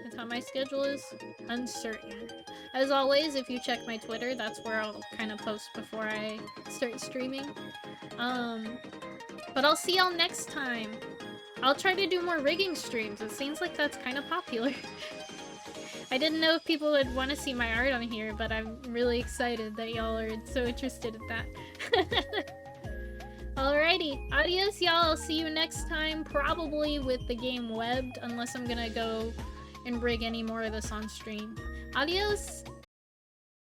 Speaker 1: That's how my schedule is. Uncertain. As always, if you check my Twitter, that's where I'll kind of post before I start streaming. But I'll see y'all next time. I'll try to do more rigging streams. It seems like that's kind of popular. I didn't know if people would want to see my art on here, but I'm really excited that y'all are so interested in that. Alrighty, adios y'all, I'll see you next time, probably with the game webbed, unless I'm gonna go and rig any more of this on stream. Adios!